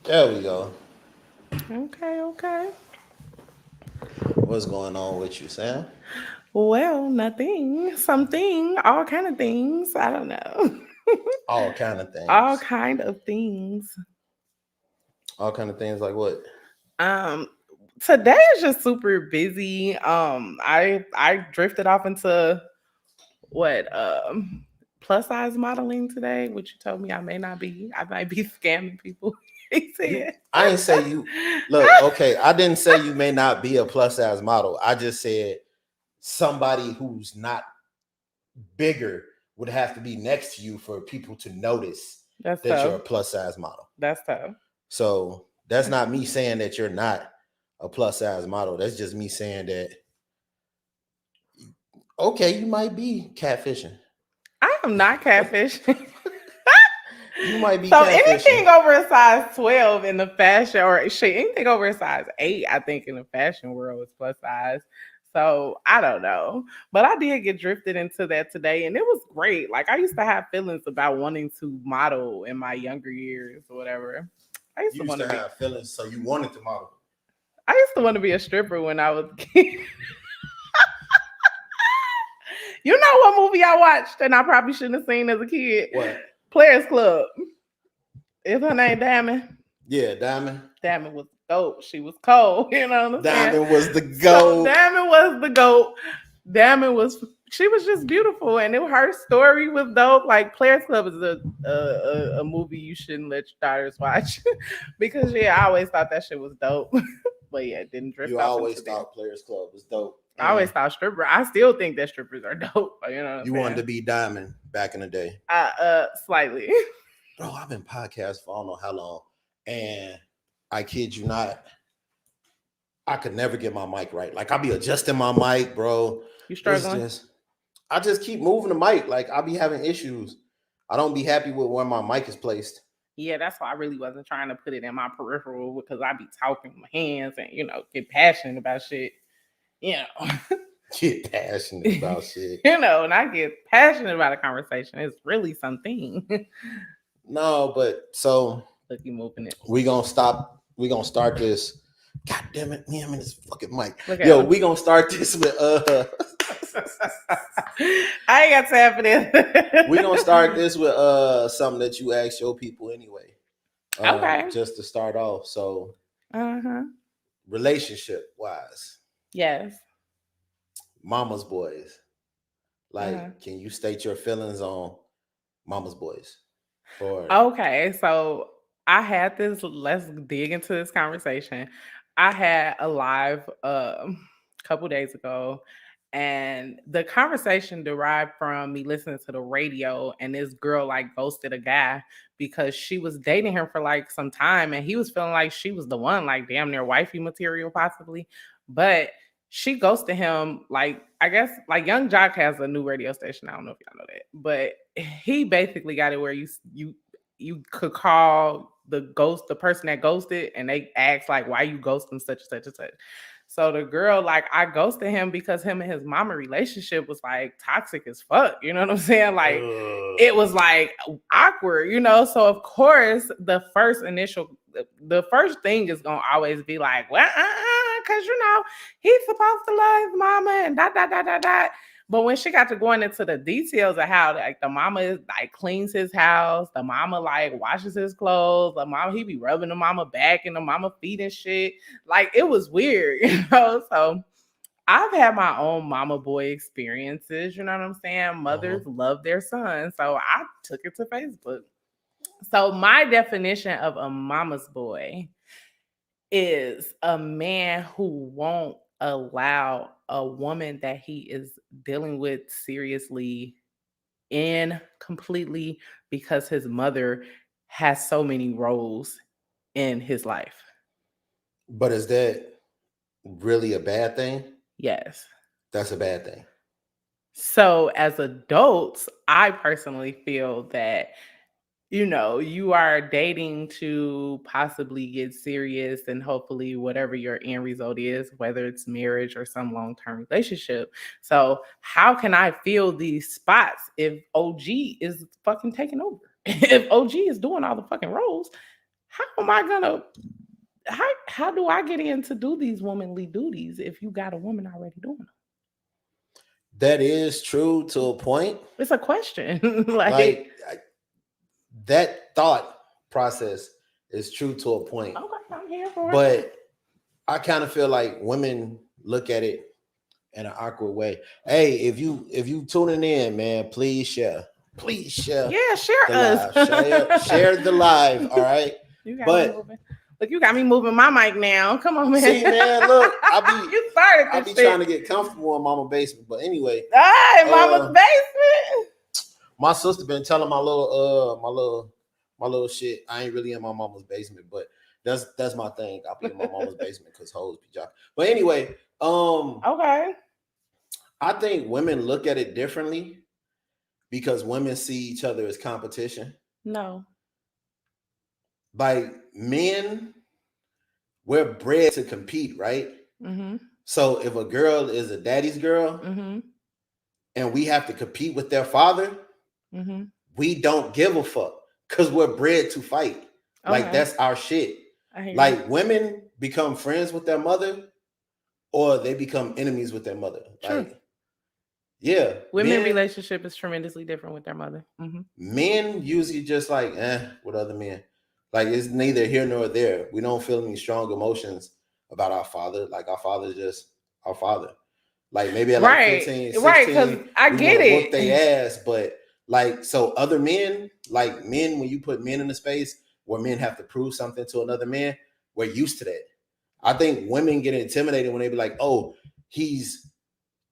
There we go. Okay, okay. What's going on with you, Sam? Well, nothing, something, all kind of things. I don't know. All kind of All things. kind of things. All kind of things like what? Um, Today is just super busy. I drifted off into what plus size modeling today, which you told me I may not be. I might be scamming people. He You said. I ain't say you look, okay, I didn't say you may not be a plus size model. I just said somebody who's not bigger would have to be next to you for people to notice That's that you're tough. a plus size model. That's tough. So that's not me saying that you're not a plus size model. That's just me saying that okay, you might be catfishing. I am not catfish. You might be So catfishing. anything over a size 12 in the fashion or shit, anything over a size 8, I think in the fashion world is plus size. So I don't know. But I did get drifted into that today and it was great. Like I used to have feelings about wanting to model in my younger years or whatever. I used You to used want to to be have feelings, so you wanted to model. I used to want to be a stripper when I was a kid. You know what movie I watched and I probably shouldn't have seen as a kid? What? Players Club. Is her name Diamond? Yeah, Diamond. Diamond was dope. She was cold. You know what I'm saying? Diamond was the So goat. Diamond was the goat. Diamond was she was just beautiful, and her story was dope. Like Players Club is a movie you shouldn't let your daughters watch because yeah, I always thought that shit was dope. But yeah, it didn't drift You off into always there. thought Players Club was dope, I always and thought stripper. I still think that strippers are dope. You know what I'm you wanted to saying? be Diamond back in the day. Slightly. Bro, I've been podcast for I don't know how long, and I kid you not, I could never get my mic right. Like I'll be adjusting my mic, bro. You It's struggling? just I just keep moving the mic. Like I'll be having issues. I don't be happy with where my mic is placed. Yeah, that's why I really wasn't trying to put it in my peripheral because I be talking with my hands and get passionate about shit. You know, Get passionate about shit. and I get passionate about a conversation. It's really something. No, but so Look, you moving it. we gonna stop. We gonna start this. God damn it, me! I'm in this fucking mic. Look Yo, at him. we gonna start this with I ain't got time for this. we gonna start this with something that you ask your people anyway. Okay. Just to start off. So Uh huh. relationship wise, Yes. mama's boys. Uh huh. Like, can you state your feelings on mama's boys? Or Okay, so I had this. Let's dig into this conversation. I had a live couple days ago, and the conversation derived from me listening to the radio, and this girl like ghosted a guy because she was dating him for like some time, and he was feeling like she was the one, like damn near wifey material possibly, but she ghosted him like I guess like Young Jock has a new radio station. I don't know if y'all know that, but he basically got it where you could call the person that ghosted, and they ask like why you ghost them such and such and such. So the girl, like, I ghosted him because him and his mama relationship was like toxic as fuck. You know what I'm saying? Like it was like awkward, So of course, the first thing is gonna always be like, well, because he's supposed to love his mama and dot dot dot dot dot. But when she got to going into the details of how like the mama is like cleans his house, the mama like washes his clothes, the mama he be rubbing the mama back and the mama feet and shit. Like it was weird, So I've had my own mama boy experiences, you know what I'm saying? uh-huh. Mothers love their sons. So I took it to Facebook. So my definition of a mama's boy is a man who won't allow a woman that he is dealing with seriously in completely because his mother has so many roles in his life. But is that really a bad thing? Yes. That's a bad thing. So as adults, I personally feel that you are dating to possibly get serious and hopefully whatever your end result is, whether it's marriage or some long term relationship. So, how can I fill these spots if OG is fucking taking over? If OG is doing all the fucking roles, how am I gonna how do I get in to do these womanly duties if you got a woman already doing them? That is true to a point. It's a question. Like that thought process is true to a point. Okay, I'm here for it. But I kind of feel like women look at it in an awkward way. Hey, if you tuning in, man, please share. Please share. Yeah, share the us. live. Share the live. All right. You got me But moving. Look, you got me moving my mic now. Come on, man. see, man, look, you started this I be shit. trying to get comfortable in mama's basement. But anyway, in mama's basement. My sister been telling my little shit. I ain't really in my mama's basement, but that's my thing. I be in my mama's basement because hoes be jockeying. But anyway, okay. I think women look at it differently because women see each other as competition. No. Like men, we're bred to compete, right? Mm-hmm. So if a girl is a daddy's girl mm-hmm. and we have to compete with their father, mm-hmm. we don't give a fuck because we're bred to fight. Okay. Like that's our shit. Like women become friends with their mother or they become enemies with their mother. True. Like, yeah. Women relationship is tremendously different with their mother. Mm-hmm. Men usually just like, with other men. Like it's neither here nor there. We don't feel any strong emotions about our father. Like our father is just our father. Like maybe at like 15, 16, right, because I get it. Whoop their ass, but like so other men, like men, when you put men in a space where men have to prove something to another man, we're used to that. I think women get intimidated when they be like, oh, he's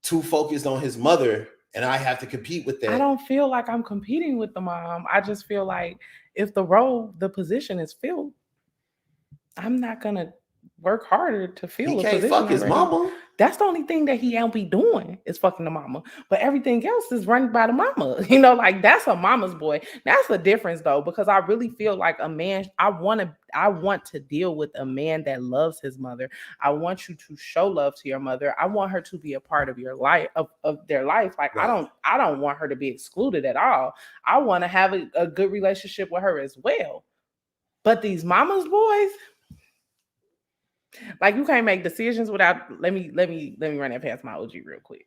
too focused on his mother and I have to compete with that. I don't feel like I'm competing with the mom. I just feel like if the position is filled, I'm not gonna work harder to fill he a can't position. Fuck his mama. That's the only thing that he don't be doing is fucking the mama. But everything else is run by the mama. You know, like that's a mama's boy. That's the difference though, because I really feel like a man, I want to deal with a man that loves his mother. I want you to show love to your mother. I want her to be a part of your life, of their life. Like right. I don't want her to be excluded at all. I want to have a good relationship with her as well. But these mama's boys, like you can't make decisions without let me run that past my OG real quick.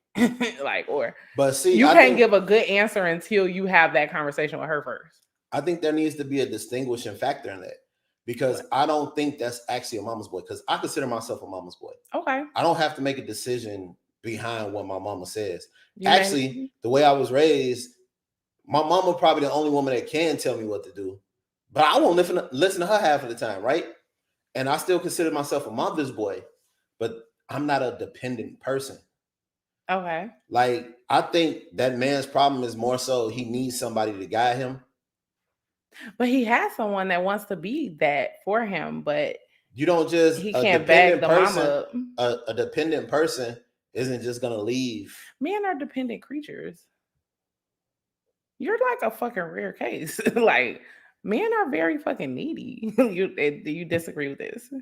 But see, you can't give a good answer until you have that conversation with her first. I think there needs to be a distinguishing factor in that because I don't think that's actually a mama's boy because I consider myself a mama's boy. Okay. I don't have to make a decision behind what my mama says. The way I was raised, my mama probably the only woman that can tell me what to do, but I won't listen to her half of the time, right? And I still consider myself a mother's boy, but I'm not a dependent person. Okay. Like, I think that man's problem is more so he needs somebody to guide him. But he has someone that wants to be that for him, but you don't just he can't bag the mama. A dependent person isn't just gonna leave. Men are dependent creatures. You're like a fucking rare case. Like, men are very fucking needy. Do you disagree with this?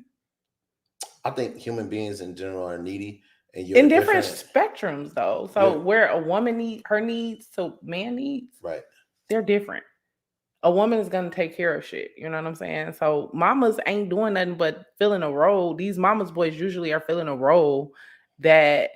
I think human beings in general are needy. And in different spectrums, though. So where a woman needs her needs, so man needs, right? They're different. A woman is gonna take care of shit. You know what I'm saying? So mamas ain't doing nothing but filling a role. These mamas boys usually are filling a role that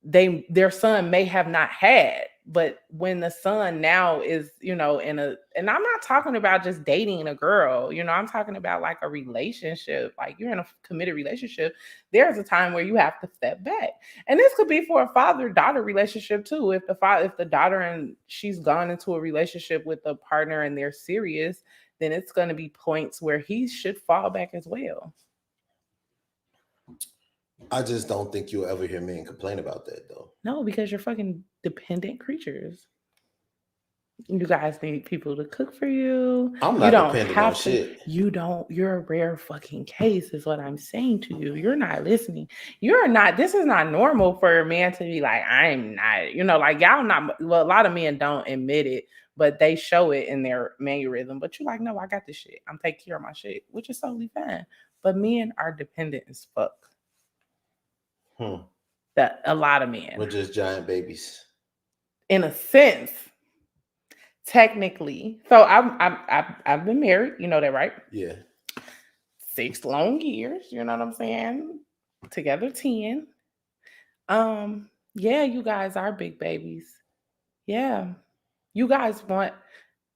their son may have not had. But when the son now is, and I'm not talking about just dating a girl, I'm talking about like a relationship, like you're in a committed relationship. There's a time where you have to step back. And this could be for a father-daughter relationship too. If the daughter and she's gone into a relationship with a partner and they're serious, then it's going to be points where he should fall back as well. I just don't think you'll ever hear men complain about that though. No, because you're fucking dependent creatures. You guys need people to cook for you. I'm not dependent on shit. You're a rare fucking case is what I'm saying to you. You're not listening. This is not normal for a man to be like, I'm not, like y'all not, well, a lot of men don't admit it, but they show it in their mannerism. But you're like, no, I got this shit. I'm taking care of my shit, which is totally fine. But men are dependent as fuck. That a lot of men. We're just giant babies. In a sense, technically. So I've been married, you know that, right? Yeah. 6 long years, you know what I'm saying? Together 10. Yeah, you guys are big babies. Yeah. You guys want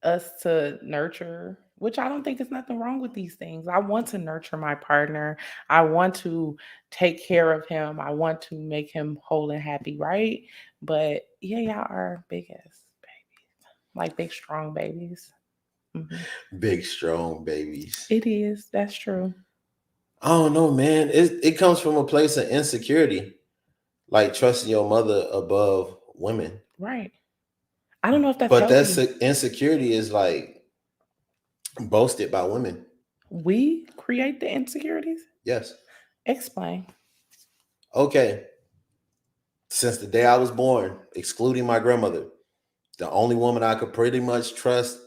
us to nurture, which I don't think there's nothing wrong with these things. I want to nurture my partner. I want to take care of him. I want to make him whole and happy, right? But yeah, y'all are big ass babies, like big, strong babies. Mhm. Big strong babies. It is. That's true. I don't know, man. It comes from a place of insecurity, like trusting your mother above women. Right. I don't know if that's But healthy. that's insecurity is like boasted by women. We create the insecurities? Yes. Explain. Okay. Since the day I was born, excluding my grandmother, the only woman I could pretty much trust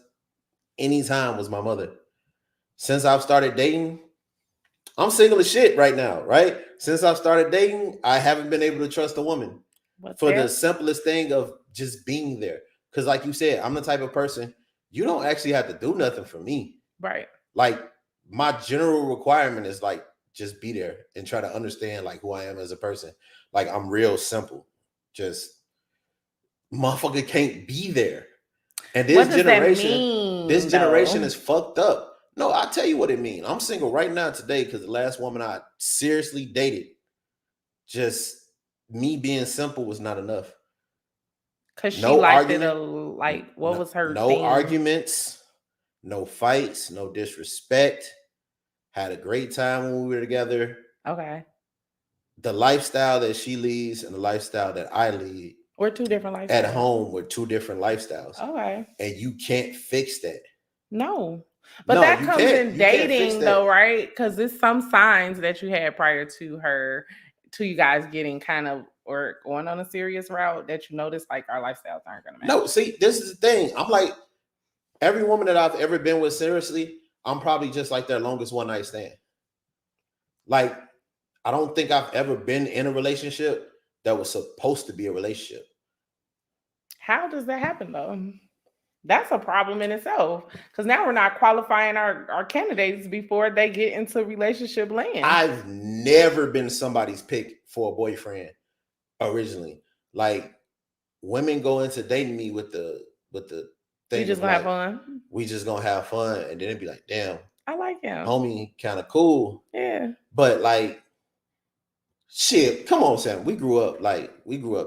anytime was my mother. Since I've started dating, I'm single as shit right now, right? Since I've started dating, I haven't been able to trust a woman What's for that? the simplest thing of just being there. Because, like you said, I'm the type of person, you don't actually have to do nothing for me. Right. Like, my general requirement is like, just be there and try to understand like who I am as a person. Like, I'm real simple. Just motherfucker can't be there. And this What does that generation, mean, this generation though? is fucked up. No, I'll tell you what it means. I'm single right now today because the last woman I seriously dated, just me being simple was not enough. Because she No liked it argument. like, what was her No thing? arguments, no fights, no disrespect. Had a great time when we were together. Okay. The lifestyle that she leads and the lifestyle that I lead We're two different lifestyles. at home were two different lifestyles. Okay. And you can't fix that. No. But No, that you comes can't. in You can't fix dating, that. though, right? Because there's some signs that you had prior to you guys getting kind of or going on a serious route that you notice like our lifestyles aren't going to match. No, see, this is the thing. I'm like, every woman that I've ever been with seriously, I'm probably just like their longest one night stand. Like, I don't think I've ever been in a relationship that was supposed to be a relationship. How does that happen, though? That's a problem in itself because now we're not qualifying our candidates before they get into relationship land. I've never been somebody's pick for a boyfriend originally. Like, women go into dating me with the thing. You just gonna have fun? We just gonna have fun, and then it'd be like, damn, I like him. homie, kind of cool. Yeah. But like, shit, come on, Sam. We grew up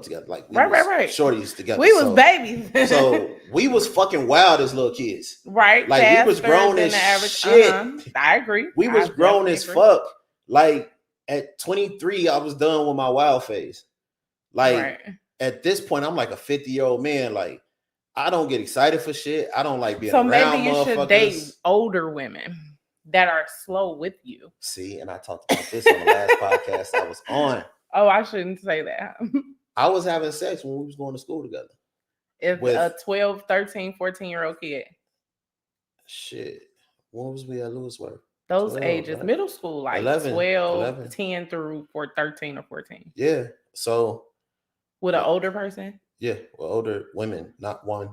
together. Like, we right. Shorties together. We was babies. So we was fucking wild as little kids. Right. Like, we was grown as shit. I agree. We was grown as fuck. Like, at 23, I was done with my wild phase. Like, at this point, I'm like a 50-year-old man. Like, I don't get excited for shit. I don't like being around motherfuckers. So maybe you should date older women that are slow with you. See, and I talked about this on the last podcast I was on. Oh, I shouldn't say that. I was having sex when we was going to school together. If a 12, 13, 14-year-old kid. Shit. When was we at Lewisburg? Those 12, ages, right? Middle school, like 11. 10 through 13 or 14. Yeah. So. With an older person? Yeah, well, older women, not one.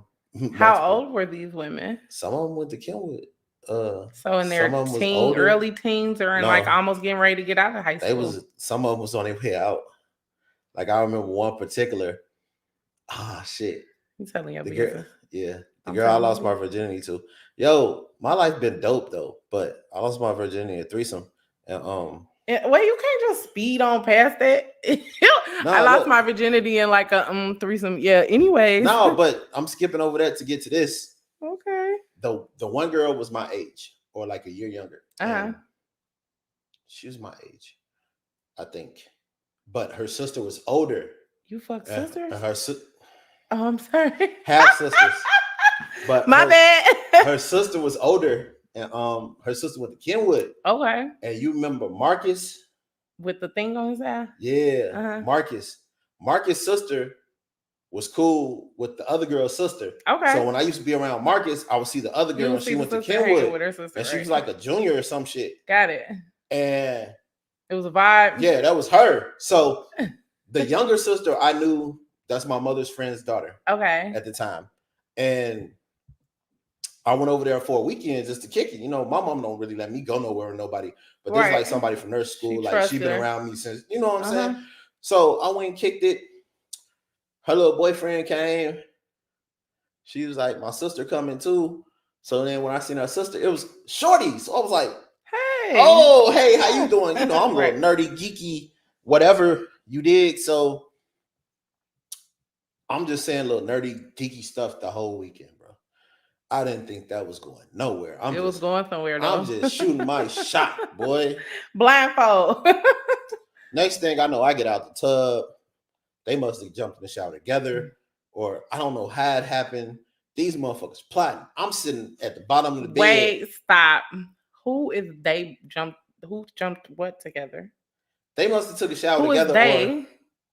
How old were these women? Some of them went to Kenwood. So in their early teens or in like almost getting ready to get out of high school. Some of them was on their way out. Like, I remember one particular. Shit. You telling your business? The girl I lost my virginity to. Yo, my life been dope though, but I lost my virginity in a threesome. And well, you can't just speed on past that. I lost my virginity in like a threesome. Yeah. Anyways. No, but I'm skipping over that to get to this. Okay. The one girl was my age, or like a year younger. She was my age, I think, but her sister was older. You fuck sisters? Oh, I'm sorry. Half sisters. But my bad. Her sister was older, and her sister went to Kenwood. Okay. And you remember Marcus with the thing on his eye? Yeah, Marcus. Marcus' sister was cool with the other girl's sister. Okay. So when I used to be around Marcus, I would see the other girl. She went to Kenwood with her sister, and she was like a junior or some shit. Got it. And it was a vibe. Yeah, that was her. So the younger sister, I knew that's my mother's friend's daughter. Okay. At the time, and I went over there for a weekend just to kick it. You know, my mom don't really let me go nowhere with nobody, but there's Right. like somebody from nurse school, She like she been trusted her. around me since, you know what I'm Uh-huh. saying? So I went and kicked it. Her little boyfriend came. She was like, my sister coming too. So then when I seen her sister, it was Shorty. So I was like, Hey. oh, hey, how you doing? You know, I'm a Right. little nerdy, geeky, whatever you did. So I'm just saying little nerdy, geeky stuff the whole weekend, bro. I didn't think that was going nowhere. It was going somewhere though. I'm just shooting my shot, boy. Blindfold. Next thing I know, I get out the tub. They must have jumped in the shower together, or I don't know how it happened. These motherfuckers plotting. I'm sitting at the bottom of the bed. Wait, stop. Who is they jumped? Who jumped what together? They must have took a shower Who together. is they? Or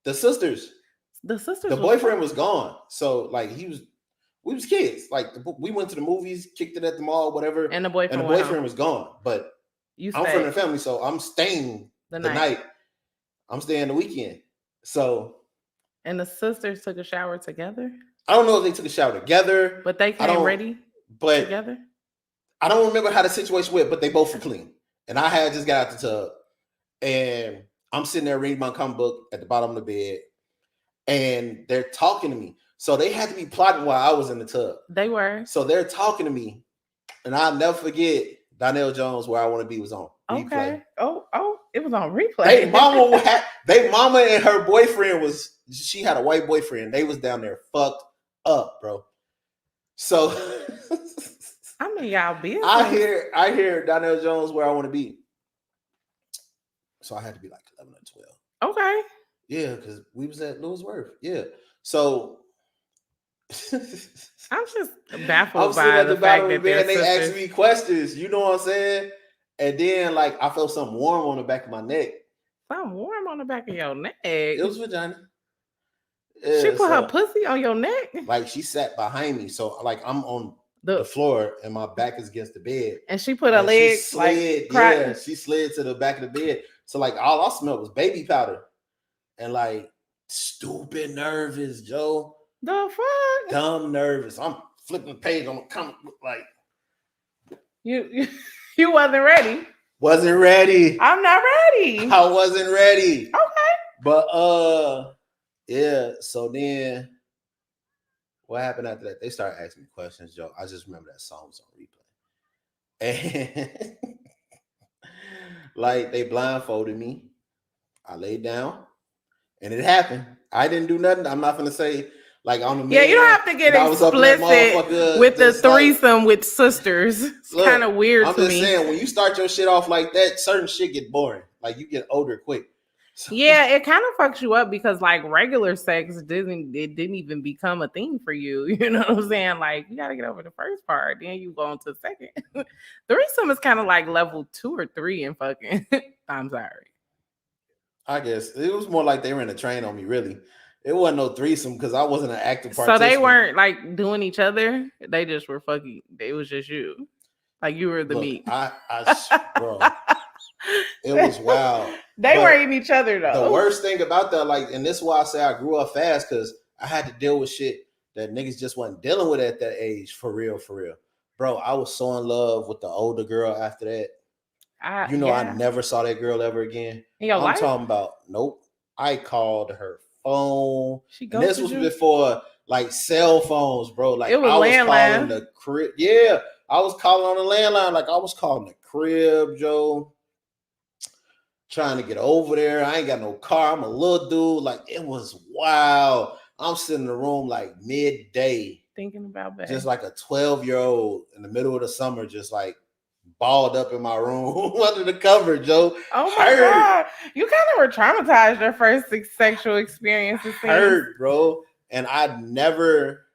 the sisters. The sisters. The boyfriend was gone. So like we was kids. Like we went to the movies, kicked it at the mall, whatever. And the boyfriend was gone. But you I'm from the family, so I'm staying the night. I'm staying the weekend. So and the sisters took a shower together. I don't know if they took a shower together, but they came ready together. I don't remember how the situation went, but they both were clean. And I had just got out the tub, and I'm sitting there reading my comic book at the bottom of the bed, and they're talking to me. So they had to be plotting while I was in the tub. They were. So they're talking to me, and I'll never forget Donnell Jones, Where I Want to Be was on replay. Okay. Oh, it was on replay. They mama and her boyfriend she had a white boyfriend. They was down there fucked up, bro. So I mean, y'all business. I hear Donnell Jones, Where I Want to Be. So I had to be like 11 or 12. Okay. Yeah, because we was at Lewisworth. Yeah. So I'm just baffled by the fact that they asked me questions. You know what I'm saying? And then like I felt something warm on the back of my neck. Something warm on the back of your neck. It was vagina. Yeah, she put her pussy on your neck. Like she sat behind me, so like I'm on the floor and my back is against the bed. And she put her legs slid, like she slid to the back of the bed. So like all I smelled was baby powder, and like stupid nervous, Joe. The fuck? Dumb nervous. I'm flipping the page on the comic book like you wasn't ready. Wasn't ready. I'm not ready. I wasn't ready. Okay. But yeah. So then what happened after that? They started asking me questions, Joe. I just remember that song was on replay. And like they blindfolded me. I laid down and it happened. I didn't do nothing. I'm not gonna say like on the you don't have to get explicit with the threesome with sisters. It's kind of weird to me. I'm just saying, when you start your shit off like that, certain shit get boring. Like you get older quick. So, yeah, it kind of fucks you up because like regular sex didn't even become a thing for you. You know what I'm saying? Like you got to get over the first part, then you go on to the second. Threesome is kind of like level 2 or 3 in fucking. I'm sorry. I guess it was more like they were in a train on me, really. It wasn't no threesome because I wasn't an active participant. So they weren't like doing each other. They just were fucking. It was just you. Like you were the meat. Bro, it was wild. They were eating each other though. The worst thing about that, like, and this is why I say I grew up fast, because I had to deal with shit that niggas just wasn't dealing with at that age. For real. Bro, I was so in love with the older girl after that. I never saw that girl ever again. I'm talking about, nope. I called her phone. This was before like cell phones, bro. Like it was I was landline. Calling the crib. Yeah, I was calling on the landline. Like I was calling the crib, Joe. Trying to get over there. I ain't got no car. I'm a little dude. Like it was wild. I'm sitting in the room like midday. Thinking about that. Just like a 12-year-old in the middle of the summer, just like balled up in my room under the cover, Joe. Oh my God. You kind of were traumatized your first sexual experiences. Hurt, bro. And I never,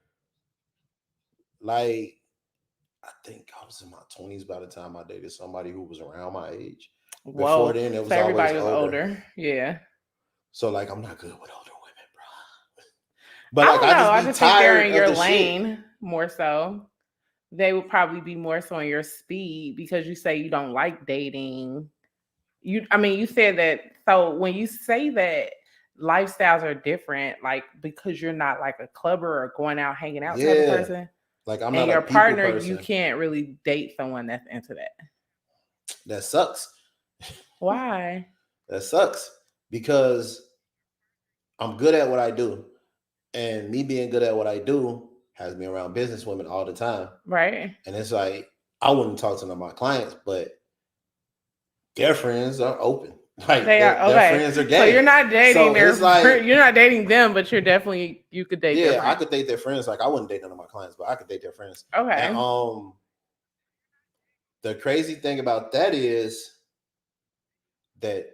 like, I think I was in my 20s by the time I dated somebody who was around my age. Before then, it was everybody was older. Yeah. So, like, I'm not good with older women, bro. But like, I just think they're in your lane more so. They would probably be more so on your speed because you say you don't like dating. You said that. So when you say that lifestyles are different, like because you're not like a clubber or going out hanging out type of person. Like I'm And not a your people partner, person. you can't really date someone that's into that. That sucks. Why? That sucks because I'm good at what I do. And me being good at what I do has me around business women all the time. Right. And it's like, I wouldn't talk to none of my clients, but their friends are open. Like They are their okay. friends are So gay. you're not dating So it's like, you're not dating them, but you're definitely you could date their yeah, I friends. could date their friends. Like I wouldn't date none of my clients, but I could date their friends. Okay. And the crazy thing about that is that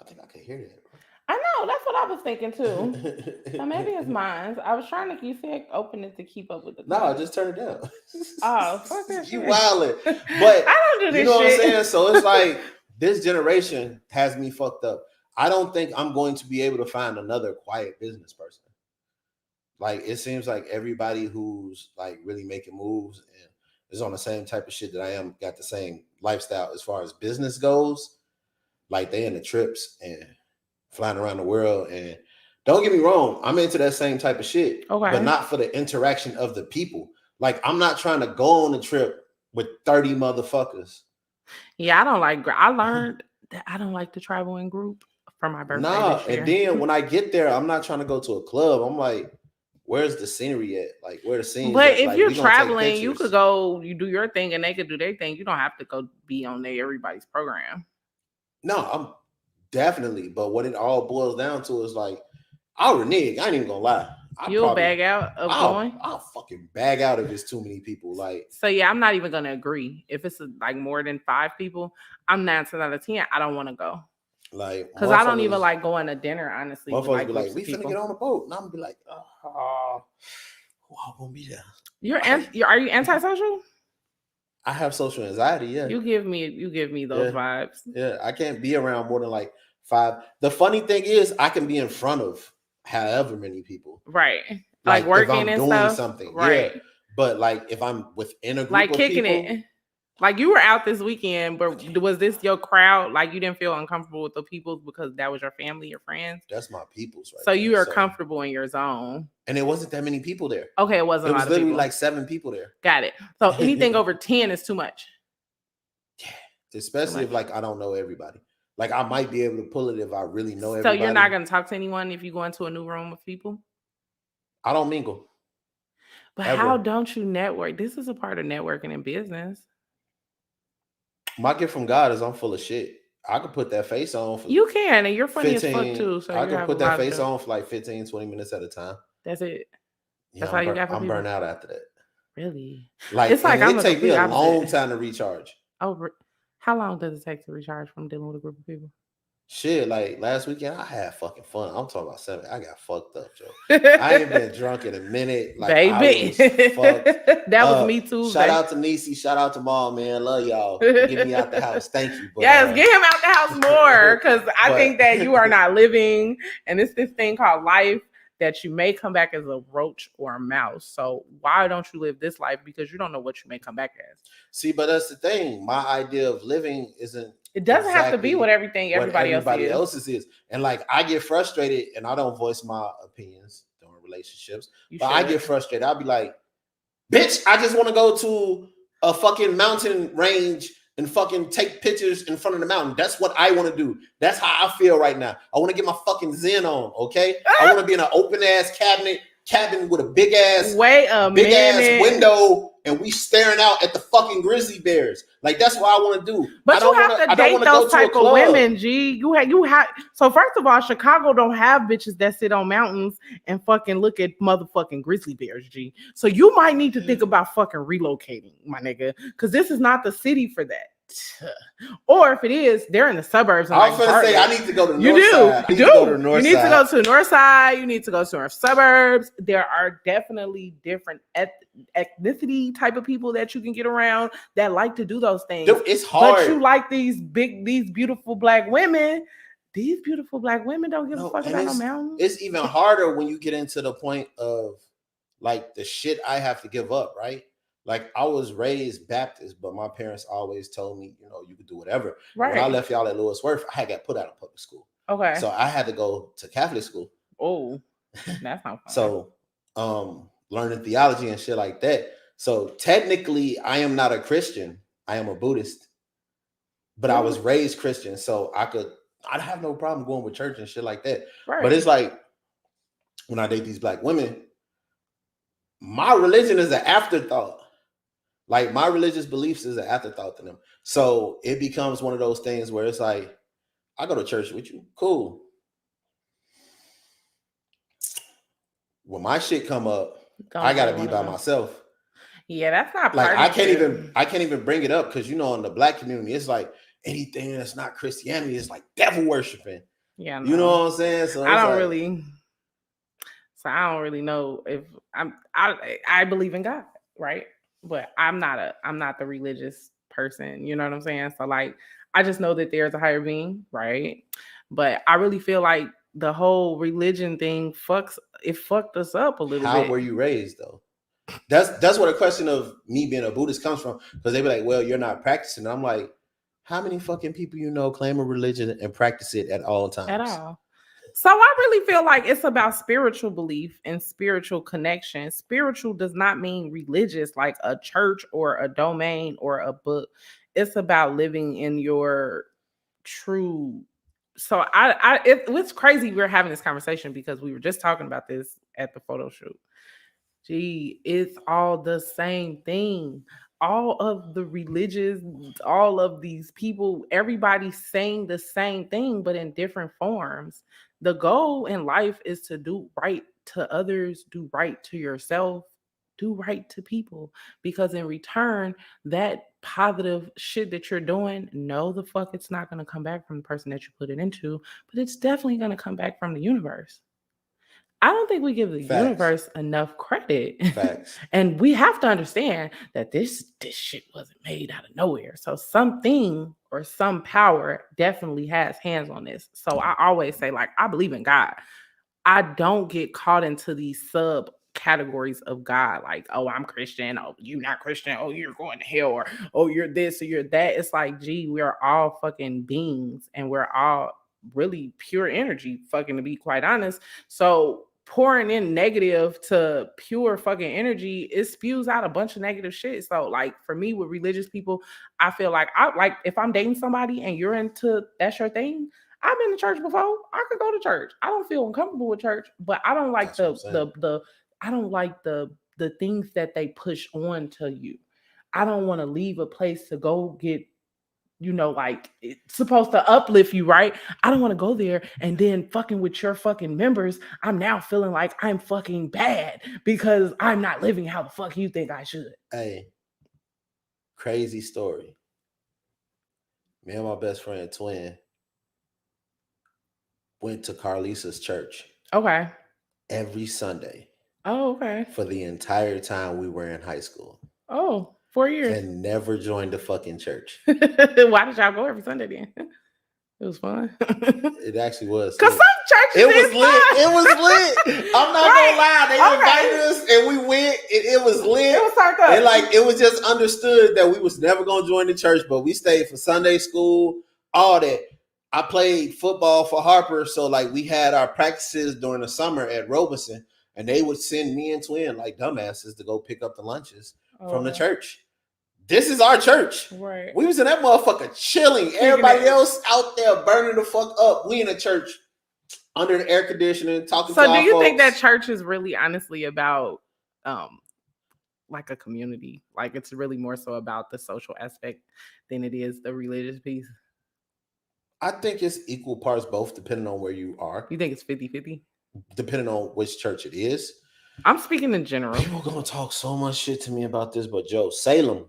I think I could hear that. I know, that's what I was thinking too. So maybe it's mine. I was trying to, you said open it to keep up with the No, crowd. just turn it down. Oh, fuck that You shit. wildin'. But I don't do this you know shit. what I'm saying? So it's like this generation has me fucked up. I don't think I'm going to be able to find another quiet business person. Like it seems like everybody who's like really making moves and is on the same type of shit that I am, got the same lifestyle as far as business goes. Like they in the trips and flying around the world. And don't get me wrong, I'm into that same type of shit, Okay. but not for the interaction of the people. Like I'm not trying to go on a trip with 30 motherfuckers. Yeah, I learned that I don't like to travel in group for my birthday this year. And then when I get there, I'm not trying to go to a club. I'm like, where's the scenery at? Like where the scenes But at? if Like, you're we gonna take traveling, you pictures. could go, you do your thing and they could do their thing. You don't have to go be on everybody's program. No, I'm definitely. But what it all boils down to is like, I'll renege. I ain't even gonna lie. You'll bag out of going? I'll fucking bag out if it's too many people. Like, so yeah, I'm not even gonna agree. If it's like more than 5 people, I'm 9 out of 10. I don't want to go. Like, because I don't even like going to dinner, honestly. Motherfuckers like be like, we finna get on a boat. And I'm gonna be like, oh, I won't be there. Are you antisocial? I have social anxiety, yeah. You give me those vibes. Yeah, I can't be around more than like 5. The funny thing is I can be in front of however many people. Right. Like working if I'm and doing stuff. something. Right. Yeah. But like if I'm within a group like of kicking people, it. Like you were out this weekend, but was this your crowd? Like you didn't feel uncomfortable with the people because that was your family, your friends? That's my people's right So there, you are comfortable in your zone. And it wasn't that many people there. Okay, it wasn't. It was literally like 7 people there. Got it. So anything over 10 is too much. Yeah, especially if like I don't know everybody. Like I might be able to pull it if I really know everybody. So you're not going to talk to anyone if you go into a new room with people? I don't mingle. But ever. How don't you network? This is a part of networking in business. My gift from God is I'm full of shit. I could put that face on. You can, and you're funny as fuck too. So I can put that face on for like 15, 20 minutes at a time. That's it. That's all you got for people? I'm burnt out after that. Really? Like it's like it take me a long time to recharge. Oh, how long does it take to recharge from dealing with a group of people? Shit, like last weekend, I had fucking fun. I'm talking about 7. I got fucked up, Joe. I ain't been drunk in a minute. Like, baby, that was me too. Shout out to Niecy. Shout out to Mom, man. Love y'all. Get me out the house. Thank you. But, yes, get him out the house more because I think that you are not living, and it's this thing called life that you may come back as a roach or a mouse. So why don't you live this life? Because you don't know what you may come back as. See, but that's the thing. My idea of living isn't. It doesn't have to be what everybody else's is. And like I get frustrated and I don't voice my opinions during relationships. But I get frustrated. I'll be like, bitch, I just want to go to a fucking mountain range and fucking take pictures in front of the mountain. That's what I want to do. That's how I feel right now. I want to get my fucking zen on, okay? I want to be in an open ass cabin with a big ass window, and we staring out at the fucking grizzly bears. Like that's what I want to do. But you have to date those type of women, G. You have. So first of all, Chicago don't have bitches that sit on mountains and fucking look at motherfucking grizzly bears, G. So you might need to think about fucking relocating, my nigga, because this is not the city for that. Or if it is, they're in the suburbs. I was gonna say I need to go to the north side. You need to go to the north side. You need to go to our suburbs. There are definitely different ethnicity type of people that you can get around that like to do those things. Dude, it's hard. But you like these beautiful black women. These beautiful black women don't give a fuck about no mountains. It's even harder when you get into the point of like the shit I have to give up, right? Like I was raised Baptist, but my parents always told me, you know, you could do whatever. Right. When I left y'all at Lewis Worth, I got put out of public school. Okay. So I had to go to Catholic school. Oh, that's not fun. So learning theology and shit like that. So technically, I am not a Christian. I am a Buddhist, but I was raised Christian, so I'd have no problem going with church and shit like that. Right. But it's like when I date these black women, my religion is an afterthought. Like my religious beliefs is an afterthought to them. So it becomes one of those things where it's like, I go to church with you, cool. When my shit come up, I gotta be by myself. Yeah, that's not like I can't even bring it up because in the black community, it's like anything that's not Christianity is like devil worshiping. Yeah, you know what I'm saying? So I don't really know if I believe in God, right? But I'm not the religious person, you know what I'm saying? So like I just know that there's a higher being, right? But I really feel like the whole religion thing fucked us up a little bit. How were you raised though? That's where the question of me being a Buddhist comes from, because they be like, well, you're not practicing. I'm like, how many fucking people claim a religion and practice it at all times? At all. So I really feel like it's about spiritual belief and spiritual connection. Spiritual does not mean religious, like a church or a domain or a book. It's about living in your true. So it's crazy we're having this conversation because we were just talking about this at the photo shoot. Gee, it's all the same thing. All of the religious, all of these people, everybody's saying the same thing, but in different forms. The goal in life is to do right to others, do right to yourself, do right to people. Because in return, that positive shit that you're doing, no, the fuck, it's not going to come back from the person that you put it into, but it's definitely going to come back from the universe. I don't think we give the universe enough credit. Facts. And we have to understand that this shit wasn't made out of nowhere. So something or some power definitely has hands on this. So I always say, like, I believe in God. I don't get caught into these sub categories of God, like, oh, I'm Christian, oh, you're not Christian, oh, you're going to hell, or oh, you're this or you're that. It's like, gee, we're all fucking beings and we're all really pure energy, fucking, to be quite honest. So pouring in negative to pure fucking energy, it spews out a bunch of negative shit. So like for me with religious people, I feel like if I'm dating somebody and you're into that's your thing, I've been to church before. I could go to church. I don't feel uncomfortable with church, but I don't like I don't like the things that they push on to you. I don't want to leave a place to go get, like it's supposed to uplift you, right? I don't want to go there and then fucking with your fucking members. I'm now feeling like I'm fucking bad because I'm not living how the fuck you think I should. Hey, crazy story. Me and my best friend Twin went to Carlisa's church. Okay. Every Sunday. Oh, okay. For the entire time we were in high school. Oh, 4 years. And never joined the fucking church. Why did y'all go every Sunday then? It was fun. It actually was. Because some churches it was lit. It was lit. I'm not gonna lie. They invited us and we went. It was lit. It was turned up. And it was just understood that we was never gonna join the church, but we stayed for Sunday school, all that. I played football for Harper, so we had our practices during the summer at Robinson, and they would send me and Twin like dumbasses to go pick up the lunches from the church. This is our church. Right. We was in that motherfucker chilling. Everybody else out there burning the fuck up. We in a church under the air conditioning, talking to our folks. So do you think that church is really honestly about like a community? Like it's really more so about the social aspect than it is the religious piece? I think it's equal parts both, depending on where you are. You think it's 50-50? Depending on which church it is. I'm speaking in general. People are going to talk so much shit to me about this, but Joe, Salem,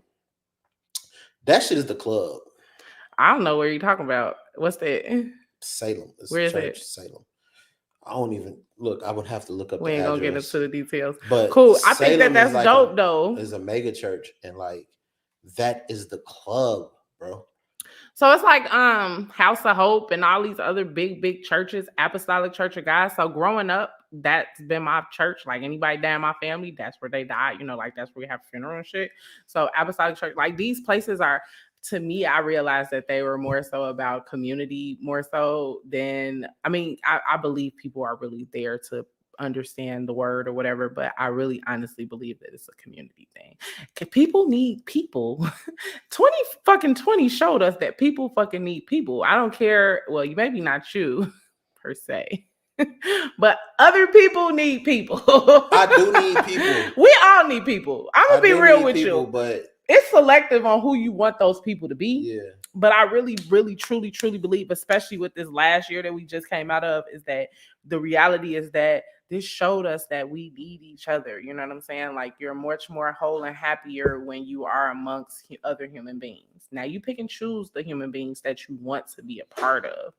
that shit is the club. I don't know what you're talking about. What's that? Salem. Where is it? Salem. I don't even look. I would have to look up. We ain't gonna get into the details. But cool. I think that's dope though. It's a mega church, and that is the club, bro. So it's like House of Hope and all these other big churches, Apostolic Church of God. So growing up, that's been my church. Like anybody die in my family, that's where they die. That's where we have funeral and shit. So Apostolic Church, these places are, to me, I realized that they were more so about community, more so than, I believe people are really there to understand the word or whatever, but I really honestly believe that it's a community thing. People need people. 20 showed us that people fucking need people. I don't care. Well, you maybe not you per se. But other people need people. I do need people. We all need people. I'm gonna be real with people, you. But it's selective on who you want those people to be. Yeah. But I really, really, truly, truly believe, especially with this last year that we just came out of, is that the reality is that this showed us that we need each other. You know what I'm saying? Like, you're much more whole and happier when you are amongst other human beings. Now, you pick and choose the human beings that you want to be a part of.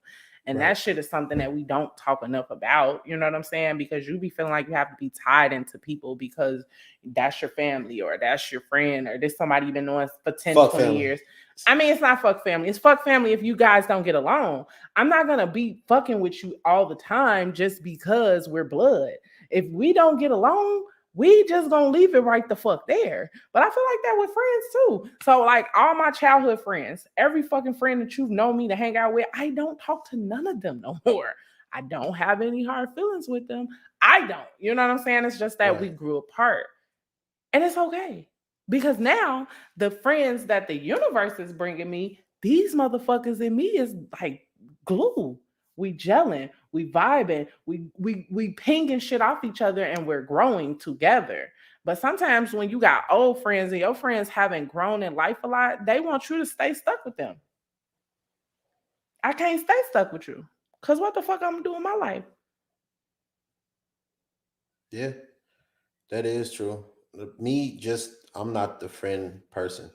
And that shit is something that we don't talk enough about. You know what I'm saying? Because you be feeling like you have to be tied into people because that's your family or that's your friend or there's somebody you've been knowing for 10, fuck 20 family. years. I mean, it's not fuck family. It's fuck family if you guys don't get along. I'm not going to be fucking with you all the time just because we're blood. If we don't get along, we just gonna leave it right the fuck there. But I feel like that with friends too. So like all my childhood friends, every fucking friend that you've known me to hang out with, I don't talk to none of them no more. I don't have any hard feelings with them. I don't. You know what I'm saying? It's just that we grew apart. And it's okay. Because now the friends that the universe is bringing me, these motherfuckers in me is like glue. We gelling, we vibing, we pinging shit off each other, and we're growing together. But sometimes when you got old friends and your friends haven't grown in life a lot, they want you to stay stuck with them. I can't stay stuck with you. Because what the fuck I'm doing in my life? Yeah, that is true. Me, I'm not the friend person.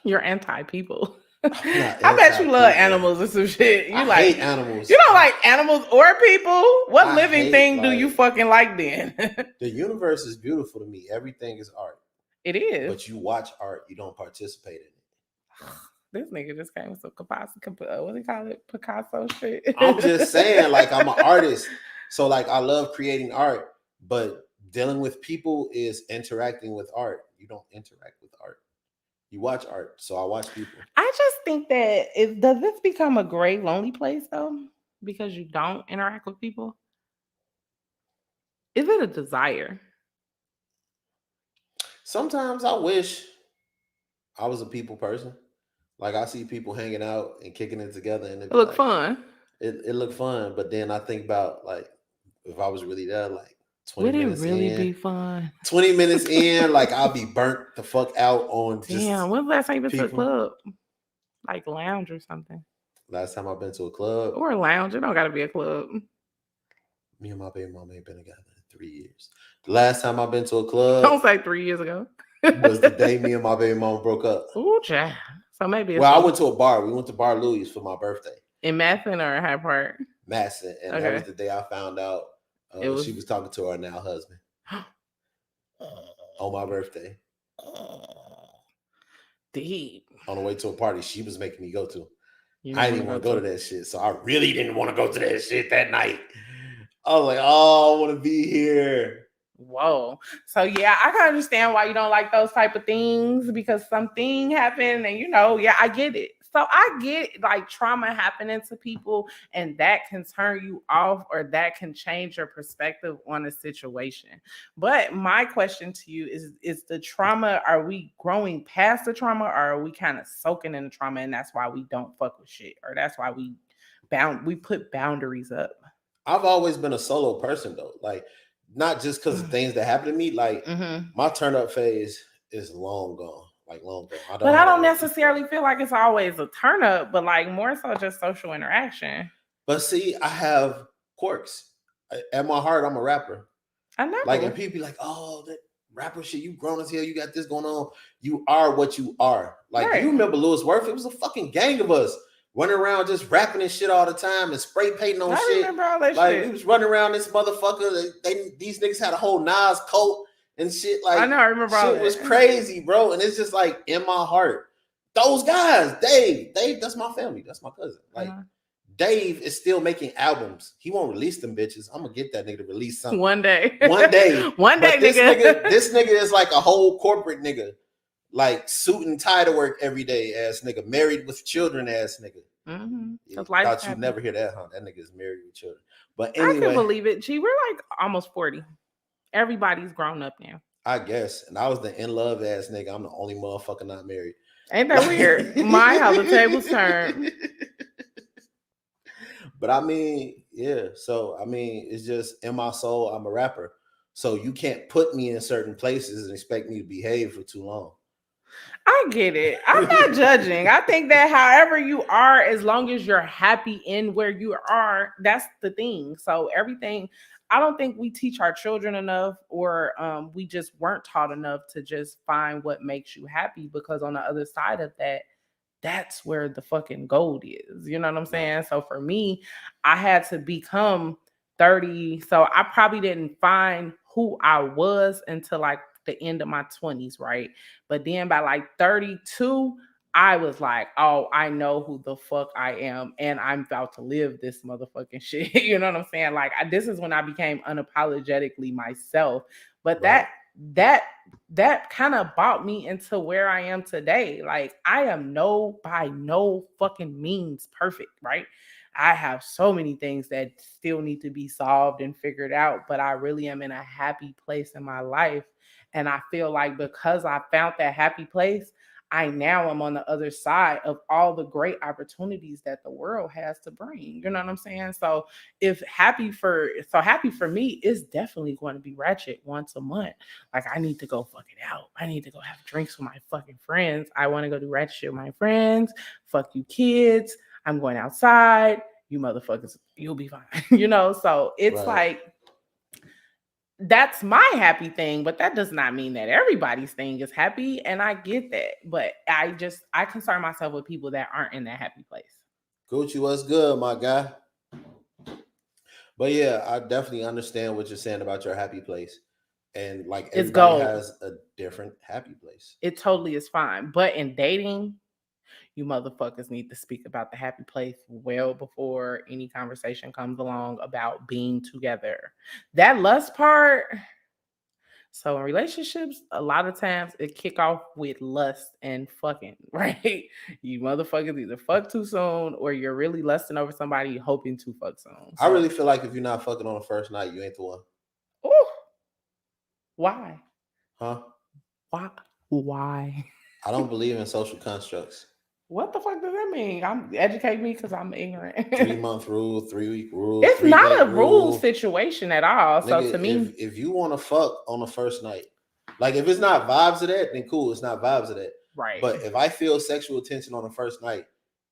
You're anti-people. I bet you love animals or some shit. I hate animals. You don't like animals or people? What living thing do you fucking like then? The universe is beautiful to me. Everything is art. It is. But you watch art, you don't participate in it. This nigga just came with some what do you call it? Picasso shit. I'm just saying, like, I'm an artist. So like I love creating art, but dealing with people is interacting with art. You don't interact with art. You watch art, so I watch people. I just think that does this become a gray, lonely place though? Because you don't interact with people? Is it a desire? Sometimes I wish I was a people person. Like I see people hanging out and kicking it together, and it look fun. It looked fun, but then I think about like if I was really there, like 20 would minutes it really in, be fun? 20 minutes in, like I'll be burnt the fuck out on just. Damn, when's the last time you been to a club? Like lounge or something? Last time I've been to a club. Or a lounge. It don't gotta be a club. Me and my baby mama ain't been together in 3 years. The last time I've been to a club. Don't say 3 years ago. Was the day me and my baby mama broke up. Ooh, child. So maybe I went to a bar. We went to Bar Louie for my birthday. In Matson or Hyde Park? Matson. And that was the day I found out she was talking to her now husband. On my birthday. Deep. On the way to a party she was making me go to. I didn't want to go to that shit. So I really didn't want to go to that shit that night. I was like, oh, I want to be here. Whoa. So yeah, I can understand why you don't like those type of things because something happened and I get it. So I get like trauma happening to people and that can turn you off or that can change your perspective on a situation. But my question to you is the trauma, are we growing past the trauma or are we kind of soaking in the trauma and that's why we don't fuck with shit or that's why we put boundaries up? I've always been a solo person though. Like not just because of things that happen to me. Like my turn up phase is long gone. Like long gone. I don't necessarily feel like it's always a turn up, but like more so just social interaction. But see, I have quirks. At my heart, I'm a rapper. I know. Like, and people be like, oh, that rapper shit, you grown as hell, you got this going on. You are what you are. Like, you remember Lewis Worth? It was a fucking gang of us running around just rapping and shit all the time and spray painting on shit. I remember all that like, shit. We was running around this motherfucker. These niggas had a whole Nas coat and shit. Like, I know, I remember all that. Shit was crazy, bro. And it's just like in my heart. Those guys, Dave, that's my family. That's my cousin. Like, Dave is still making albums. He won't release them bitches. I'm gonna get that nigga to release something. One day. One day, nigga. This nigga is like a whole corporate nigga. Like suit and tie to work every day ass nigga. Married with children ass nigga. Mm-hmm. You Because life's thought you'd happy. never hear that, huh? That nigga's married with children. But I can anyway, believe it. Gee, we're like almost 40. Everybody's grown up now. I guess. And I was the in love ass nigga. I'm the only motherfucker not married. Ain't that weird? My, how the tables turn. But I mean, yeah. So I mean, it's just in my soul, I'm a rapper. So you can't put me in certain places and expect me to behave for too long. I get it. I'm not judging. I think that however you are, as long as you're happy in where you are, that's the thing. So everything, I don't think we teach our children enough, or we just weren't taught enough to just find what makes you happy, because on the other side of that, that's where the fucking gold is. You know what I'm saying? So for me, I had to become 30. So I probably didn't find who I was until like the end of my 20s, right? But then by like 32, I was like, oh, I know who the fuck I am, and I'm about to live this motherfucking shit. You know what I'm saying? Like this is when I became unapologetically myself. But Right. that kind of brought me into where I am today. Like I am by no fucking means perfect, right? I have so many things that still need to be solved and figured out, but I really am in a happy place in my life. And I feel like because I found that happy place, I now am on the other side of all the great opportunities that the world has to bring. You know what I'm saying? So happy for me is definitely going to be ratchet once a month. Like I need to go fuck it out. I need to go have drinks with my fucking friends. I want to go do ratchet shit with my friends. Fuck you kids. I'm going outside. You motherfuckers, you'll be fine. So it's like that's my happy thing, but that does not mean that everybody's thing is happy. And I get that. But I concern myself with people that aren't in that happy place. Gucci, what's good, my guy? But yeah, I definitely understand what you're saying about your happy place. And like everybody has a different happy place. It totally is fine. But in dating, you motherfuckers need to speak about the happy place well before any conversation comes along about being together. That lust part. So in relationships, a lot of times it kick off with lust and fucking, right? You motherfuckers either fuck too soon or you're really lusting over somebody hoping to fuck soon. I really feel like if you're not fucking on the first night, you ain't the one. Ooh. Why? Huh? Why? I don't believe in social constructs. What the fuck does that mean? Educate me because I'm ignorant. 3-month rule, 3-week rule. It's not a rule situation at all. Nigga, so to me, if you want to fuck on the first night, like if it's not vibes of that, then cool. It's not vibes of that. Right. But if I feel sexual tension on the first night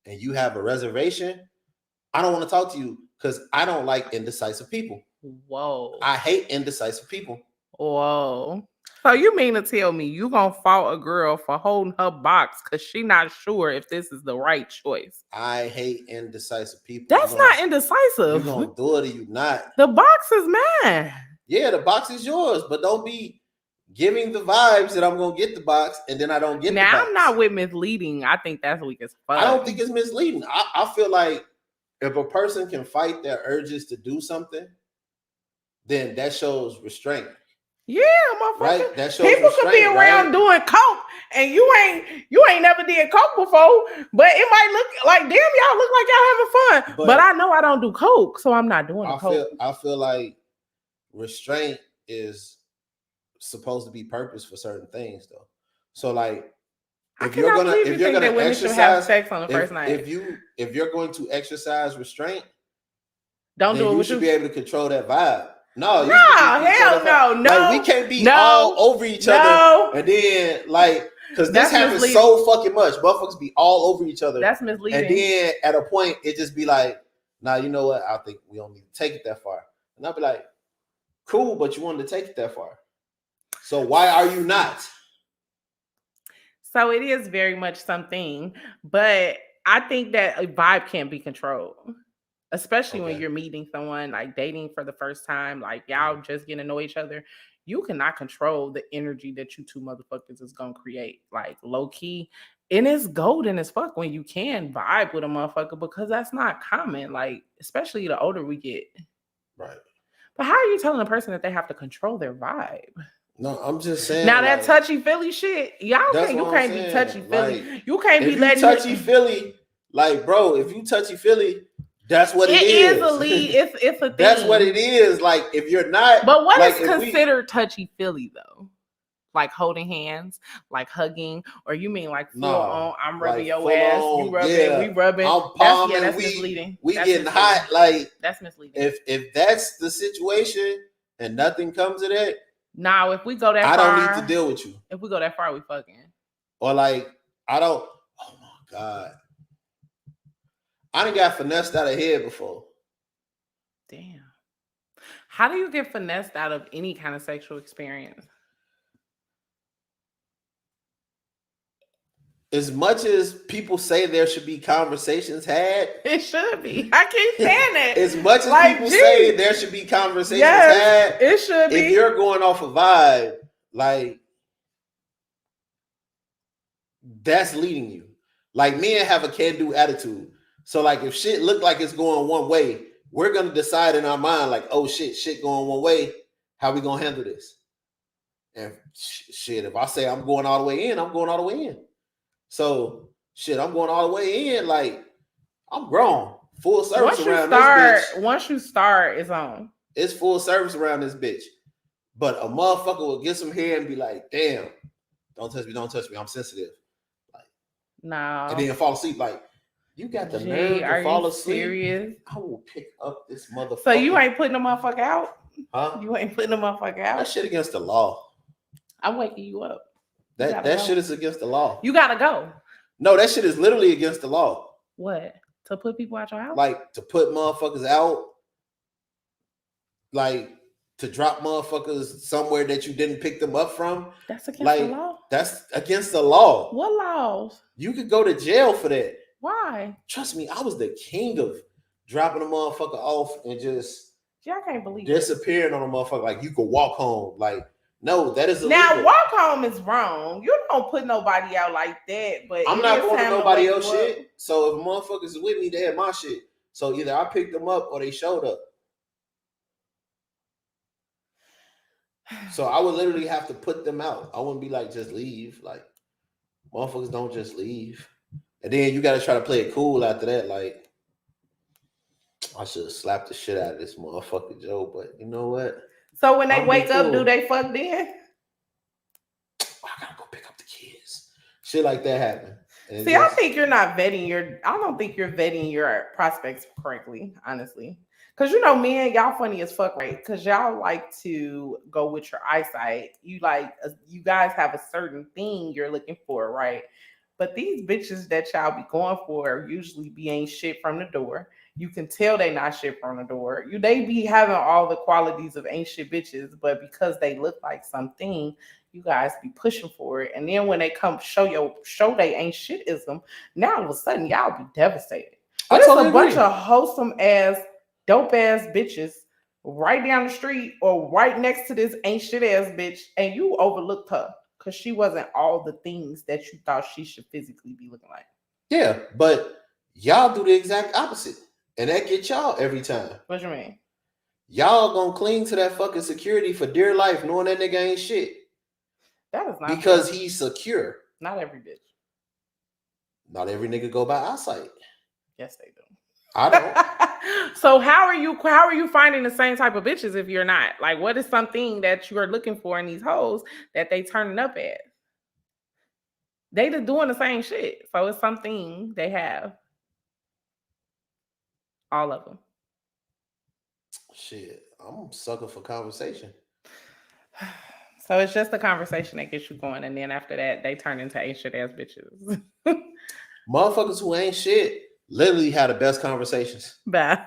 and you have a reservation, I don't want to talk to you because I don't like indecisive people. Whoa. I hate indecisive people. Whoa. So you mean to tell me you gonna fault a girl for holding her box because she not sure if this is the right choice? I hate indecisive people. That's not indecisive. You're gonna do it or you not. The box is mine. Yeah, the box is yours, but don't be giving the vibes that I'm gonna get the box and then I don't get the box. Now I'm not with misleading. I think that's weak as fuck. I don't think it's misleading. I feel like if a person can fight their urges to do something, then that shows restraint. Yeah, motherfucker. Right? That shows people could be around doing coke and you ain't never did coke before, but it might look like damn y'all look like y'all having fun. But I know I don't do coke, so I'm not doing coke. I feel like restraint is supposed to be purpose for certain things though. So like if you're gonna exercise have sex on the first night. If you're going to exercise restraint, don't do it. You should be able to control that vibe. No, hell no. Like, we can't be all over each other, and then like because this happens so fucking much. Motherfuckers be all over each other. That's misleading. And then at a point, it just be like, nah, you know what? I think we don't need to take it that far. And I'll be like, cool, but you wanted to take it that far. So why are you not? So it is very much something, but I think that a vibe can't be controlled. Especially when you're meeting someone, like dating for the first time, like y'all just getting to know each other. You cannot control the energy that you two motherfuckers is gonna create, like low key. And it's golden as fuck when you can vibe with a motherfucker because that's not common. Like, especially the older we get. Right. But how are you telling a person that they have to control their vibe? No, I'm just saying. Now that touchy feely shit, you can't be touchy feely. Like, you can't be letting touchy feely. Like, bro, if you touchy feely, that's what it is. It is a lead. It's a thing. That's what it is. Like, if you're not, but what like, is considered touchy feely though? Like holding hands, like hugging, or you mean like full on? I'm rubbing your ass, you rubbing, we rubbing. I'm palming. That's misleading. We getting hot. Like, that's misleading. If that's the situation and nothing comes of that, now if we go that I far, don't need to deal with you. If we go that far, we fucking. Or like, I don't. Oh my god, I done got finessed out of here before. Damn. How do you get finessed out of any kind of sexual experience? As much as people say there should be conversations had, it should be. I keep saying it. As much as like, people say there should be conversations had, it should be. If you're going off a vibe, like that's leading you. Like men have a can-do attitude. So like if shit look like it's going one way, we're gonna decide in our mind, like, oh shit going one way. How we gonna handle this? And shit, if I say I'm going all the way in, I'm going all the way in. So shit, I'm going all the way in. Like I'm grown, full service around this bitch. Once you start, it's on. It's full service around this bitch. But a motherfucker will get some hair and be like, "Damn, don't touch me. I'm sensitive." Like, no, and then fall asleep. Like, you got the nerve to fall asleep. Serious? I will pick up this motherfucker. So you ain't putting the motherfucker out? Huh? You ain't putting the motherfucker out? That shit against the law. I'm waking you up. That shit is against the law. You gotta go. No, that shit is literally against the law. What? To put people out your house? Like to put motherfuckers out. Like to drop motherfuckers somewhere that you didn't pick them up from. That's against the law. That's against the law. What laws? You could go to jail for that. Why? Trust me, I was the king of dropping a motherfucker off and just I can't believe disappearing on a motherfucker. Like you could walk home. Like, no, that is illegal. Now walk home is wrong. You don't put nobody out like that. But I'm not going to nobody else shit. So if motherfuckers is with me, they had my shit. So either I picked them up or they showed up. So I would literally have to put them out. I wouldn't be like, just leave. Like, motherfuckers don't just leave. And then you got to try to play it cool after that. Like, I should have slapped the shit out of this motherfucker Joe, but you know what? So when they wake up, do they fuck then? I gotta go pick up the kids. Shit like that happen. See, I think you're not vetting I don't think you're vetting your prospects correctly, honestly. Because you know, men, y'all funny as fuck, right? Because y'all like to go with your eyesight. You guys have a certain thing you're looking for, right? But these bitches that y'all be going for usually ain't shit from the door. You can tell they not shit from the door. They be having all the qualities of ain't shit bitches, but because they look like something, you guys be pushing for it. And then when they come show they ain't shitism, now all of a sudden y'all be devastated. But it's a bunch of wholesome ass, dope ass bitches right down the street or right next to this ain't shit ass bitch, and you overlooked her because she wasn't all the things that you thought she should physically be looking like. Yeah, but y'all do the exact opposite. And that get y'all every time. What you mean? Y'all gonna cling to that fucking security for dear life, knowing that nigga ain't shit. That is not because true. He's secure. Not every bitch. Not every nigga go by eyesight. Yes, they do. I don't. So how are you finding the same type of bitches if you're not? Like, what is something that you are looking for in these hoes that they turning up at? They just doing the same shit. So it's something they have. All of them. Shit, I'm a sucker for conversation. So it's just a conversation that gets you going, and then after that, they turn into ain't shit ass bitches. Motherfuckers who ain't shit literally had the best conversations. Bye.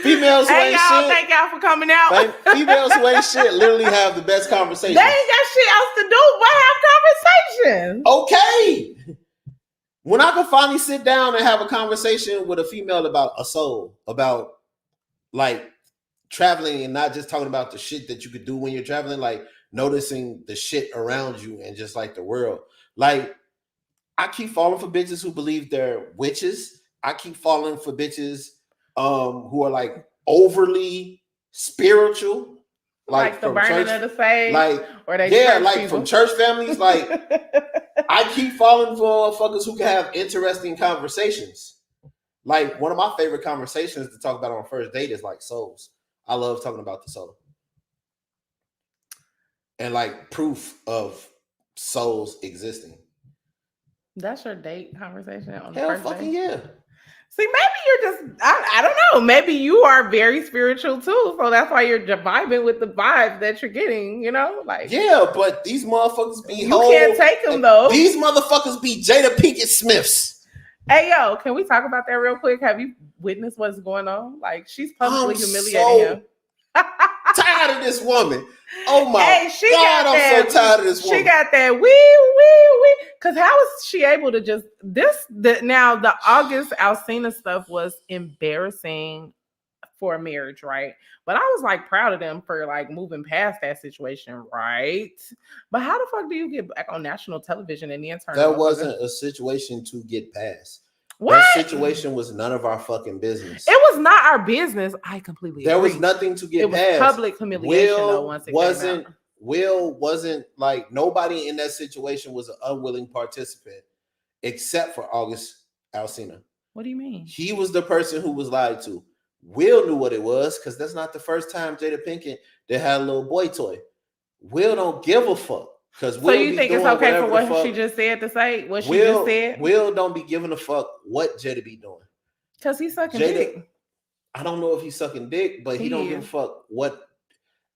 Females who ain't shit. Thank y'all for coming out. Females who ain't shit literally have the best conversations. They ain't got shit else to do but have conversations. Okay. When I can finally sit down and have a conversation with a female about a soul, about like traveling and not just talking about the shit that you could do when you're traveling, like noticing the shit around you and just like the world. Like I keep falling for bitches who believe they're witches. I keep falling for bitches who are like overly spiritual. like the from burning church, of the sage, like or they yeah, church like people? from church families. Like I keep falling for motherfuckers who can have interesting conversations. Like one of my favorite conversations to talk about on a first date is like souls. I love talking about the soul and like proof of souls existing. That's your date conversation on the Hell first fucking date? yeah. See, maybe you're just, I don't know. Maybe you are very spiritual too. So that's why you're vibing with the vibes that you're getting, like. Yeah, but these motherfuckers be You can't take them though. These motherfuckers be Jada Pinkett Smiths. Hey, yo, can we talk about that real quick? Have you witnessed what's going on? Like, she's publicly humiliating him. Tired of this woman. Oh my God, I'm so tired of this woman. She got that wee. Because how is she able to just now the August Alsina stuff was embarrassing for a marriage, right? But I was like proud of them for like moving past that situation, right? But how the fuck do you get back on national television and then turn? That wasn't a situation to get past. What? That situation was none of our fucking business. It was not our business. I completely There agree. was nothing to get it past. Was public humiliation though, once it wasn't came out. Will wasn't like nobody in that situation was an unwilling participant except for August Alsina. What do you mean? He was the person who was lied to. Will knew what it was because that's not the first time Jada Pinkett they had a little boy toy. Will don't give a fuck. So you think it's okay for what she just said to say? What she just said? Will don't be giving a fuck what Jada be doing. Because he's sucking dick. I don't know if he's sucking dick, but he don't give a fuck what.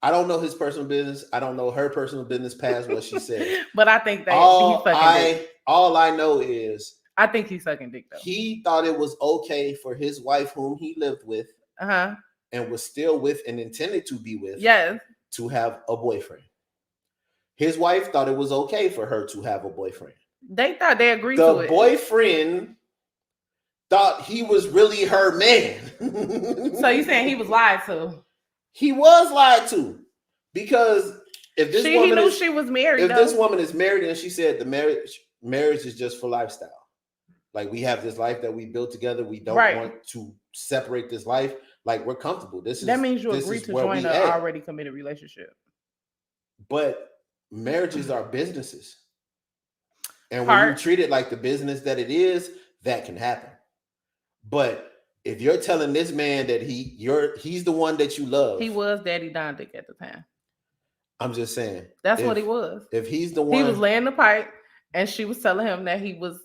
I don't know his personal business. I don't know her personal business past what she said. But I think that he's sucking dick. All I know is I think he's sucking dick though. He thought it was okay for his wife, whom he lived with, and was still with and intended to be with, to have a boyfriend. His wife thought it was okay for her to have a boyfriend. They thought they agreed to it. The boyfriend thought he was really her man. So you saying he was lied to? He was lied to. Because if this woman he knew she was married. If this woman is married and she said the marriage is just for lifestyle. Like we have this life that we built together. We don't want to separate this life. Like we're comfortable. That means you agree to join an already committed relationship. But marriages are businesses. And when you treat it like the business that it is, that can happen. But if you're telling this man that he's the one that you love. He was Daddy Don Dick at the time. I'm just saying. That's what he was. If he's the one. He was laying the pipe and she was telling him that he was.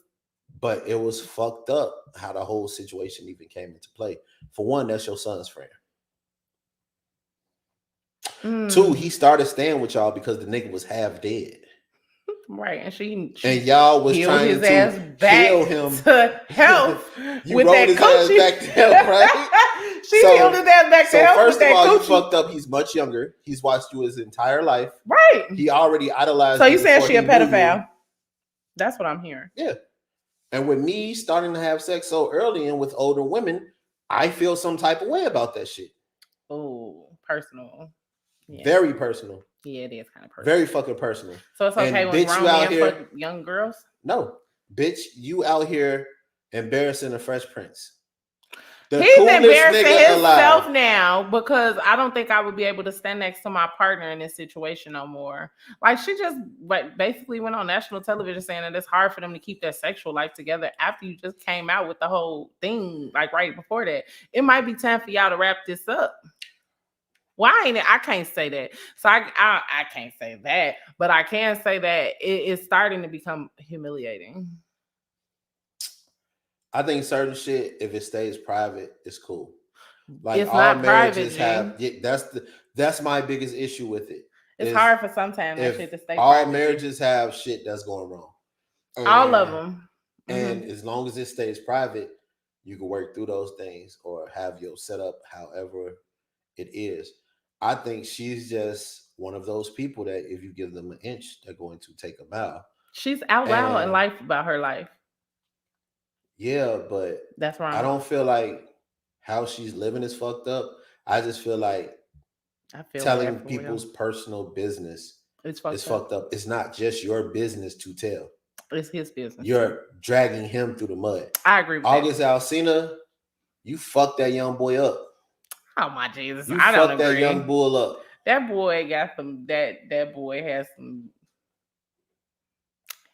But it was fucked up how the whole situation even came into play. For one, that's your son's friend. 2, he started staying with y'all because the nigga was half dead. Right, and and y'all was trying his to ass back heal him to health with rolled that his coochie. ass back to health, right? She healed his ass back to health. First with of all, that you coochie. fucked up. He's much younger. He's watched you his entire life. Right. He already idolized. So you saying she a pedophile? That's what I'm hearing. Yeah. And with me starting to have sex so early and with older women, I feel some type of way about that shit. Oh, personal. Yeah. Very personal. Yeah, it is kind of personal. Very fucking personal. So it's okay when grown men fuck young girls? No. Bitch, you out here embarrassing the Fresh Prince. He's embarrassing himself now because I don't think I would be able to stand next to my partner in this situation no more. Like she just basically went on national television saying that it's hard for them to keep their sexual life together after you just came out with the whole thing, like right before that. It might be time for y'all to wrap this up. Why ain't it? I can't say that. So I can't say that, but I can say that it's starting to become humiliating. I think certain shit, if it stays private, is cool. Like it's all not marriages private, that's my biggest issue with it. It's hard for sometimes that shit to stay all private. All marriages have shit that's going wrong. All of them. And as long as it stays private, you can work through those things or have your setup however it is. I think she's just one of those people that if you give them an inch, they're going to take a mile. She's out loud in life about her life. Yeah, but that's wrong. I don't feel like how she's living is fucked up. I just feel like telling people's personal business is fucked up. It's not just your business to tell. It's his business. You're dragging him through the mud. I agree with August Alsina, you fucked that young boy up. Oh my Jesus! I don't agree. That young bull up. That boy got some. That boy has some.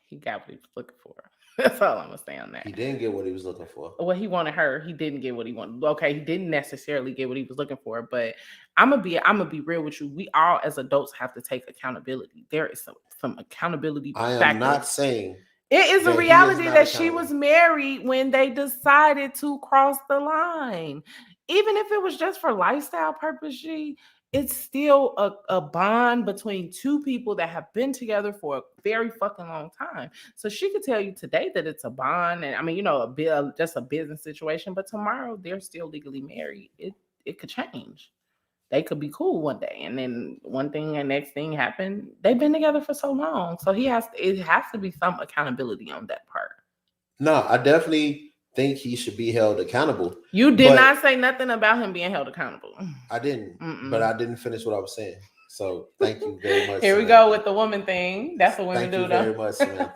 He got what he was looking for. That's all I'm gonna say on that. He didn't get what he was looking for. Well, he wanted her. He didn't get what he wanted. Okay, he didn't necessarily get what he was looking for. But I'm gonna be real with you. We all as adults have to take accountability. There is some accountability. I am not saying it is a that he is reality not that she accountable. was married when they decided to cross the line. Even if it was just for lifestyle purpose, it's still a bond between two people that have been together for a very fucking long time. So she could tell you today that it's a bond, and I mean, just a business situation. But tomorrow they're still legally married. It could change. They could be cool one day, and then one thing and next thing happened. They've been together for so long, so it has to be some accountability on that part. No, I definitely think he should be held accountable. You did not say nothing about him being held accountable. I didn't, but I didn't finish what I was saying. So thank you very much. Here we go with the woman thing. That's what women do. Thank you very much, Samantha.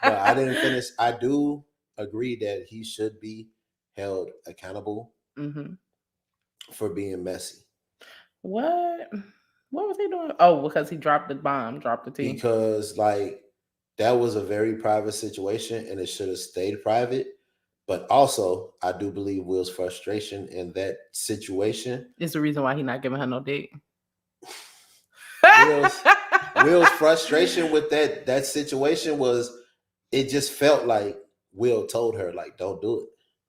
But I didn't finish. I do agree that he should be held accountable for being messy. What was he doing? Oh, because he dropped the bomb, dropped the tea. Because that was a very private situation, and it should have stayed private. But also, I do believe Will's frustration in that situation is the reason why he's not giving her no dick. Will's frustration with that situation was, it just felt like Will told her, like, don't do it.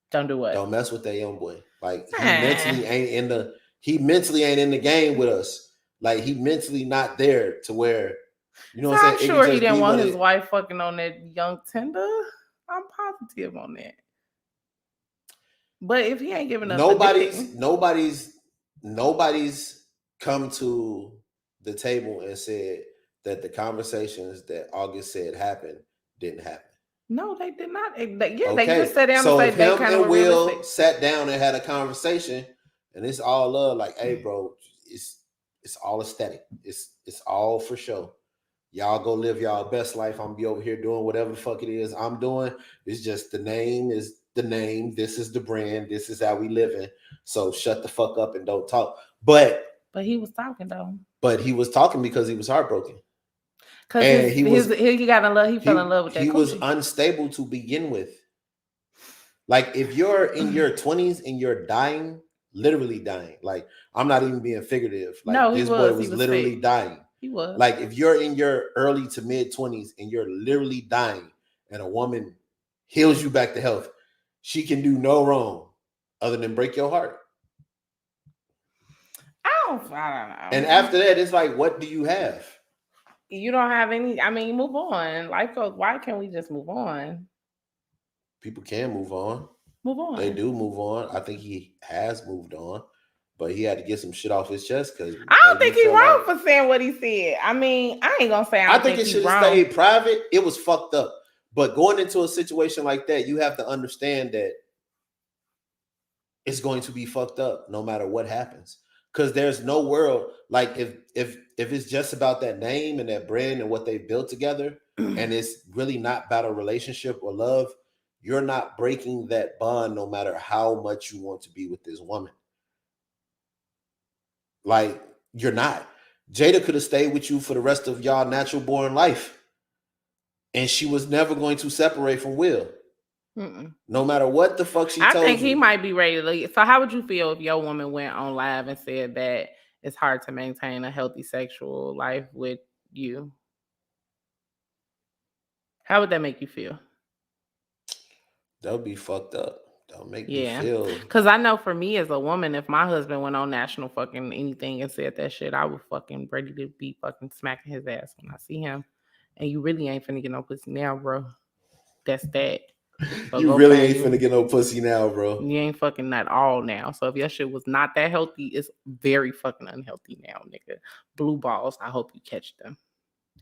Don't do what? Don't mess with that young boy. Like, he mentally ain't in the game with us. Like, he mentally not there to where, you know what I'm saying? I'm sure he didn't want his wife fucking on that young tender. I'm positive on that. But if he ain't giving us nobody's come to the table and said that the conversations that August said happened didn't happen. No, they did not. They just sat down and said they kind of Will sat down and had a conversation, and it's all love. Like, hey, bro, it's all aesthetic. It's all for show. Y'all go live y'all best life. I'm gonna be over here doing whatever the fuck it is I'm doing. It's just the name is the name. This is the brand. This is how we living. So shut the fuck up and don't talk. But he was talking though. But he was talking because he was heartbroken. Because he fell in love with that. He was unstable to begin with. Like, if you're in your 20s and you're dying, literally dying. Like, I'm not even being figurative. Like, no, this boy was literally dying. He was. Like, if you're in your early to mid 20s and you're literally dying, and a woman heals you back to health, she can do no wrong other than break your heart. I don't know. And after that, it's like, what do you have? You don't have any. I mean, move on. Life goes. Why can't we just move on? People can move on. Move on. They do move on. I think he has moved on, but he had to get some shit off his chest because I don't think he's wrong for saying what he said. I mean, I ain't gonna say I think it should have stayed private. It was fucked up. But going into a situation like that, you have to understand that it's going to be fucked up no matter what happens. Because there's no world, like, if it's just about that name and that brand and what they built together, and it's really not about a relationship or love, you're not breaking that bond no matter how much you want to be with this woman. Like, you're not. Jada could have stayed with you for the rest of y'all natural born life, and she was never going to separate from Will. No matter what the fuck she told you. I think he might be ready to leave. So how would you feel if your woman went on live and said that it's hard to maintain a healthy sexual life with you? How would that make you feel? That would be fucked up. Don't make me feel. Because I know for me as a woman, if my husband went on national fucking anything and said that shit, I would fucking ready to be fucking smacking his ass when I see him. And you really ain't finna get no pussy now, bro. That's that. So you really ain't finna get no pussy now, bro. You ain't fucking at all now. So if your shit was not that healthy, it's very fucking unhealthy now, nigga. Blue balls, I hope you catch them.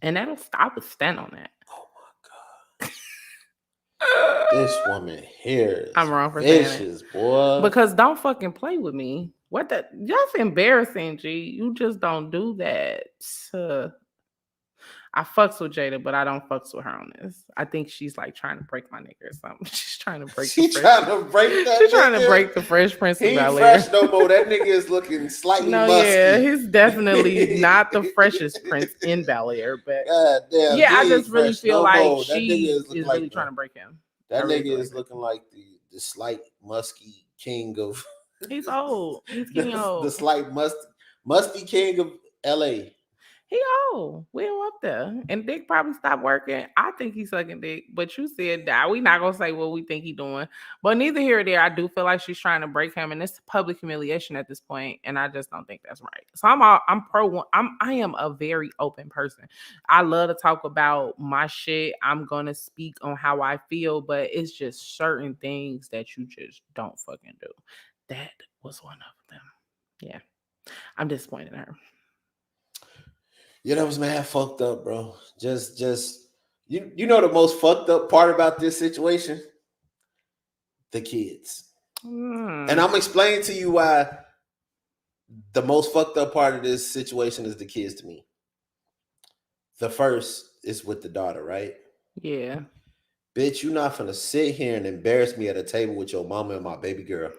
And that'll stop. Stand on that. Oh my God. This woman here. I'm wrong for saying it. Boy. Because don't fucking play with me. What the? That's embarrassing, G. You just don't do that. I fucks with Jada, but I don't fucks with her on this. I think she's like trying to break my nigga or something. She's trying to break. She trying to break that. She's trying to break the Fresh Prince of He Bel fresh Air. no more. That nigga is looking slightly No, musky. yeah, he's definitely not the freshest Prince in Bel Air, but God damn, yeah, I he just really fresh feel no like more. That she nigga is looking really like trying to break him. That I really nigga feel is like looking like the slight musky king of he's old. He's getting old. the slight musty king of LA. He old. We him up there. And Dick probably stopped working. I think he's sucking dick. But you said that we not gonna say what we think he doing. But neither here or there, I do feel like she's trying to break him, and it's public humiliation at this point. And I just don't think that's right. So I'm pro one. I am a very open person. I love to talk about my shit. I'm gonna speak on how I feel, but it's just certain things that you just don't fucking do. That was one of them. Yeah. I'm disappointed in her. Yeah, that was mad fucked up, bro. Just you know the most fucked up part about this situation? The kids. And I'm explaining to you why the most fucked up part of this situation is the kids to me. The first is with the daughter, right? Yeah. Bitch, you're not finna sit here and embarrass me at a table with your mama and my baby girl.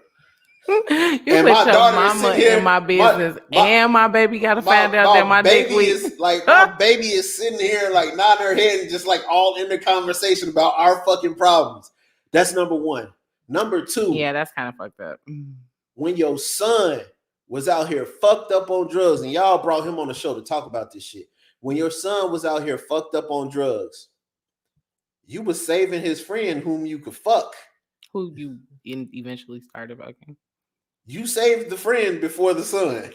You and put my your daughter mama here, in my business, and my baby got to find out that my baby dick is like my baby is sitting here like nodding her head and just like all in the conversation about our fucking problems. That's number one. Number two, yeah, that's kind of fucked up. When your son was out here fucked up on drugs, and y'all brought him on the show to talk about this shit. When your son was out here fucked up on drugs, you was saving his friend whom you could fuck. Who you eventually started fucking. You saved the friend before the son.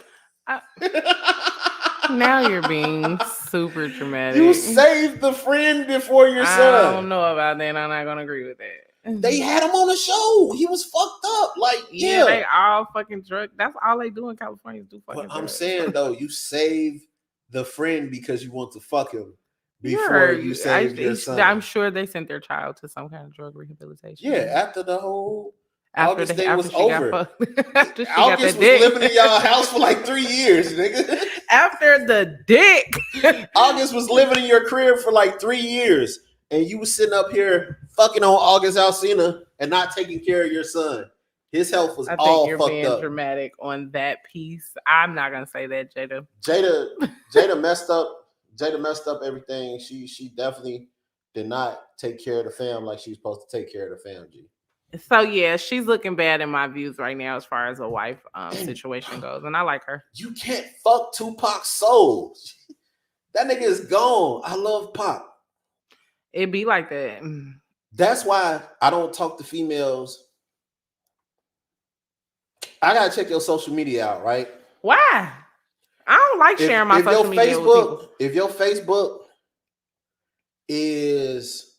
Now you're being super dramatic. You saved the friend before your son. I don't know about that. I'm not gonna agree with that. They had him on the show. He was fucked up. Like, yeah. They all fucking drug. That's all they do in California is do fucking drugs. I'm saying though, you save the friend because you want to fuck him before you save your son. I'm sure they sent their child to some kind of drug rehabilitation. Yeah, after the whole August thing was over. August was living in y'all house for like 3 years, nigga. After the dick. August was living in your crib for like 3 years. And you was sitting up here fucking on August Alsina and not taking care of your son. His health was all fucked up. I think you're being dramatic on that piece. I'm not gonna say that, Jada. Jada messed up. Jada messed up everything. She definitely did not take care of the fam like she was supposed to take care of the fam, G. So yeah, she's looking bad in my views right now as far as a wife situation goes, and I like her. You can't fuck Tupac's soul. That nigga is gone. I love Pac. It be like that. That's why I don't talk to females. I gotta check your social media out, right? Why? I don't like sharing my social media with people. If your Facebook is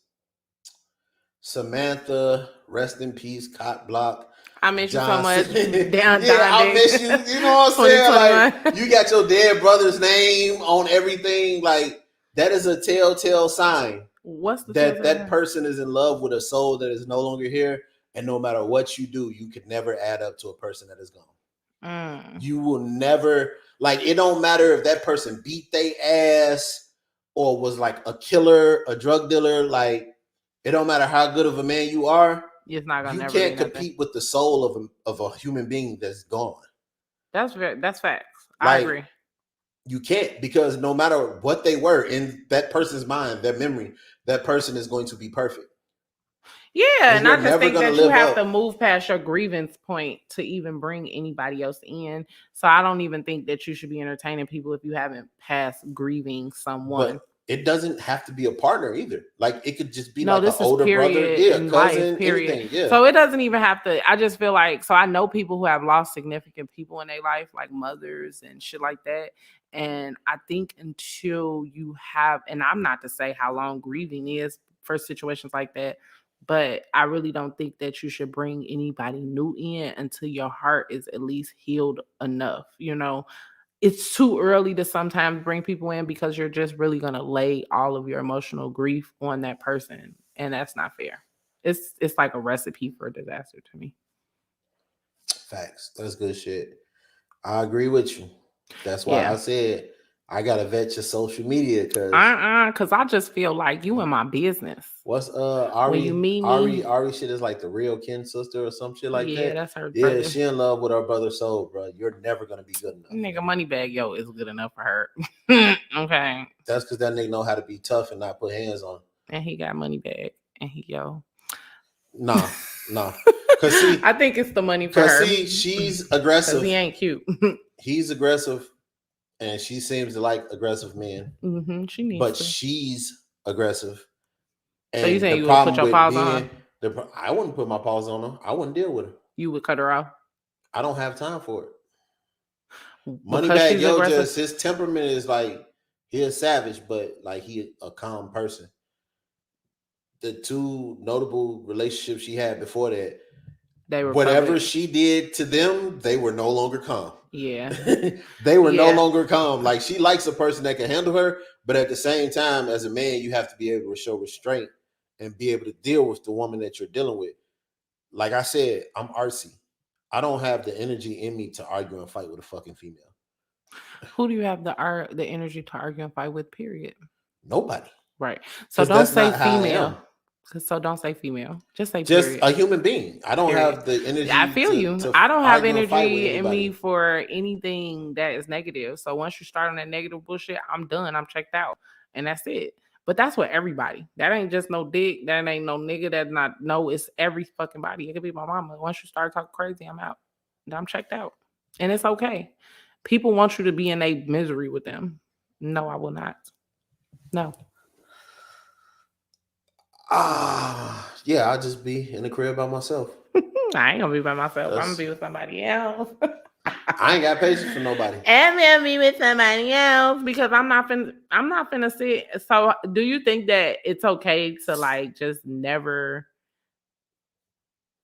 Samantha, rest in peace, Cot Block. I miss you so much. I miss you. You know what I'm saying? Like, you got your dead brother's name on everything. Like, that is a telltale sign. What's the that person is in love with a soul that is no longer here, and no matter what you do, you could never add up to a person that is gone. You will never, like, it don't matter if that person beat their ass or was like a killer, a drug dealer. Like, it don't matter how good of a man you are. It's not gonna. You can't compete with the soul of a human being that's gone. That's facts. Like, I agree. You can't, because no matter what they were in that person's mind, their memory, that person is going to be perfect. Yeah, and I just think that you have to move past your grievance point to even bring anybody else in. So I don't even think that you should be entertaining people if you haven't passed grieving someone. But it doesn't have to be a partner either. Like, it could just be like an older brother, cousin, anything. Yeah. So it doesn't even have to. I just feel like, so I know people who have lost significant people in their life, like mothers and shit like that. And I think until you have, and I'm not to say how long grieving is for situations like that, but I really don't think that you should bring anybody new in until your heart is at least healed enough. You know, it's too early to sometimes bring people in because you're just really going to lay all of your emotional grief on that person. And that's not fair. It's like a recipe for disaster to me. Facts. That's good shit. I agree with you. That's why I said I gotta vet your social media because Cause I just feel like you in my business. what's Ari? When you meet me, Ari shit is like the real kin sister or some shit like yeah, that. that's her Yeah, brother. she in love with her brother's soul, bro. You're never gonna be good enough. Nigga, Moneybag Yo is good enough for her. Okay. That's because that nigga know how to be tough and not put hands on. And he got Moneybag and he yo. Nah. Cause see, I think it's the money for her. See, she's aggressive. He ain't cute. He's aggressive, and she seems to like aggressive men. She needs but to. she's aggressive. And so you saying you would put your paws on her? I wouldn't put my paws on her. I wouldn't deal with her. You would cut her off? I don't have time for it. Moneybag Yo just his temperament is like he a savage, but like he a calm person. The two notable relationships she had before that, they were whatever public. she did to them, they were no longer calm. Yeah. They were no longer calm. Like she likes a person that can handle her, but at the same time, as a man, you have to be able to show restraint and be able to deal with the woman that you're dealing with. Like I said, I'm artsy. I don't have the energy in me to argue and fight with a fucking female. Who do you have the energy to argue and fight with, period? Nobody. Right. So don't say female. So don't say female. Just say period. A human being. I don't have the energy. I feel you. I don't have energy in me for anything that is negative. So once you start on that negative bullshit, I'm done. I'm checked out. And that's it. But that's what everybody. That ain't just no dick. That ain't no nigga. That's not. No, it's every fucking body. It could be my mama. Once you start talking crazy, I'm out. I'm checked out. And it's okay. People want you to be in a misery with them. No, I will not. No. Yeah, I'll just be in the crib by myself. I ain't gonna be by myself. I'm gonna be with somebody else. I ain't got patience for nobody. I'm gonna be with somebody else because I'm not finna sit. So do you think that it's okay to like just never?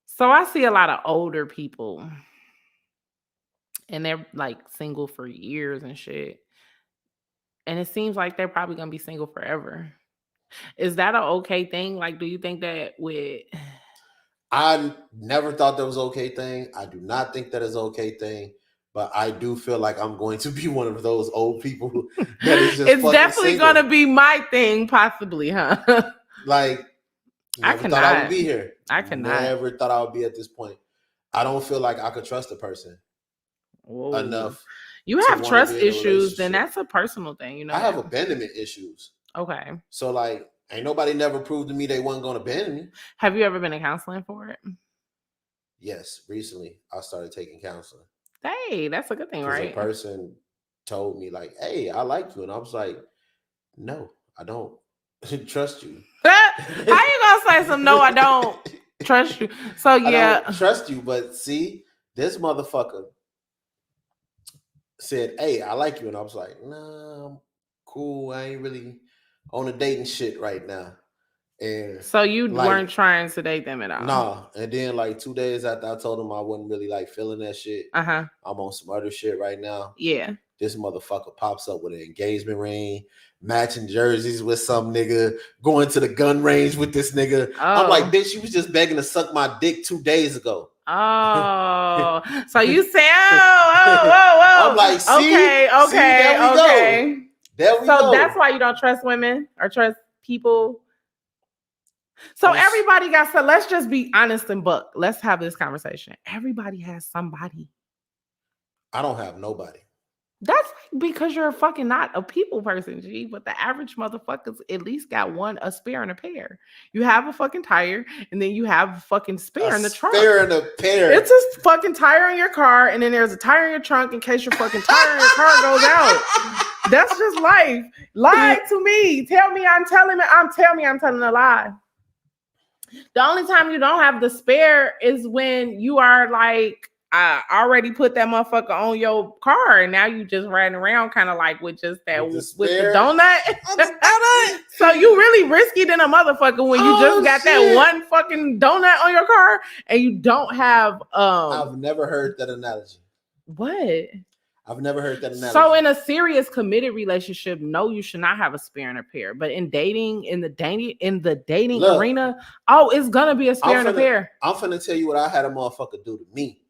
So I see a lot of older people and they're like single for years and shit. And it seems like they're probably gonna be single forever. Is that an okay thing? Like, do you think that I never thought that was an okay thing. I do not think that is an okay thing. But I do feel like I'm going to be one of those old people that is just it's definitely going to be my thing, possibly, huh? Like, I thought I would be here. I cannot. Never thought I would be at this point. I don't feel like I could trust a person enough. You have trust issues, then that's a personal thing, you know. I have abandonment issues. Okay. So, like, ain't nobody never proved to me they wasn't going to abandon me. Have you ever been in counseling for it? Yes. Recently, I started taking counseling. Hey, that's a good thing, right? A person told me, like, hey, I like you. And I was like, no, I don't trust you. How you going to say some, no, I don't trust you? So, yeah. I don't trust you. But see, this motherfucker said, hey, I like you. And I was like, nah, I'm cool. I ain't really on a dating shit right now. And so you weren't trying to date them at all? Nah. And then like 2 days after I told him I wasn't really like feeling that shit. I'm on some other shit right now. Yeah. This motherfucker pops up with an engagement ring, matching jerseys with some nigga, going to the gun range with this nigga. I'm like, bitch, you was just begging to suck my dick 2 days ago. Oh, so you say, whoa. I'm like, see, okay. There we go. So that's why you don't trust women or trust people. So everybody got, so let's just be honest and buck. Let's have this conversation. Everybody has somebody. I don't have nobody. That's because you're fucking not a people person, G. But the average motherfuckers at least got a spare and a pair. You have a fucking tire, and then you have a fucking spare in the trunk. Spare and a pair. It's a fucking tire in your car, and then there's a tire in your trunk in case your fucking tire in your car goes out. That's just life. Lie to me. Tell me I'm telling a lie. The only time you don't have the spare is when you are like, I already put that motherfucker on your car, and now you just riding around kind of like with just that with the donut. So you really risky than a motherfucker when you just got that one fucking donut on your car and you don't have. I've never heard that analogy. What? I've never heard that analogy. So in a serious committed relationship, no, you should not have a spare and a pair. But in the dating arena, it's gonna be a spare and a pair. I'm finna tell you what I had a motherfucker do to me.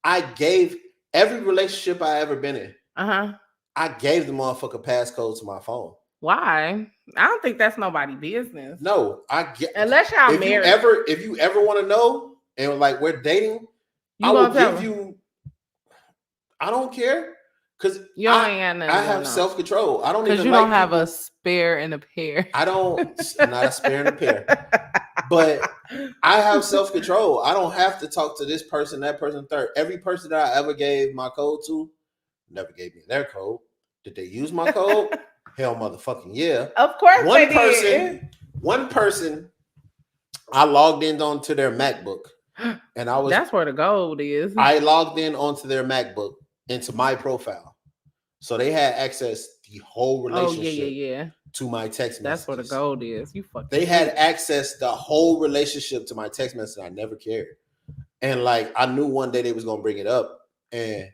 I gave every relationship I ever been in. I I gave the motherfucker passcode to my phone. Why? I don't think that's nobody business. No, I get unless y'all if married. if you ever want to know and like we're dating, I will give you. I don't care because I have self control. I don't even you don't have a spare and a pair. I don't. Not a spare and a pair, but I have self control. I don't have to talk to this person, that person, third. Every person that I ever gave my code to never gave me their code. Did they use my code? Hell, motherfucking yeah. Of course, did. One person, I logged in onto their MacBook, and I was. That's where the gold is. I logged in onto their MacBook into my profile, so they had access the whole relationship. To my text messages. That's where the gold is. They had access the whole relationship to my text message. I never cared, and like I knew one day they was gonna bring it up, and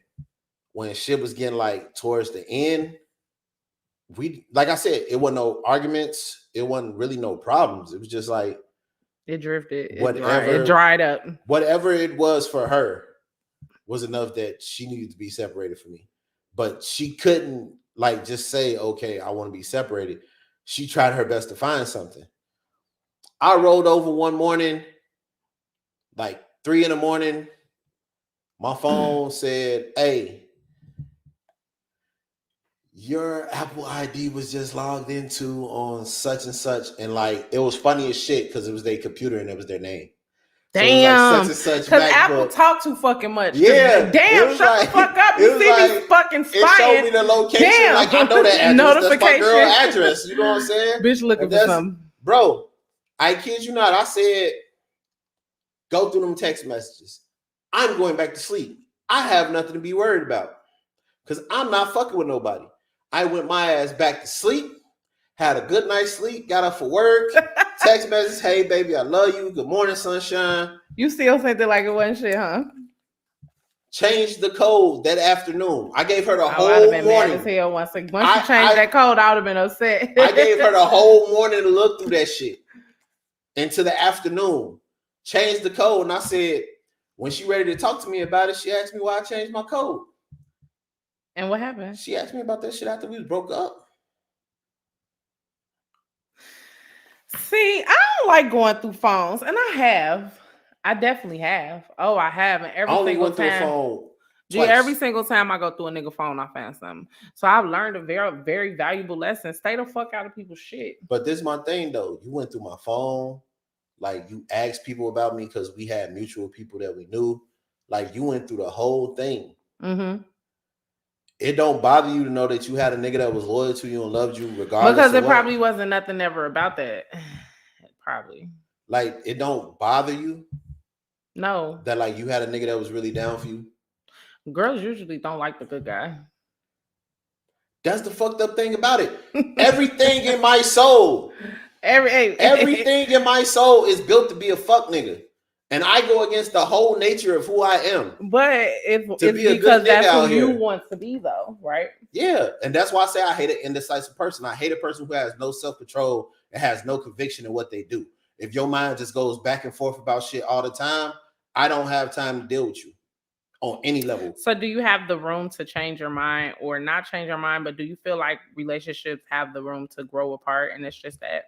when shit was getting like towards the end. We like I said, it wasn't no arguments. It wasn't really no problems. It was just like it drifted. Whatever it dried up. Whatever it was for her was enough that she needed to be separated from me. But she couldn't like just say, "Okay, I want to be separated." She tried her best to find something. I rolled over one morning, like 3 a.m. My phone said, "Hey, your Apple ID was just logged into on such and such," and like it was funny as shit because it was their computer and it was their name. Damn, so such and such. Because Apple talk too fucking much. Yeah, damn, shut the fuck up. You see me fucking spying. It showed me the location. Damn. Like I know that address. Notification. That's my girl address. You know what I'm saying? Bitch, looking for something. Bro, I kid you not. I said, go through them text messages. I'm going back to sleep. I have nothing to be worried about because I'm not fucking with nobody. I went my ass back to sleep, had a good night's sleep, got up for work, text message, "Hey baby, I love you. Good morning, sunshine." You still sent it like it wasn't shit, huh? Changed the code that afternoon. I gave her the whole morning. Mad as hell once you changed that code, I would have been upset. I gave her the whole morning to look through that shit. Into the afternoon. Changed the code, and I said, when she ready to talk to me about it, she asked me why I changed my code. And what happened? She asked me about that shit after we broke up. See, I don't like going through phones, and I have. I definitely have. Oh, I have. And every single time. Every single time I go through a nigga phone, I find something. So I've learned a very, very valuable lesson. Stay the fuck out of people's shit. But this is my thing, though. You went through my phone. Like, you asked people about me because we had mutual people that we knew. Like, you went through the whole thing. Mm-hmm. It don't bother you to know that you had a nigga that was loyal to you and loved you regardless. Because it probably wasn't nothing ever about that. Probably. Like, it don't bother you? No. That, like, you had a nigga that was really down for you? Girls usually don't like the good guy. That's the fucked up thing about it. Everything in my soul. Everything in my soul is built to be a fuck nigga. And I go against the whole nature of who I am. But it's because that's who you want to be, though, right? Yeah. And that's why I say I hate an indecisive person. I hate a person who has no self-control and has no conviction in what they do. If your mind just goes back and forth about shit all the time, I don't have time to deal with you on any level. So do you have the room to change your mind or not change your mind, but do you feel like relationships have the room to grow apart and it's just that?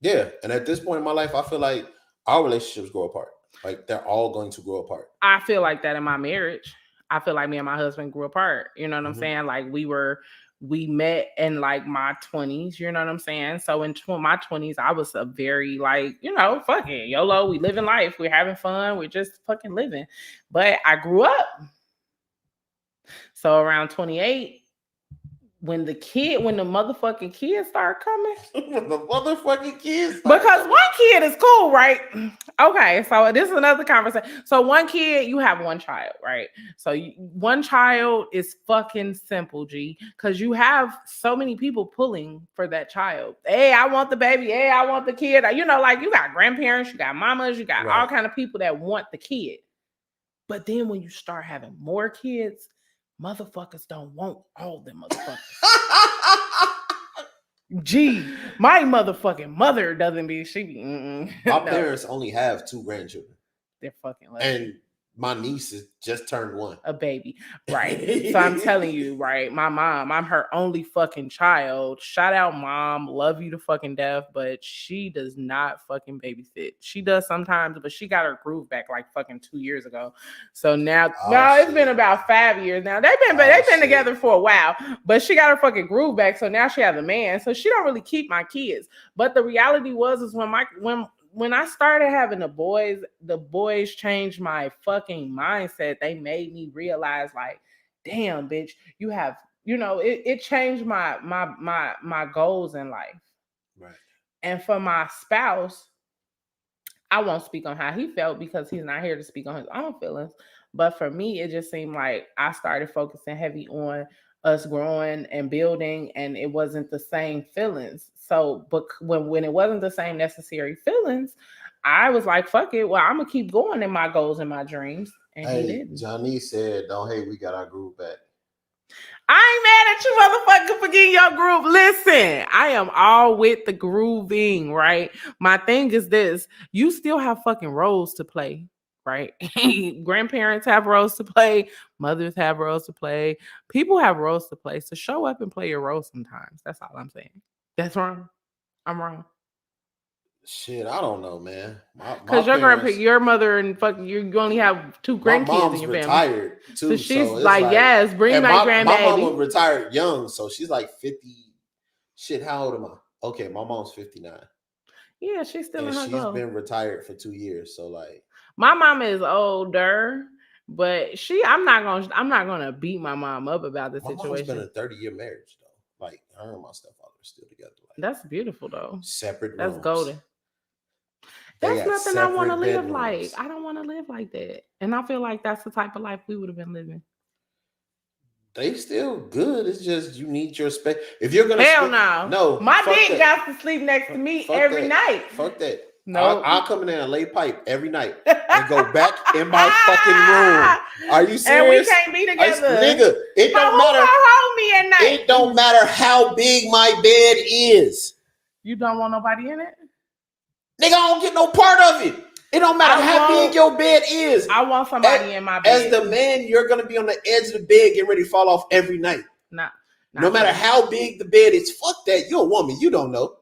Yeah. And at this point in my life, I feel like our relationships grow apart. Like they're all going to grow apart. I feel like that in my marriage. I feel like me and my husband grew apart. You know what I'm saying? Like we met in like my 20s, you know what I'm saying? So in my 20s, I was a very like, you know, fuck it, YOLO, we living life. We're having fun. We're just fucking living. But I grew up. So around 28, when the motherfucking kids start coming. The motherfucking kids. Because one kid is cool, right? Okay, so this is another conversation. So one kid, you have one child, right? So one child is fucking simple, G. Because you have so many people pulling for that child. Hey, I want the baby. Hey, I want the kid. You know, like you got grandparents, you got mamas, you got all kind of people that want the kid. But then when you start having more kids, motherfuckers don't want all them motherfuckers. Gee, my motherfucking mother doesn't be. She be. My parents only have 2 grandchildren. They're fucking lucky. And My niece just turned 1. A baby, right? So I'm telling you, right? My mom, I'm her only fucking child. Shout out, mom, love you to fucking death, but she does not fucking babysit. She does sometimes, but she got her groove back like fucking 2 years ago. So now, it's been about 5 years now. They've been together for a while, but she got her fucking groove back. So now she has a man, so she don't really keep my kids. But the reality is when I started having the boys changed my fucking mindset. They made me realize, like, damn, bitch, you have, it changed my goals in life. Right. And for my spouse, I won't speak on how he felt because he's not here to speak on his own feelings. But for me, it just seemed like I started focusing heavy on us growing and building, and it wasn't the same feelings. So, but when it wasn't the same necessary feelings, I was like, fuck it. Well, I'm gonna keep going in my goals and my dreams. And he didn't. Johnny said, "Don't hate, we got our groove back." I ain't mad at you, motherfucker, for getting your groove. Listen, I am all with the grooving, right? My thing is this: you still have fucking roles to play, right? Grandparents have roles to play, mothers have roles to play, people have roles to play. So show up and play your role sometimes. That's all I'm saying. That's wrong. I'm wrong. Shit, I don't know, man. Because your mother and fucking you only have 2 grandkids in your family. Retired too, so she's like, yes, bring my grandbaby. My mama retired young, so she's like 50. Shit, how old am I? Okay, my mom's 59. Yeah, she's still in her she's been retired for 2 years. So like, my mama is older, but I'm not gonna beat my mom up about the situation. Mom's been in a 30-year marriage though. Like, her and my stepfather are still together. Like, that's beautiful though. Separate rooms. That's golden. That's nothing I want to live like. I don't want to live like that. And I feel like that's the type of life we would have been living. They still good. It's just you need your space. If you're gonna no, my dick got to sleep next to me every night. Fuck that. No, I'll come in there and lay pipe every night and go back in my fucking room. Are you serious? And we can't be together, nigga. It don't matter. Hold me at night. It don't matter how big my bed is. You don't want nobody in it? Nigga, I don't get no part of it. It don't matter how big your bed is. I want somebody in my bed. As the man, you're gonna be on the edge of the bed getting ready to fall off every night. No matter how big the bed is. Fuck that. You're a woman. You don't know.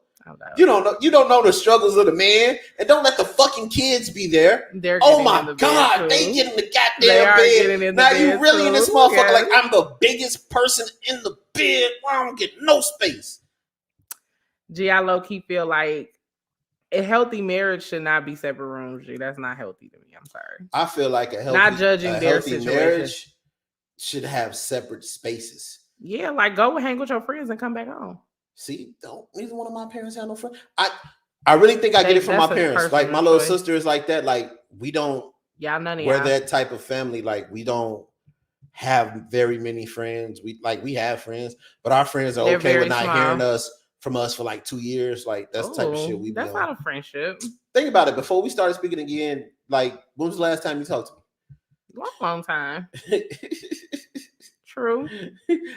You don't know. You don't know the struggles of the man. And don't let the fucking kids be there. Oh my God. They get in the goddamn bed. Now you really in this motherfucker like I'm the biggest person in the bed. I don't get no space. G, I low-key feel like a healthy marriage should not be separate rooms, G. That's not healthy to me. I'm sorry. I feel like a healthy marriage should have separate spaces. Yeah, like go hang with your friends and come back home. See, neither one of my parents have no friends. I really think I get it from my parents. Like my little sister is like that. Like we don't we're that type of family. Like we don't have very many friends. We have friends, but our friends are okay with not hearing from us for like 2 years. Like that's the type of shit we that's not a friendship. Think about it. Before we started speaking again, like when was the last time you talked to me? Long time. True.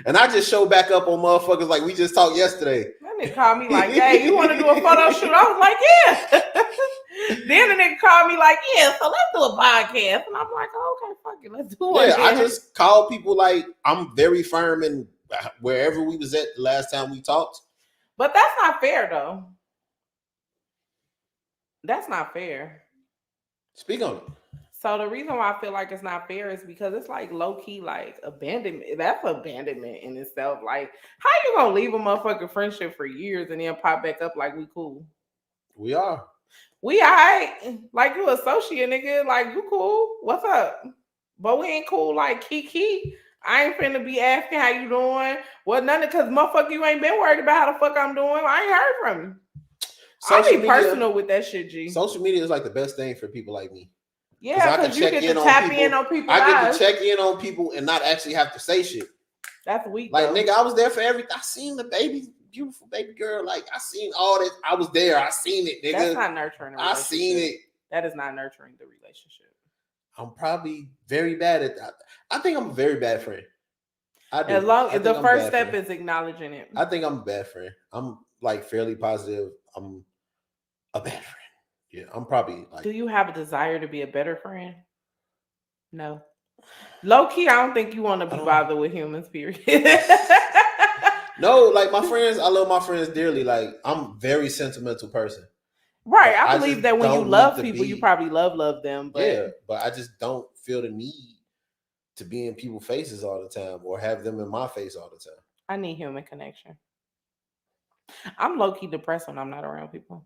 And I just show back up on motherfuckers like we just talked yesterday. That nigga called me like, hey, you want to do a photo shoot? I was like, yeah. Then the nigga called me like, yeah, so let's do a podcast. And I'm like, oh, okay, fuck it, let's do it. Yeah, I just call people like I'm very firm in wherever we was at the last time we talked. But that's not fair, though. That's not fair. Speak on it. So the reason why I feel like it's not fair is because it's like low-key, like abandonment. That's abandonment in itself. Like, how you gonna leave a motherfucking friendship for years and then pop back up like we cool? We are. We alright. Like you associate, nigga. Like you cool. What's up? But we ain't cool like Kiki. I ain't finna be asking how you doing. Well, none of because motherfucker, you ain't been worried about how the fuck I'm doing. I ain't heard from you. I'll be personal with that shit, G. Social media is like the best thing for people like me. Yeah, because you get to tap in on people. I get to check in on people and not actually have to say shit. That's weak. Like, nigga, I was there for everything. I seen the beautiful baby girl. Like, I seen all this. I was there. I seen it, nigga. That's not nurturing. I seen it. That is not nurturing the relationship. I'm probably very bad at that. I think I'm a very bad friend. I do. As long as the first step is acknowledging it. I think I'm a bad friend. I'm like fairly positive. I'm a bad friend. Yeah, I'm probably like. Do you have a desire to be a better friend? No. Low key, I don't think you want to be don't- bothered with humans, period. No, like my friends, I love my friends dearly. Like I'm a very sentimental person. Right. But I I believe just that when you don't need love to people, you be. probably love them. But Yeah, but I just don't feel the need to be in people's faces all the time or have them in my face all the time. I need human connection. I'm low key depressed when I'm not around people.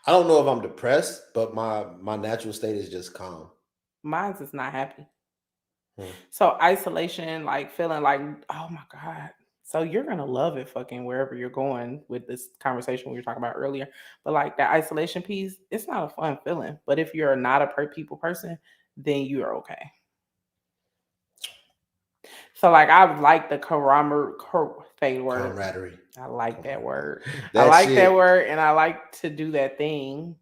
I don't know if I'm depressed, but my natural state is just calm. Mine's is not happy. Hmm. So isolation, like feeling like, oh my God. So you're gonna love it fucking wherever you're going with this conversation we were talking about earlier. But like that isolation piece, it's not a fun feeling. But if you're not a people person, then you're okay. So like I like the fade word. Camaraderie. I like that word. I That like that shit. word and I like to do that thing.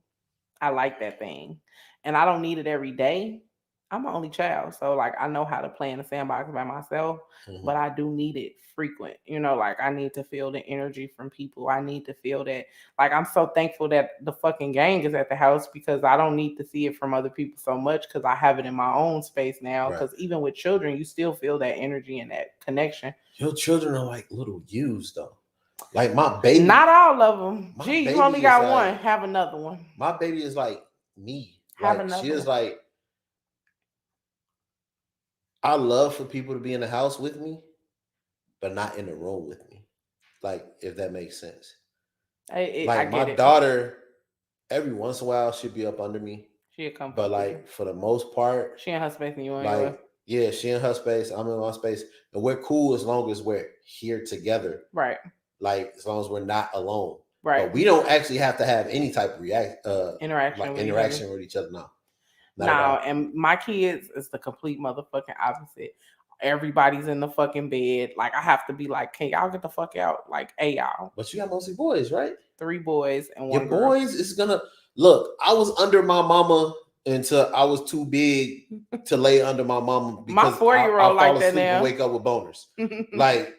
I like that thing. And I don't need it every day. I'm an only child. So like I know how to play in the sandbox by myself, Mhm. but I do need it frequent. You know, like I need to feel the energy from people. I need to feel that. Like I'm so thankful that the fucking gang is at the house because I don't need to see it from other people so much because I have it in my own space now. Right. Because even with children, you still feel that energy and that connection. Your children are like little yous though. Like my baby. Not all of them. My Gee, you baby only is got like- one. Have another one. My baby is like me. Have Like she another is one. like I love for people to be in the house with me, but not in the room with me. Like if that makes sense. I Like my get it. daughter, every once in a while she'll be up under me, She'll come. but like for the most part, she in her space and you ain't like yours. yeah, she in her space, I'm in my space, and we're cool as long as we're here together. Right. Like as long as we're not alone. Right. But we don't actually have to have any type of Interaction with each other now. No, and my kids is the complete motherfucking opposite. Everybody's in the fucking bed. Like I have to be like, can y'all get the fuck out? Like, hey y'all. But you got mostly boys, right? 3 boys and Your one girl. boys is gonna look. I was under my mama until I was too big to lay under my mama because My 4-year-old I fall like that asleep now. and wake up with boners. Like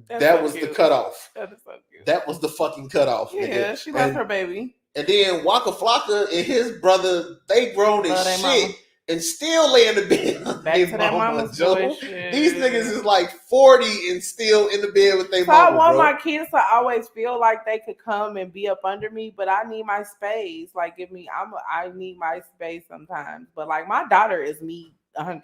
That's that so was cute. the cutoff. That is so cute. That was the fucking cutoff. Yeah, nigga. she loves her baby. And then Waka Flocka and his brother, they grown Love as they shit mama. and still lay in the bed. with Back they to that mama, mama's Joe. boy shit. These niggas is like 40 and still in the bed with their So mama, I want bro. my kids to always feel like they could come and be up under me, but I need my space. Like, I need my space sometimes. But like, my daughter is me. Well, I ain't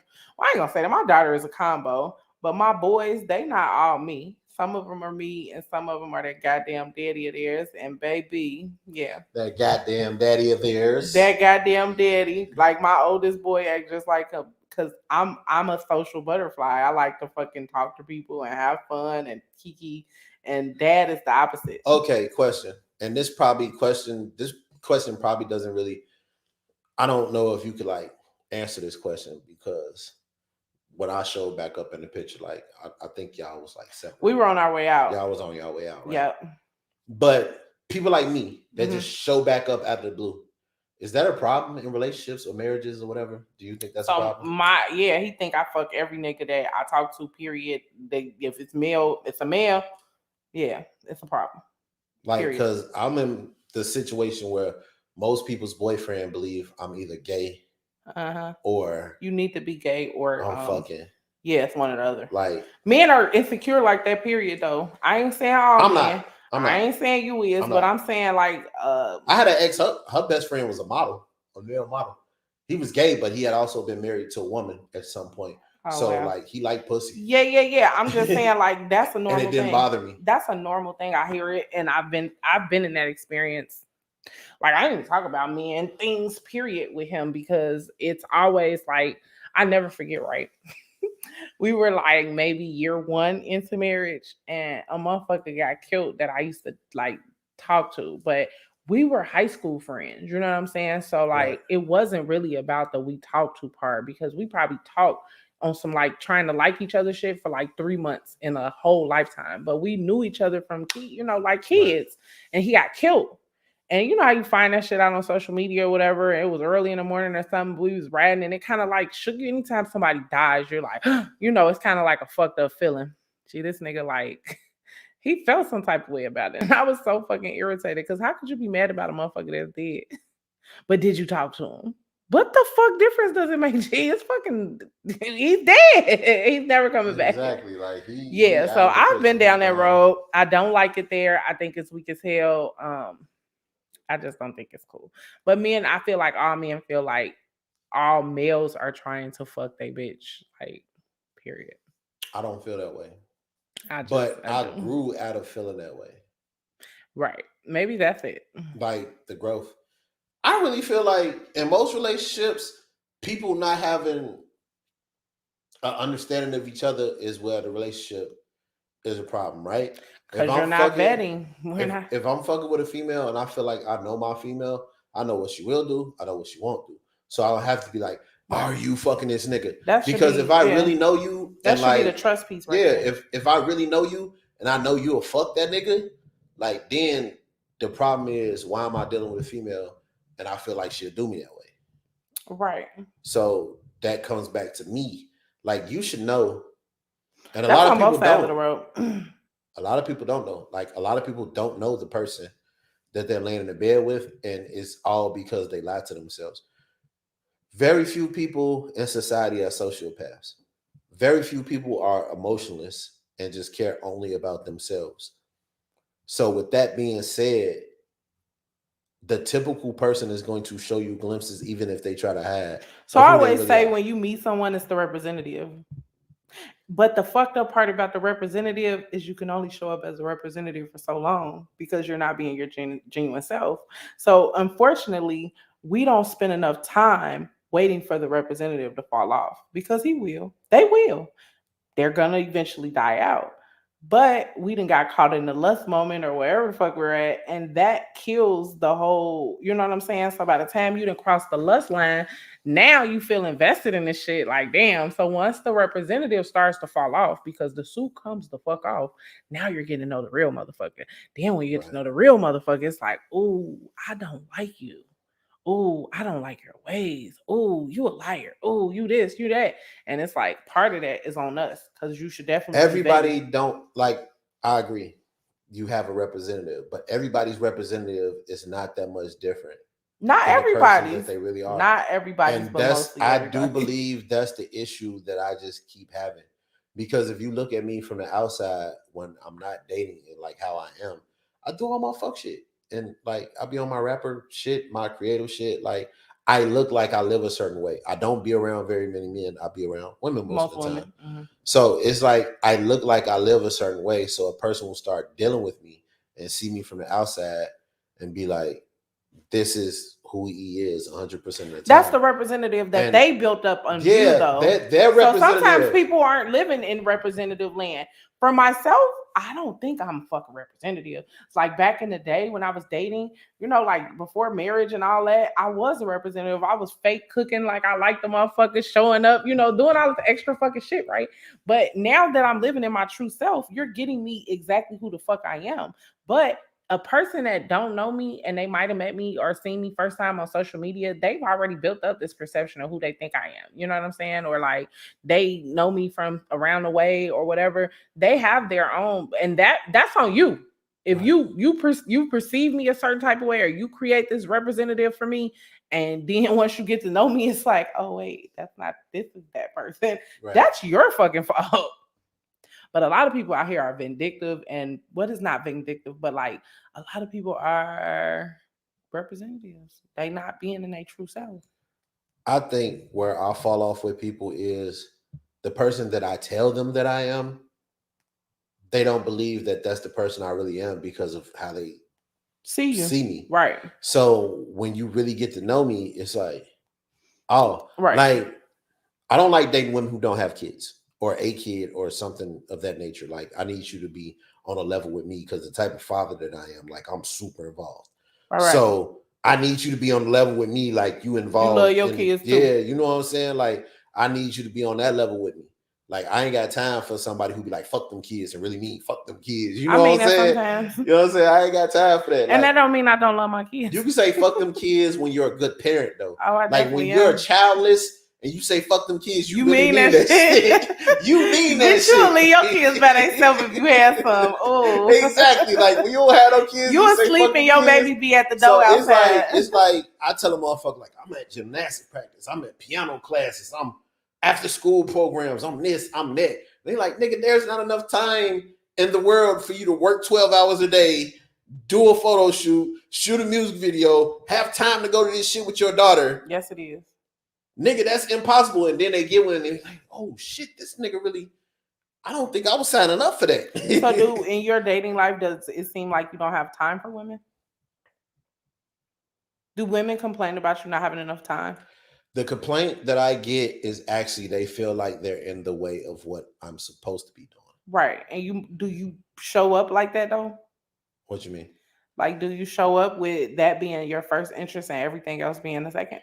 gonna say that my daughter is a combo, but my boys, they not all me. Some of them are me, and some of them are that goddamn daddy of theirs. And baby, yeah, That goddamn daddy of theirs. that goddamn daddy. Like my oldest boy act just like him. Cause I'm a social butterfly. I like to fucking talk to people and have fun and kiki. And dad is the opposite. Okay, question. And this question probably doesn't really. I don't know if you could like answer this question because when I showed back up in the picture, like I think y'all was like separate. We were on our way out. Y'all was on y'all way out, right? Yep. But people like me that just show back up out of the blue, is that a problem in relationships or marriages or whatever? Do you think that's a problem? He think I fuck every nigga that I talk to, period. If it's male, it's a male. Yeah, it's a problem. Like, because I'm in the situation where most people's boyfriend believe I'm either gay or you need to be gay or I'm fucking. Yeah, it's one or the other. Like men are insecure like that, period, though. I ain't saying all men. I'm not. I ain't saying you is, but I'm saying like I had an ex, her best friend was a model, a male model. He was gay, but he had also been married to a woman at some point. Like he liked pussy. Yeah. I'm just saying like that's a normal thing. And it didn't bother me. That's a normal thing. I hear it, and I've been in that experience. Like I didn't talk about men things, period, with him because it's always like I never forget. Right. We were like maybe year 1 into marriage, and a motherfucker got killed that I used to like talk to, but we were high school friends. You know what I'm saying? So like it wasn't really about the we talked to part because we probably talked on some like trying to like each other shit for like 3 months in a whole lifetime, but we knew each other from like kids, and he got killed. And you know how you find that shit out on social media or whatever. It was early in the morning or something. We was riding, and it kind of like shook you. Anytime somebody dies, you're like, it's kind of like a fucked up feeling. Gee, this nigga like he felt some type of way about it. And I was so fucking irritated because how could you be mad about a motherfucker that's dead? But did you talk to him? What the fuck difference does it make? G, it's fucking, he's dead. He's never coming back. Exactly. Like he Yeah, so out of the I've been picture. down He that gone. road. I don't like it there. I think it's weak as hell. I just don't think it's cool. But men, I feel like all men feel like all males are trying to fuck they bitch. Like, period. I don't feel that way. I But I do. grew out of feeling that way. Right. Maybe that's it. Like the growth. I really feel like in most relationships, people not having an understanding of each other is where the relationship is a problem, right? Because you're not vetting. If I'm fucking with a female and I feel like I know my female, I know what she will do, I know what she won't do. So I'll have to be like, are you fucking this nigga? Because if I really know you, that should be the trust piece, right? Yeah, if I really know you and I know you'll fuck that nigga, like then the problem is why am I dealing with a female and I feel like she'll do me that way? Right. So that comes back to me. Like you should know. And a That's lot of on people both sides don't. of the road. A lot of people don't know. Like a lot of people don't know the person that they're laying in the bed with, and it's all because they lie to themselves. Very few people in society are sociopaths. Very few people are emotionless and just care only about themselves. So, with that being said, the typical person is going to show you glimpses, even if they try to hide. So I always say when you meet someone, it's the representative. But the fucked up part about the representative is you can only show up as a representative for so long because you're not being your genuine self. So unfortunately, we don't spend enough time waiting for the representative to fall off because he will. They will. They're gonna eventually die out. But we done got caught in the lust moment or wherever the fuck we're at, and that kills the whole, you know what I'm saying? So by the time you done cross the lust line, now you feel invested in this shit. Like, damn. So once the representative starts to fall off, because the suit comes the fuck off, now you're getting to know the real motherfucker. Then when you get to know the real motherfucker, it's like, ooh, I don't like you. Oh, I don't like your ways. Oh, you a liar. Oh, you this, you that. And it's like part of that is on us because you should definitely. Everybody don't like, I agree. You have a representative, but everybody's representative is not that much different. Not everybody. They really are. Not everybody. And that's, I do believe that's the issue that I just keep having. Because if you look at me from the outside when I'm not dating and like how I am, I do all my fuck shit. And like I be on my rapper shit, my creative shit. Like I look like I live a certain way. I don't be around very many men. I be around women most of the time. Mm-hmm. So it's like I look like I live a certain way. So a person will start dealing with me and see me from the outside and be like, this is who he is 100% of the time. That's the representative that they built up on you, though. They're so sometimes people aren't living in representative land. For myself, I don't think I'm a fucking representative. It's like back in the day when I was dating, you know, like before marriage and all that, I was a representative. I was fake cooking, like I like the motherfuckers showing up, you know, doing all this extra fucking shit, right? But now that I'm living in my true self, you're getting me exactly who the fuck I am. But a person that don't know me and they might have met me or seen me first time on social media, they've already built up this perception of who they think I am. You know what I'm saying? Or like they know me from around the way or whatever. They have their own, and that's on you. If you perceive me a certain type of way, or you create this representative for me, and then once you get to know me, it's like, oh wait, that's not, this is that person. Right. That's your fucking fault. But a lot of people out here are vindictive, and what is not vindictive, but like a lot of people are representatives. They not being in their true self. I think where I fall off with people is the person that I tell them that I am, they don't believe that that's the person I really am because of how they see me. Right. So when you really get to know me, it's like, oh, right. Like I don't like dating women who don't have kids or a kid or something of that nature. Like I need you to be on a level with me because the type of father that I am, like I'm super involved. Right. So I need you to be on the level with me, like you involved. You love your kids too. Yeah, you know what I'm saying? Like I need you to be on that level with me. Like I ain't got time for somebody who be like, fuck them kids and really mean fuck them kids. You know what I'm saying? Sometimes. You know what I'm saying? I ain't got time for that. And like, that don't mean I don't love my kids. You can say fuck them kids when you're a good parent though. Oh, like when you're childless and you say fuck them kids, you You really mean mean that that shit. You mean that Bitch, you shit. will leave your kids by themselves if you had some. Oh, Exactly. Like when you don't have no kids, you say asleep fuck and them your kids. baby be at the So door outside. it's like I tell a motherfucker like I'm at gymnastic practice, I'm at piano classes, I'm after school programs, I'm this, I'm that. They like, nigga, there's not enough time in the world for you to work 12 hours a day, do a photo shoot a music video, have time to go to this shit with your daughter. Yes, it is. Nigga, that's impossible. And then they get one and they're like, oh shit, this nigga really, I don't think I was signing up for that. So, do in your dating life, does it seem like you don't have time for women? Do women complain about you not having enough time? The complaint that I get is actually they feel like they're in the way of what I'm supposed to be doing. Right. And do you show up like that though? What you mean? Like, do you show up with that being your first interest and everything else being the second?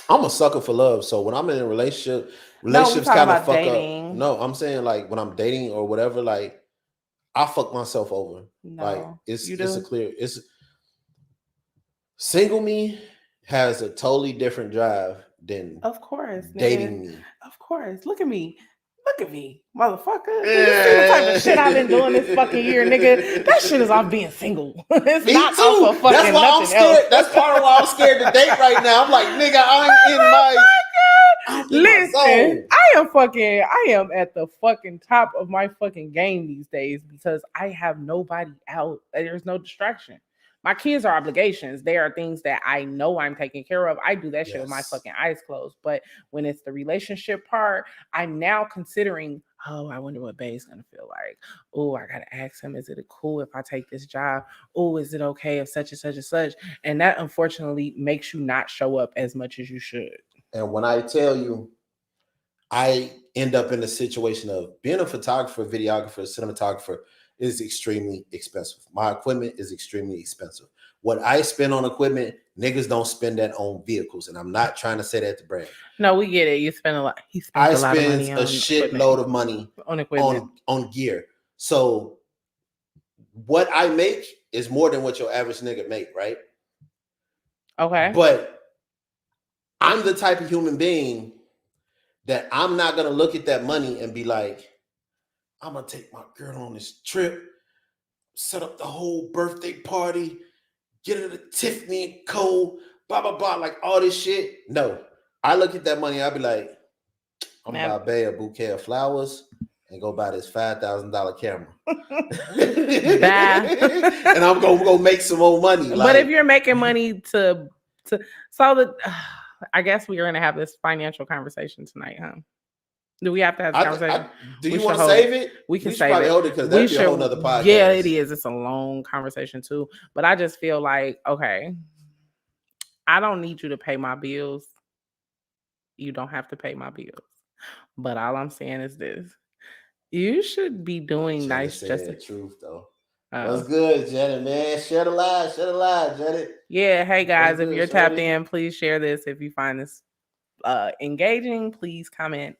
I'm a sucker for love. So when I'm in a relationships talking kind of about fuck dating. up. No, I'm saying like when I'm dating or whatever, like I fuck myself over. Like No, it's you it's a do? clear it's single me has a totally different drive than Of course, dating nigga. me. Of course. Look at me. Look at me, motherfucker. Do you see the type of shit I've been doing this fucking year, nigga? That shit is off being single. It's Me not too. off of fucking That's why I'm nothing scared. else. That's part of why I'm scared to date right now. I'm like, nigga, I'm in my Listen, zone. I am at the fucking top of my fucking game these days because I have nobody out. There's no distraction. My kids are obligations. They are things that I know I'm taking care of. I do that shit with my Yes. fucking eyes closed. But when it's the relationship part, I'm now considering, oh, I wonder what Bae's gonna feel like. Oh, I gotta ask him, is it cool if I take this job? Oh, is it okay if such and such and such? And that unfortunately makes you not show up as much as you should. And when I tell you, I end up in a situation of being a photographer, videographer, cinematographer is extremely expensive. My equipment is extremely expensive. What I spend on equipment, niggas don't spend that on vehicles. And I'm not trying to say that to brag. No, we get it. You spend a lot. He I spends a lot of spend money a on shitload of money on equipment. on gear. So what I make is more than what your average nigga make, right? Okay. But I'm the type of human being that I'm not gonna look at that money and be like, I'm gonna take my girl on this trip, set up the whole birthday party, get her to Tiffany and Co, blah blah blah, like all this shit. No, I look at that money, I'll be like, I'm gonna buy Bae a bouquet of flowers and go buy this $5,000 camera. And I'm gonna go make some more money. But like, if you're making money to so the I guess we're gonna have this financial conversation tonight, huh? Do we have to have this conversation? Do you want to save it? We can should save probably it. hold it because that'd be a whole nother podcast. Yeah, it is. It's a long conversation too. But I just feel like, okay, I don't need you to pay my bills. You don't have to pay my bills. But all I'm saying is this. You should be doing nice just the truth though. Oh. What's good, Janet, man? Share the live, Janet. Yeah, hey guys, What's if good, you're tapped shorty? in, please share this. If you find this engaging, please comment.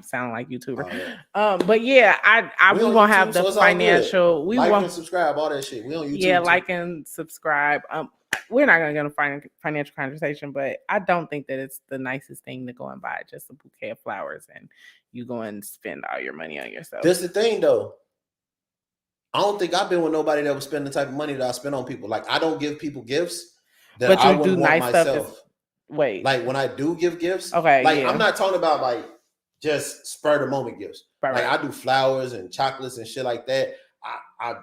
Sound like YouTuber. Oh, yeah. But yeah, we won't have the so financial. We like won't and subscribe, all that shit. We on YouTube. Yeah, too. like and subscribe. We're not gonna get a financial conversation, but I don't think that it's the nicest thing to go and buy just a bouquet of flowers and you go and spend all your money on yourself. That's the thing though. I don't think I've been with nobody that would spend the type of money that I spend on people. Like I don't give people gifts that but you I wouldn't do want nice myself. stuff. Wait, like when I do give gifts, okay, like yeah. I'm not talking about like just spur the moment gifts. Right, like I do flowers and chocolates and shit like that. I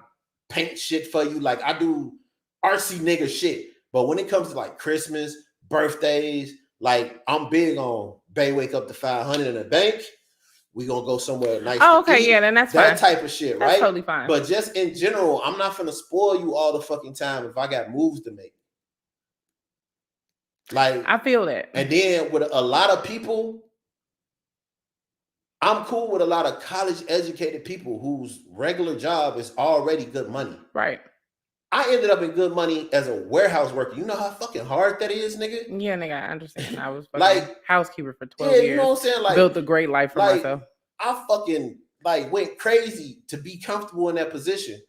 paint shit for you. Like I do artsy nigga shit. But when it comes to like Christmas, birthdays, like I'm big on Bae wake up to 500 in the bank. We gonna go somewhere nice. Oh, okay, yeah, then that's that fine. type of shit, That's right? totally fine. But just in general, I'm not gonna spoil you all the fucking time if I got moves to make. Like I feel that. And then with a lot of people, I'm cool with a lot of college educated people whose regular job is already good money. Right. I ended up in good money as a warehouse worker. You know how fucking hard that is, nigga? Yeah, nigga, I understand. I was like housekeeper for 12 years. You know what I'm saying? Like built a great life for myself. I fucking like went crazy to be comfortable in that position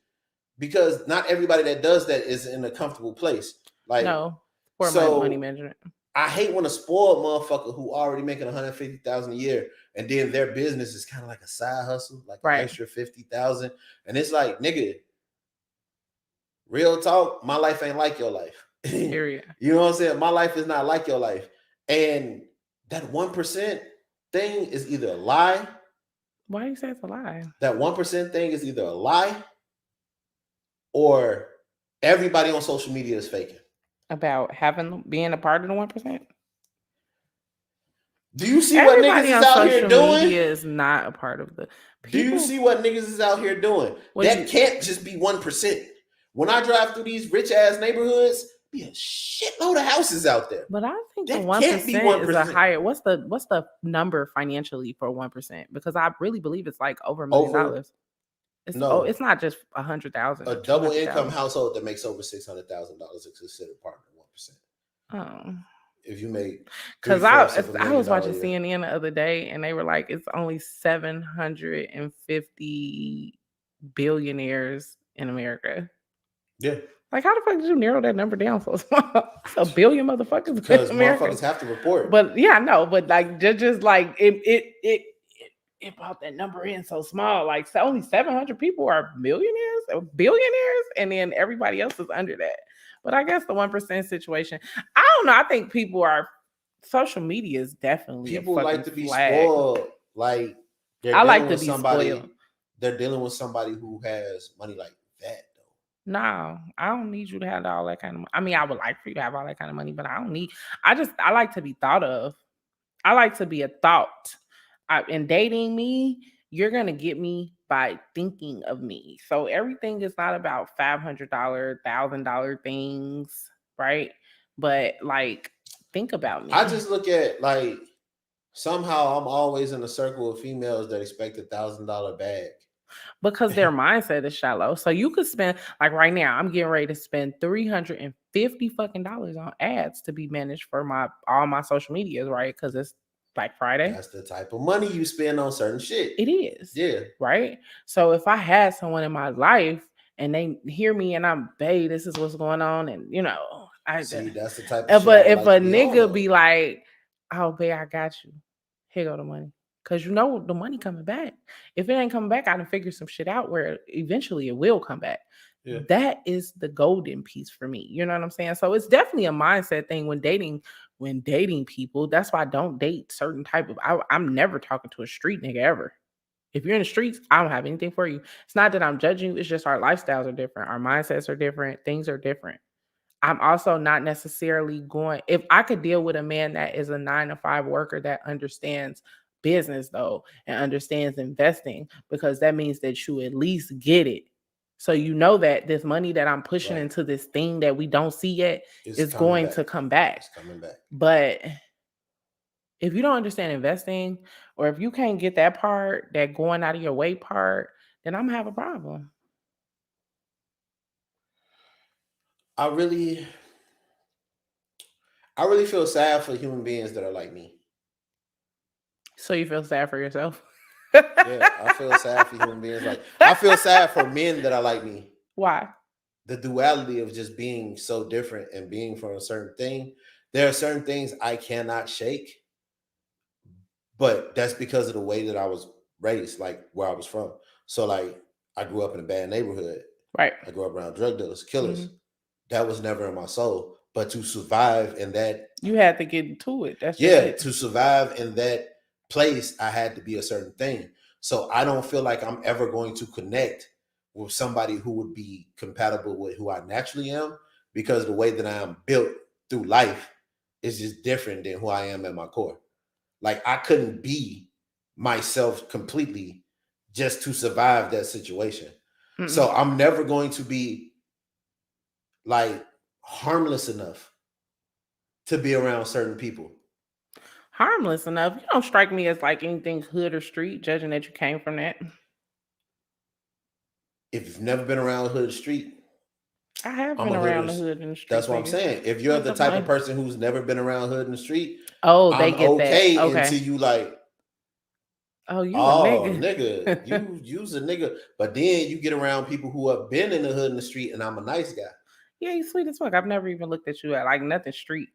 because not everybody that does that is in a comfortable place. Like no. For So money management. I hate when a spoiled motherfucker who already making 150,000 a year, and then their business is kind of like a side hustle, like an extra 50,000, and it's like, nigga, real talk, my life ain't like your life. Period. You know what I'm saying? My life is not like your life, and that 1% thing is either a lie. Why do you say it's a lie? That 1% thing is either a lie, or everybody on social media is faking. About being a part of the 1%? Do you see what niggas is out here doing? Media is not a part of the people. Do you see what niggas is out here doing? That can't just be 1%. When I drive through these rich ass neighborhoods, be a shitload of houses out there. But I think that the 1% is a higher. What's the number financially for 1%? Because I really believe it's like over $1 million. It's not just 100,000. A double income household that makes over $600,000 is considered part of 1%. Oh. If you make, because I was watching CNN the other day, and they were like, it's only 750 billionaires in America. Yeah. Like, how the fuck did you narrow that number down so small? It's a billion motherfuckers. Because motherfuckers have to report. But yeah, no, but like just like it brought that number in so small. Like, so only 700 people are millionaires or billionaires, and then everybody else is under that. But I guess the 1% situation, I don't know. I think social media is definitely people like to be spoiled. Like, I like to be spoiled. They're dealing with somebody who has money like that. No, I don't need you to have all that kind of money. I mean, I would like for you to have all that kind of money, but I like to be thought of. I like to be a thought. In dating me, you're going to get me by thinking of me. So everything is not about $500, $1,000 things, right? But like, think about me. I just look at like, somehow I'm always in a circle of females that expect $1,000 bag. Because their mindset is shallow. So you could spend, like right now, I'm getting ready to spend $350 fucking on ads to be managed for all my social medias, right? Because it's Black Friday. That's the type of money you spend on certain shit. It is. Yeah. Right? So if I had someone in my life and they hear me and I'm, babe, this is what's going on, and you know, that's the type of but if a nigga be like, oh, babe, I got you. Here go the money. Because you know the money coming back. If it ain't coming back, I done figure some shit out where eventually it will come back. Yeah. That is the golden piece for me. You know what I'm saying? So it's definitely a mindset thing when dating people. That's why I don't date certain type of. I'm never talking to a street nigga ever. If you're in the streets, I don't have anything for you. It's not that I'm judging you. It's just our lifestyles are different. Our mindsets are different. Things are different. I'm also not necessarily going. If I could deal with a man that is a 9-to-5 worker that understands business though and understands investing, because that means that you at least get it. So you know that this money that I'm pushing into this thing that we don't see yet is going to come back. It's coming back. But if you don't understand investing, or if you can't get that part, that going out of your way part, then I'm gonna have a problem. I really feel sad for human beings that are like me. So you feel sad for yourself? Yeah, I feel sad for human beings. Like, I feel sad for men that are like me. Why? The duality of just being so different and being from a certain thing. There are certain things I cannot shake, but that's because of the way that I was raised, like where I was from. So like, I grew up in a bad neighborhood. Right. I grew up around drug dealers, killers. Mm-hmm. That was never in my soul. But to survive in that, you had to get into it. That's to survive in that place, I had to be a certain thing. So I don't feel like I'm ever going to connect with somebody who would be compatible with who I naturally am, because the way that I am built through life is just different than who I am at my core. Like, I couldn't be myself completely just to survive that situation. Mm-hmm. So I'm never going to be like harmless enough to be around certain people. Harmless enough? You don't strike me as like anything hood or street, judging that you came from that. If you've never been around hood or street, I have been around the hood and the street. That's what I'm saying. If you're the type of person who's never been around hood and the street, they get okay that. Okay. Until you like, oh, you a nigga. You's a nigga. But then you get around people who have been in the hood and the street, and I'm a nice guy. Yeah, he's sweet as fuck. I've never even looked at you at like nothing street.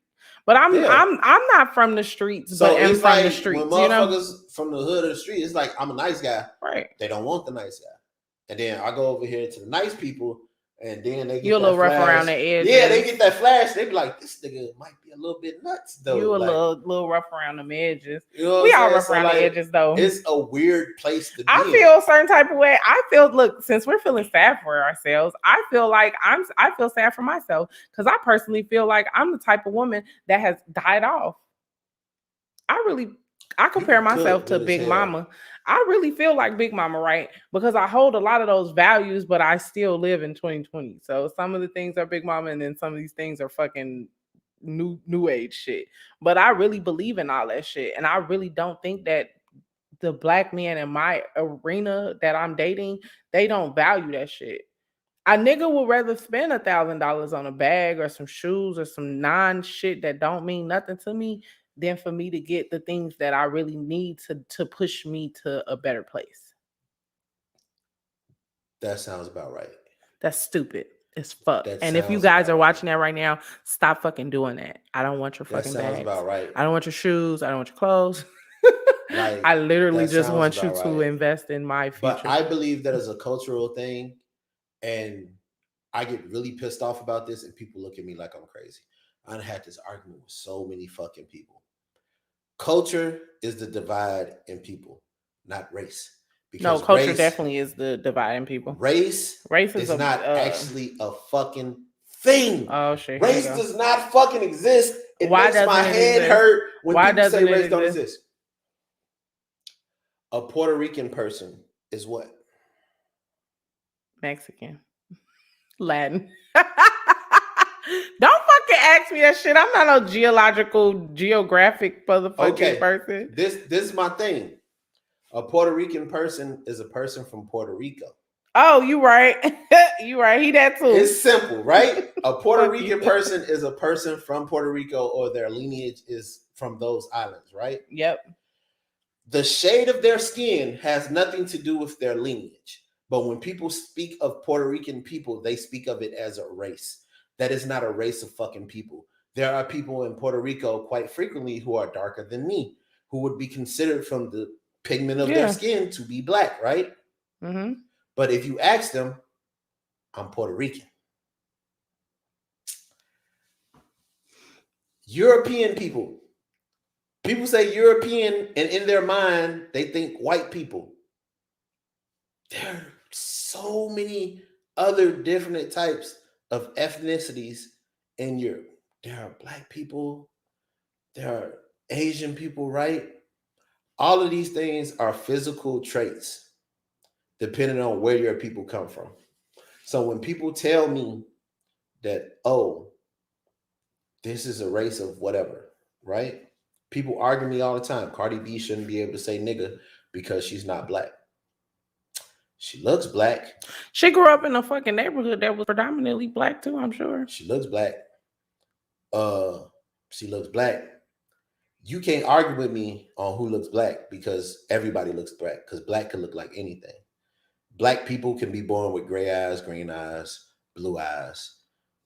But I'm Yeah. I'm not from the streets, So but am it's from the like streets, when you know? motherfuckers from the hood of the street, it's like I'm a nice guy. Right. They don't want the nice guy. And then I go over here to the nice people, and then they get You a that little rough flash. around the edges. Yeah, they get that flash. They be like, this nigga might be a little bit nuts though. You a like, little rough around the edges. you know what We I'm all saying? rough So, around like, the edges though. It's a weird place to be. I feel a certain type of way. I feel, look, since we're feeling sad for ourselves, I feel like I feel sad for myself because I personally feel like I'm the type of woman that has died off. I compare myself to Big Mama. I really feel like Big Mama, right? Because I hold a lot of those values, but I still live in 2020. So some of the things are Big Mama, and then some of these things are fucking new age shit. But I really believe in all that shit, and I really don't think that the black men in my arena that I'm dating, they don't value that shit. A nigga would rather spend $1,000 on a bag or some shoes or some non-shit that don't mean nothing to me than for me to get the things that I really need to push me to a better place. That sounds about right. That's stupid as fuck. And if you guys are watching that right now, stop fucking doing that. I don't want your fucking bags. That sounds about right. I don't want your shoes. I don't want your clothes. Like, I literally just want you to invest in my future. But I believe that is a cultural thing, and I get really pissed off about this, and people look at me like I'm crazy. I had this argument with so many fucking people. Culture is the divide in people, not race. Because no, culture definitely is the divide in people. Race is not actually a fucking thing. Oh shit! Race does not fucking exist. It makes my head hurt when people say race don't exist. A Puerto Rican person is what? Mexican. Latin. Don't fucking ask me that shit. I'm not a geographic motherfucking person. This is my thing. A Puerto Rican person is a person from Puerto Rico. Oh, you right. You right. He that too. It's simple, right? A Puerto Rican person is a person from Puerto Rico, or their lineage is from those islands, right? Yep. The shade of their skin has nothing to do with their lineage. But when people speak of Puerto Rican people, they speak of it as a race. That is not a race of fucking people. There are people in Puerto Rico quite frequently who are darker than me, who would be considered from the pigment of their skin to be black, right? Mm-hmm. But if you ask them, I'm Puerto Rican. European people say European, and in their mind, they think white people. There are so many other different types of ethnicities in Europe. There are black people. There are Asian people, right? All of these things are physical traits, depending on where your people come from. So when people tell me that, oh, this is a race of whatever, right? People argue me all the time. Cardi B shouldn't be able to say nigga because she's not black. She looks black. She grew up in a fucking neighborhood that was predominantly black too, I'm sure. She looks black. She looks black. You can't argue with me on who looks black because everybody looks black, because black can look like anything. Black people can be born with gray eyes, green eyes, blue eyes.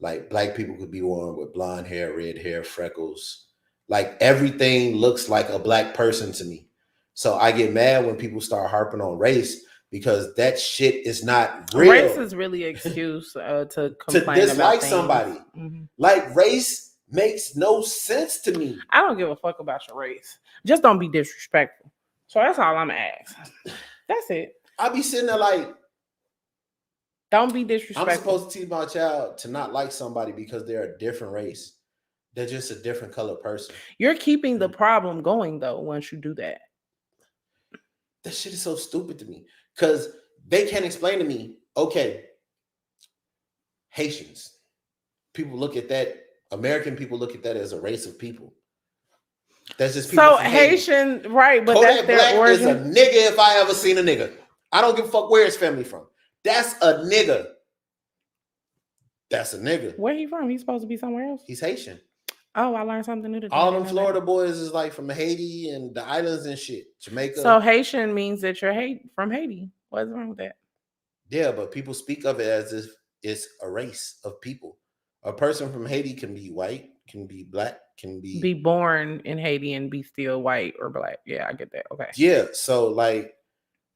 Like black people could be born with blonde hair, red hair, freckles. Like everything looks like a black person to me. So I get mad when people start harping on race because that shit is not real. Race is really an excuse to complain to dislike about somebody. Mm-hmm. Like race makes no sense to me. I don't give a fuck about your race. Just don't be disrespectful. So that's all I'm gonna ask. That's it. I be sitting there like, don't be disrespectful. I'm supposed to teach my child to not like somebody because they're a different race. They're just a different color person. You're keeping the problem going though once you do that. That shit is so stupid to me because they can't explain to me, okay, Haitians. People look at that, American people look at that as a race of people. That's just people. So Haitian, right, but Kodak that's their Black origin. Is a nigga if I ever seen a nigga. I don't give a fuck where his family from. That's a nigga. That's a nigga. Where he from? He's supposed to be somewhere else? He's Haitian. Oh, I learned something new today. All them Florida boys is like from Haiti and the islands and shit. Jamaica. So Haitian means that you're from Haiti. What's wrong with that? Yeah, but people speak of it as if it's a race of people. A person from Haiti can be white, can be black, can Be born in Haiti and be still white or black. Yeah, I get that. Okay. yeah. So like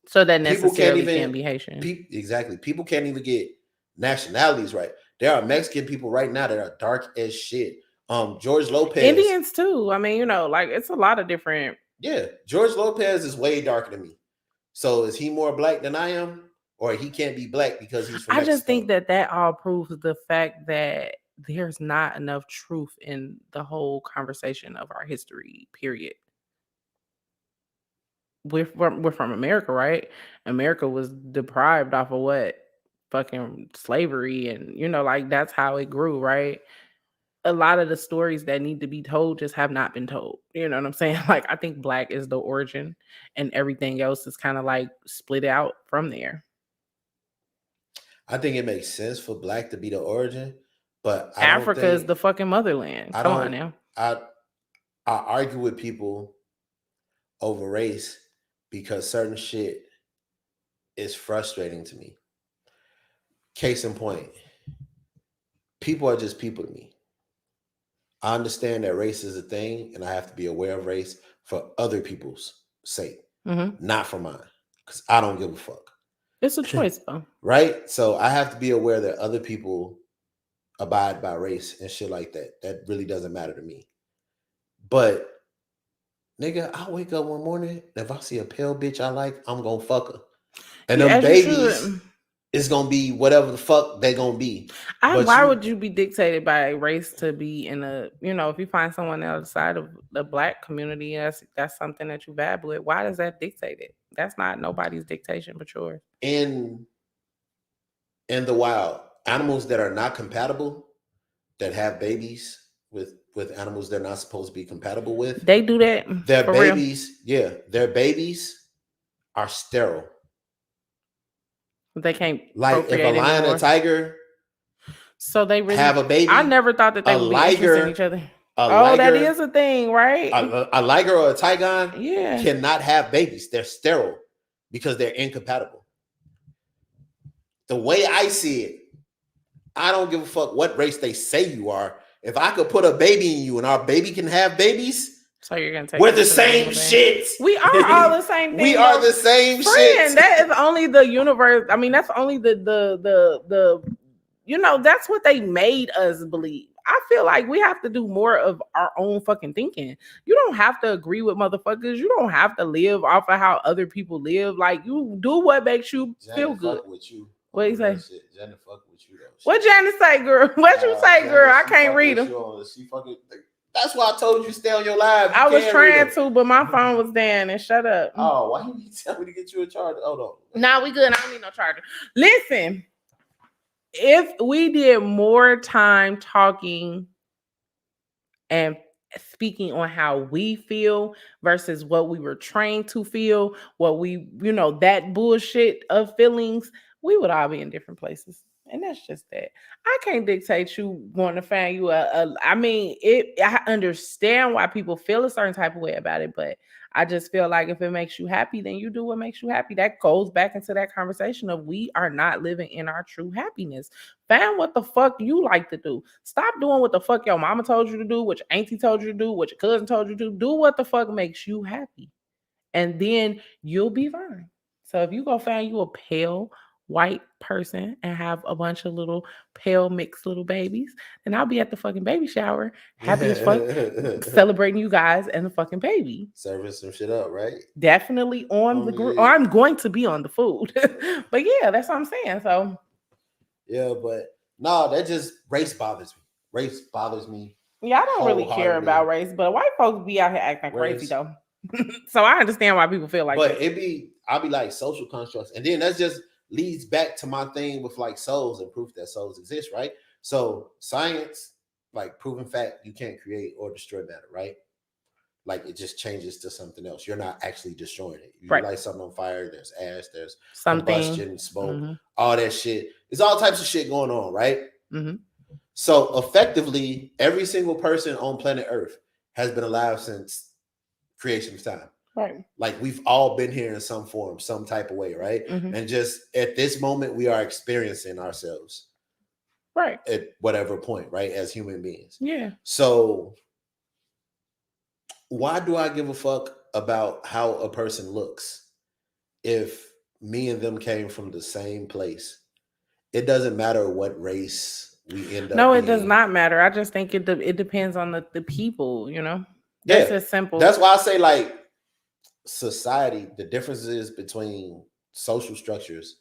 So that people can't necessarily even can't be Haitian. exactly. People can't even get nationalities right. There are Mexican people right now that are dark as shit. George Lopez. Indians too. I mean, like it's a lot of different. Yeah, George Lopez is way darker than me. So is he more black than I am, or he can't be black because he's from I Mexico? just think that all proves the fact that there's not enough truth in the whole conversation of our history. Period. We're from America, right? America was deprived off of what? Fucking slavery, and like that's how it grew, right? A lot of the stories that need to be told just have not been told. You know what I'm saying? Like I think black is the origin and everything else is kind of like split out from there. I think it makes sense for black to be the origin, but I don't Africa is the fucking motherland. Come on now. I argue with people over race because certain shit is frustrating to me. Case in point, people are just people to me. I understand that race is a thing and I have to be aware of race for other people's sake, not for mine, because I don't give a fuck. It's a choice though. Right? So I have to be aware that other people abide by race and shit like that. That really doesn't matter to me. But nigga, I wake up one morning, if I see a pale bitch I like, I'm gonna fuck her. And them babies, it's gonna be whatever the fuck they gonna be. Why would you be dictated by race to be in a, if you find someone outside of the black community, that's something that you vibe with. Why does that dictate it? That's not nobody's dictation but yours. In the wild, animals that are not compatible, that have babies with animals they're not supposed to be compatible with, they do that. Their babies, their babies are sterile. They can't like if a lion and a tiger. So they really have a baby. I never thought that they would be interested in each other. That is a thing, right? A liger or a tigon yeah. cannot have babies. They're sterile because they're incompatible. The way I see it, I don't give a fuck what race they say you are. If I could put a baby in you and our baby can have babies, so you're gonna take we're the same shit. We are all the same thing. We are the same shit. That is only the universe. I mean, that's only the that's what they made us believe. I feel like we have to do more of our own fucking thinking. You don't have to agree with motherfuckers. You don't have to live off of how other people live. Like you do what makes you feel good. With you. What you say? Janet fuck with you though. What Janet say, girl? What you say, girl? I can't read them. She fucking. That's why I told you stay on your live. I was trying to, but my phone was down. And shut up. Oh, why you tell me to get you a charger? Hold on. Nah, we good. I don't need no charger. Listen, if we did more time talking and speaking on how we feel versus what we were trained to feel, what we, that bullshit of feelings, we would all be in different places. And that's just that. I can't dictate you going to find you I understand why people feel a certain type of way about it, but I just feel like if it makes you happy, then you do what makes you happy. That goes back into that conversation of we are not living in our true happiness. Find what the fuck you like to do. Stop doing what the fuck your mama told you to do, what your auntie told you to do, what your cousin told you to do. Do what the fuck makes you happy. And then you'll be fine. So if you go find you a pale white person and have a bunch of little pale mixed little babies, then I'll be at the fucking baby shower, happy as fuck, celebrating you guys and the fucking baby. Serving some shit up, right? Definitely on the group, or I'm going to be on the food. But yeah, that's what I'm saying. So yeah, but no, that just race bothers me. Race bothers me. Yeah, I don't really care about race, but white folks be out here acting crazy though. So I understand why people feel like but I'll be like social constructs, and then that's just leads back to my thing with like souls and proof that souls exist, right? So science, like proven fact, you can't create or destroy matter, right? Like it just changes to something else. You're not actually destroying it. You light something on fire, there's ash, there's combustion, smoke, all that shit. There's all types of shit going on, right? So effectively, every single person on planet Earth has been alive since creation of time. Right. Like we've all been here in some form, some type of way, right? And just at this moment, we are experiencing ourselves. Right. at whatever point, right? As human beings. Yeah. So why do I give a fuck about how a person looks if me and them came from the same place? It doesn't matter what race we end up No, it being. does not matter. I just think it depends on the people, you know. Yeah, That's as simple. That's why I say, like, society, the differences between social structures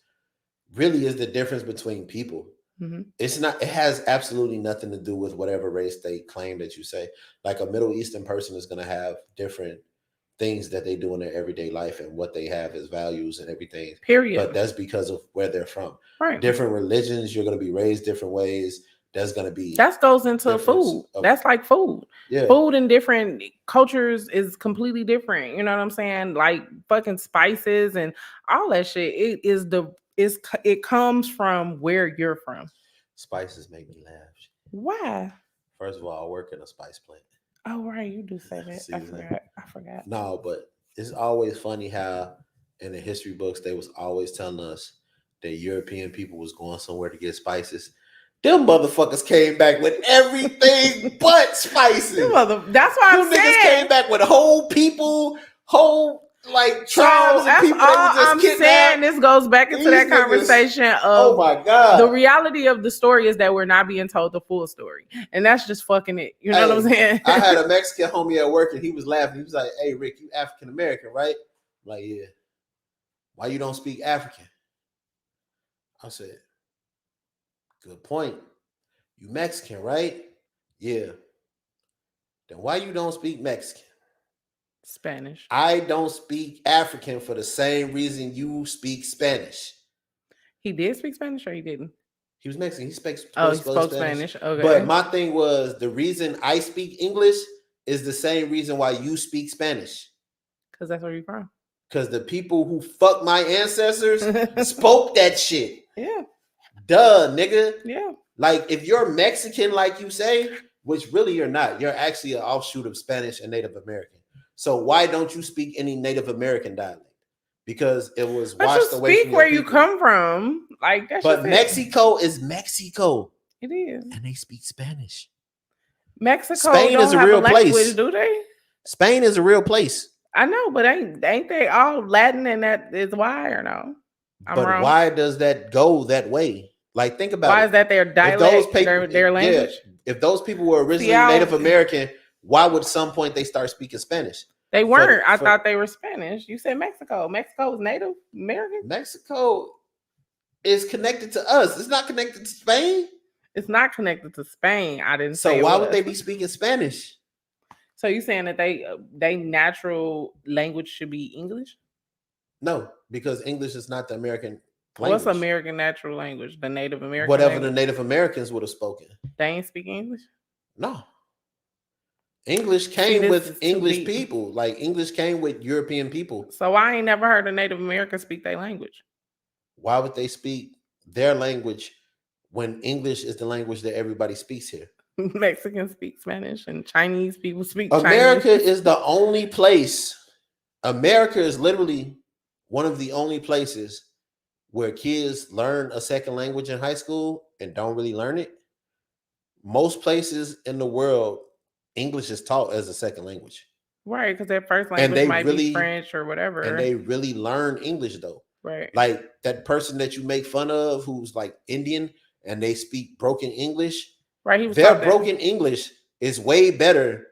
really is the difference between people. Mhm. It's not, it has absolutely nothing to do with whatever race they claim that you say. Like a Middle Eastern person is going to have different things that they do in their everyday life and what they have as values and everything. Period. But that's because of where they're from. Right. Different religions, you're going to be raised different ways. There's going to be that goes into difference food. of- That's like food. yeah. Food in different cultures is completely different. You know what I'm saying? Like fucking spices and all that shit. It comes from where you're from. Spices make me laugh. Why? First of all, I work in a spice plant. Oh right, you do say that. See I that? forgot. No, but it's always funny how in the history books they was always telling us that European people was going somewhere to get spices. Them motherfuckers came back with everything but spices. That's why I'm Them niggas saying. came back with whole people, whole like tribes that's of people all that were just I'm kidnapped. saying. This goes back into These that niggas- conversation of Oh my god! the reality of the story is that we're not being told the full story, and that's just fucking it. You know what I'm saying? I had a Mexican homie at work, and he was laughing. He was like, "Hey, Rick, you African American, right?" I'm like, yeah. Why you don't speak African? I said, good point. You Mexican, right? Yeah. Then why you don't speak Mexican? Spanish. I don't speak African for the same reason you speak Spanish. He did speak Spanish, or he didn't? He was Mexican. He spoke Spanish. Okay. But my thing was, the reason I speak English is the same reason why you speak Spanish. Because that's where you're from. Because the people who fucked my ancestors spoke that shit. Yeah. Duh, nigga. Yeah. Like, if you're Mexican, like you say, which really you're not, you're actually an offshoot of Spanish and Native American. So why don't you speak any Native American dialect? Because it was washed away. Speak where you come from, like that's. But Mexico is Mexico. It is, and they speak Spanish. Mexico, Spain is a real place. Do they? Spain is a real place. I know, but ain't they all Latin, and that is why, or no? I'm wrong. Why does that go that way? Like, think about why is that their dialect, their language? Yeah, if those people were originally Native American, why would at some point they start speaking Spanish? They weren't. I thought they were Spanish. You said Mexico. Mexico is Native American. Mexico is connected to us. It's not connected to Spain. It's not connected to Spain. I didn't say. So why would they be speaking Spanish? So you saying that they natural language should be English? No, because English is not the American language. What's American natural language? The Native American. Whatever language? The Native Americans would have spoken. They ain't speaking English? No. English came with English people. Like, English came with European people. So I ain't never heard a Native American speak their language. Why would they speak their language when English is the language that everybody speaks here? Mexicans speak Spanish and Chinese people speak America Chinese. is the only place. America is literally one of the only places where kids learn a second language in high school and don't really learn it. Most places in the world, English is taught as a second language. Right, because their first language might be French or whatever. And they really learn English, though. Right. Like that person that you make fun of who's like Indian and they speak broken English. Right. Their broken English is way better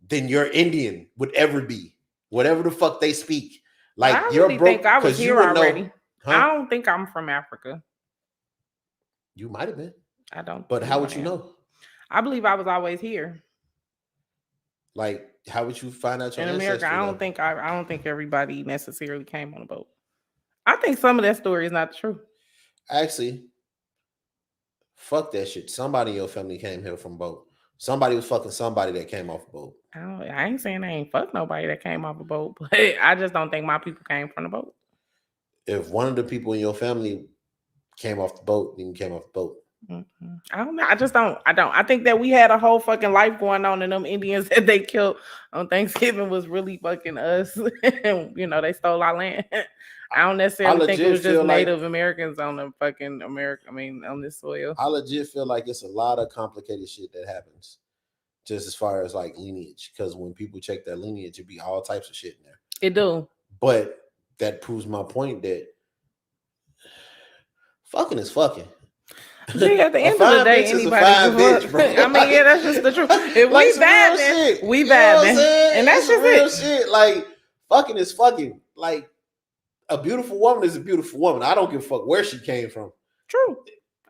than your Indian would ever be. Whatever the fuck they speak. Like, I really think I was here already. Huh? I don't think I'm from Africa. You might have been. I don't. But how would you know? I believe I was always here. Like, how would you find out your in America? I don't think everybody necessarily came on a boat. I think some of that story is not true. Actually, fuck that shit. Somebody in your family came here from a boat. Somebody was fucking somebody that came off a boat. I ain't saying they ain't fuck nobody that came off a boat, but I just don't think my people came from the boat. If one of the people in your family came off the boat, then you came off the boat. I don't know. I just don't. I don't. I think that we had a whole fucking life going on, and them Indians that they killed on Thanksgiving was really fucking us. And, they stole our land. I don't I necessarily think it legit was just feel like Native Americans on the fucking America. I mean, on this soil. I legit feel like it's a lot of complicated shit that happens, just as far as like lineage. Because when people check that lineage, it'd be all types of shit in there. It do. But that proves my point that fucking is fucking. Gee, at the A end of the fine day, bitch is a anybody fine can bitch, fuck. bro. I mean, yeah, that's just the truth. If Like we some real bad, shit. then we You know what I'm bad, saying? and that's It's some just real it. shit. Like fucking is fucking. Like a beautiful woman is a beautiful woman. I don't give a fuck where she came from. True.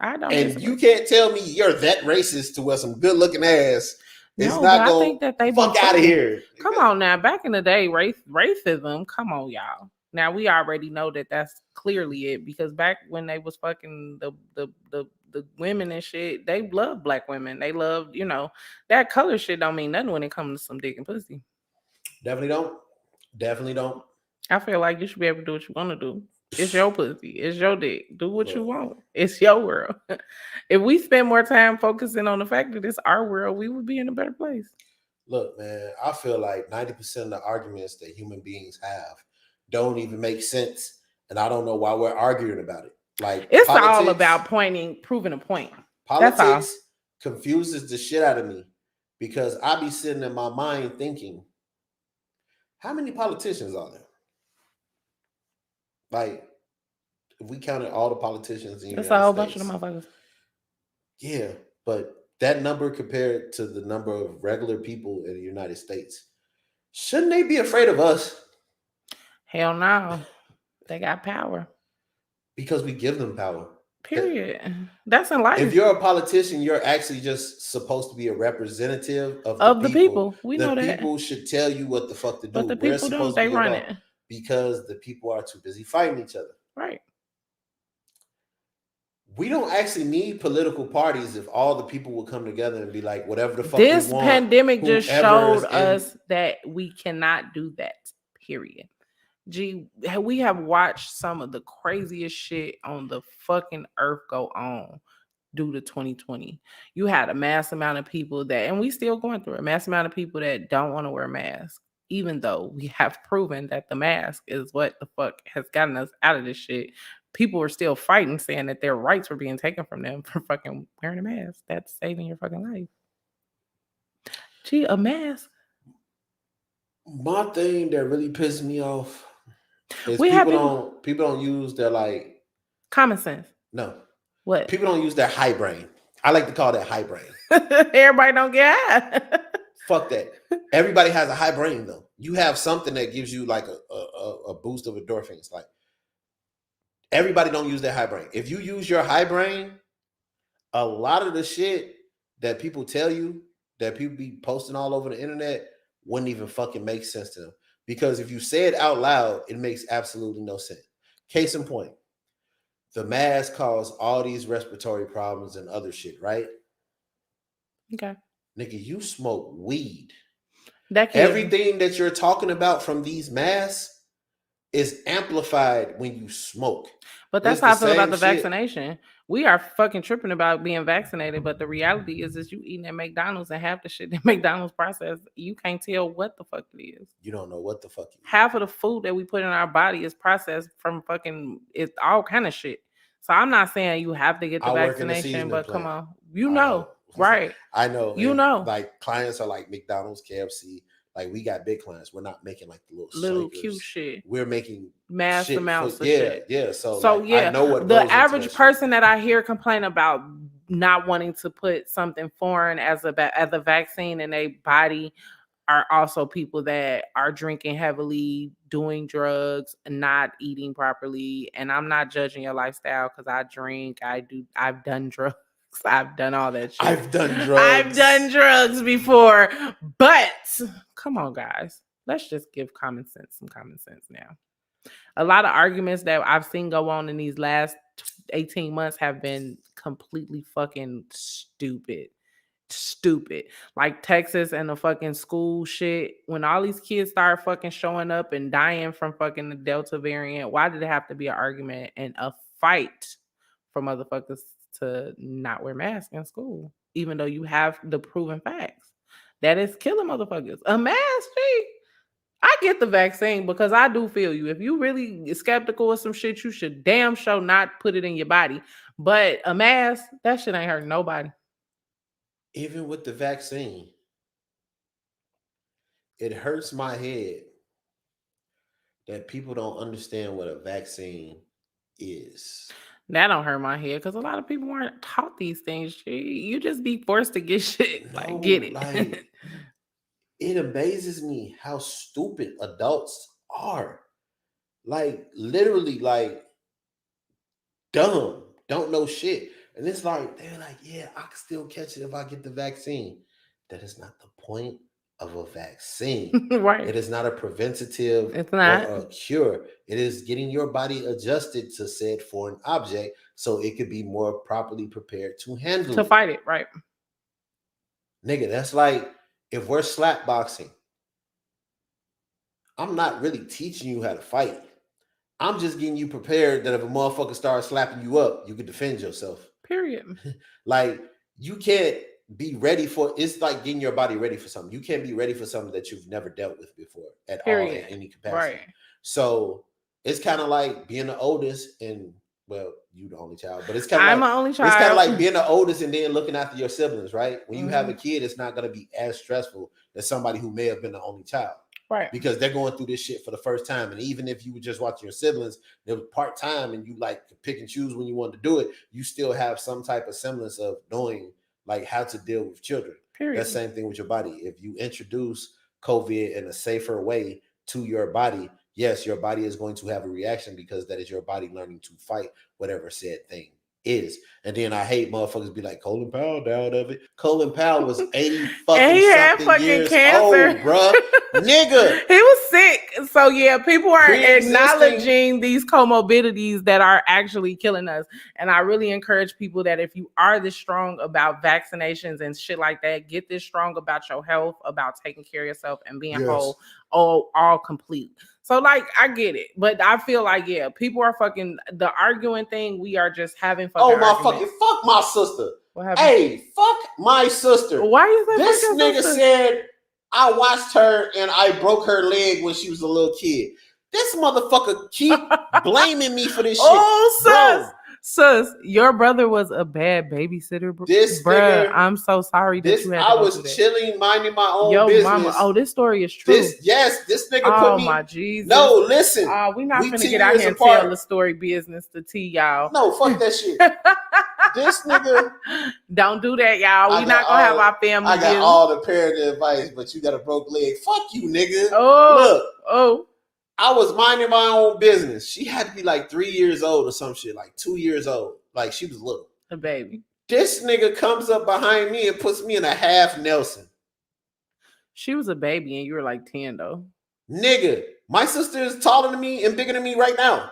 I don't. And disagree. you can't tell me you're that racist to wear some good looking ass. It's No, not but I going think that they be fuck out of tripping. here. Come on now. Back in the day, racism. Come on, y'all. Now we already know that that's clearly it, because back when they was fucking the women and shit, they loved black women. They loved, that color shit don't mean nothing when it comes to some dick and pussy. Definitely don't. Definitely don't. I feel like you should be able to do what you want to do. It's your pussy. It's your dick. Do what you Look. want. It's your world. If we spend more time focusing on the fact that it's our world, we would be in a better place. Look, man, I feel like 90% of the arguments that human beings have don't even make sense. And I don't know why we're arguing about it. Like It's all about proving a point. That's all. Politics confuses the shit out of me because I be sitting in my mind thinking, how many politicians are there? Like, if we counted all the politicians in the That's United a whole States, bunch of them motherfuckers. yeah, but that number compared to the number of regular people in the United States, shouldn't they be afraid of us? Hell no. They got power. Because we give them power. Period. That's in life. If you're a politician, you're actually just supposed to be a representative of the people. We the know that. people should tell you what the fuck to do. But the We're people don't. supposed to They be run involved it. because the people are too busy fighting each other. Right. We don't actually need political parties if all the people will come together and be like, whatever the fuck This we want. pandemic just whoever is showed us that we cannot do that. Period. Gee, we have watched some of the craziest shit on the fucking earth go on due to 2020. You had a mass amount of people that, and we still going through a mass amount of people that don't want to wear masks, even though we have proven that the mask is what the fuck has gotten us out of this shit. People are still fighting, saying that their rights were being taken from them for fucking wearing a mask. That's saving your fucking life. Gee, a mask. My thing that really pisses me off is We have people don't use their like common sense. no. What? People don't use their high brain. I like to call that high brain. Everybody don't get high. Fuck that. Everybody has a high brain though. You have something that gives you like a boost of endorphins. Like everybody don't use their high brain. If you use your high brain, a lot of the shit that people tell you, that people be posting all over the internet, wouldn't even fucking make sense to them. Because if you say it out loud, it makes absolutely no sense. Case in point, the mask caused all these respiratory problems and other shit, right? Okay. Nigga, you smoke weed. That Everything that you're talking about from these masks is amplified when you smoke. But that's how I feel about the vaccination. We are fucking tripping about being vaccinated, but the reality is you eating at McDonald's and half the shit that McDonald's process, you can't tell what the fuck it is. You don't know what the fuck. Half of the food that we put in our body is processed from fucking, it's all kind of shit. So I'm not saying you have to get the vaccination, but come on, right? I know, know, like clients are like McDonald's, KFC. Like we got big clients. We're not making like the little cute shit. We're making mass amounts of shit. Yeah. So yeah, I know what the average person that I hear complain about not wanting to put something foreign as a vaccine in their body are also people that are drinking heavily, doing drugs, not eating properly. And I'm not judging your lifestyle because I drink, I've done drugs. I've done all that shit. I've done drugs before, but come on, guys. Let's just give some common sense now. A lot of arguments that I've seen go on in these last 18 months have been completely fucking stupid. Like Texas and the fucking school shit. When all these kids start fucking showing up and dying from fucking the Delta variant, why did it have to be an argument and a fight for motherfuckers to not wear masks in school, even though you have the proven facts that it's killing motherfuckers. A mask, gee, I get the vaccine because I do feel you. If you really skeptical of some shit, you should damn sure not put it in your body. But a mask, that shit ain't hurting nobody. Even with the vaccine, it hurts my head that people don't understand what a vaccine is. That don't hurt my head because a lot of people aren't taught these things. You just be forced to get shit. No, Like, get it. like it amazes me how stupid adults are. Like literally, like dumb, don't know shit. And it's like they're like, yeah, I can still catch it if I get the vaccine. That is not the point of a vaccine. Right. It is not a preventative It's not. or a cure. It is getting your body adjusted to said foreign object so it could be more properly prepared to handle To it. fight it, right? Nigga, that's like if we're slap boxing, I'm not really teaching you how to fight. I'm just getting you prepared that if a motherfucker starts slapping you up, you can defend yourself. Period. Like you can't be ready for, it's like getting your body ready for something. You can't be ready for something that you've never dealt with before at all in any capacity. Right. So it's kind of like being the oldest and well, you the only child, but it's kind I'm of an only it's kind child. of like being the oldest and then looking after your siblings, right? When you have a Mhm. kid, it's not going to be as stressful as somebody who may have been the only child. Right. Because they're going through this shit for the first time. And even if you were just watching your siblings, they were part-time and you like pick and choose when you want to do it, you still have some type of semblance of knowing like how to deal with children. Period. That's the same thing with your body. If you introduce COVID in a safer way to your body, yes, your body is going to have a reaction because that is your body learning to fight whatever said thing is. And then I hate motherfuckers be like, Colin Powell down of it. Colin Powell was 80 And he had fucking fucking years cancer. old, bruh. Nigga. He was sick. So yeah, people are Pre-existing. acknowledging these comorbidities that are actually killing us. And I really encourage people that if you are this strong about vaccinations and shit like that, get this strong about your health, about taking care of yourself and being whole, all complete. So like I get it, but I feel like yeah, people are fucking the arguing thing. We are just having fucking. Oh my arguments. fucking fuck my sister. What happened? Hey, fuck my sister. Why you say This fuck your nigga sister? said I watched her and I broke her leg when she was a little kid. This motherfucker keep blaming me for this shit. Oh, Bro, sus, your brother was a bad babysitter, This bruh. nigga- I'm so sorry that this you had to I go was through that. chilling, minding my own Yo, business. mama. Oh, this story is true. this nigga Oh put me. my Jesus. No, listen. We not we finna 10 get out years here and apart. tell the story business to T, y'all. No, fuck that shit. This nigga, Don't do that, y'all. I We got not gonna have all- our family I got business. all the parenting advice, but you got a broke leg. Fuck you, nigga. Oh, Look, I was minding my own business. She had to be like 3 years old or some shit, like 2 years old. Like she was little. the baby. This nigga comes up behind me and puts me in a half Nelson. She was a baby and you were like 10 though. Nigga, my sister is taller than me and bigger than me right now.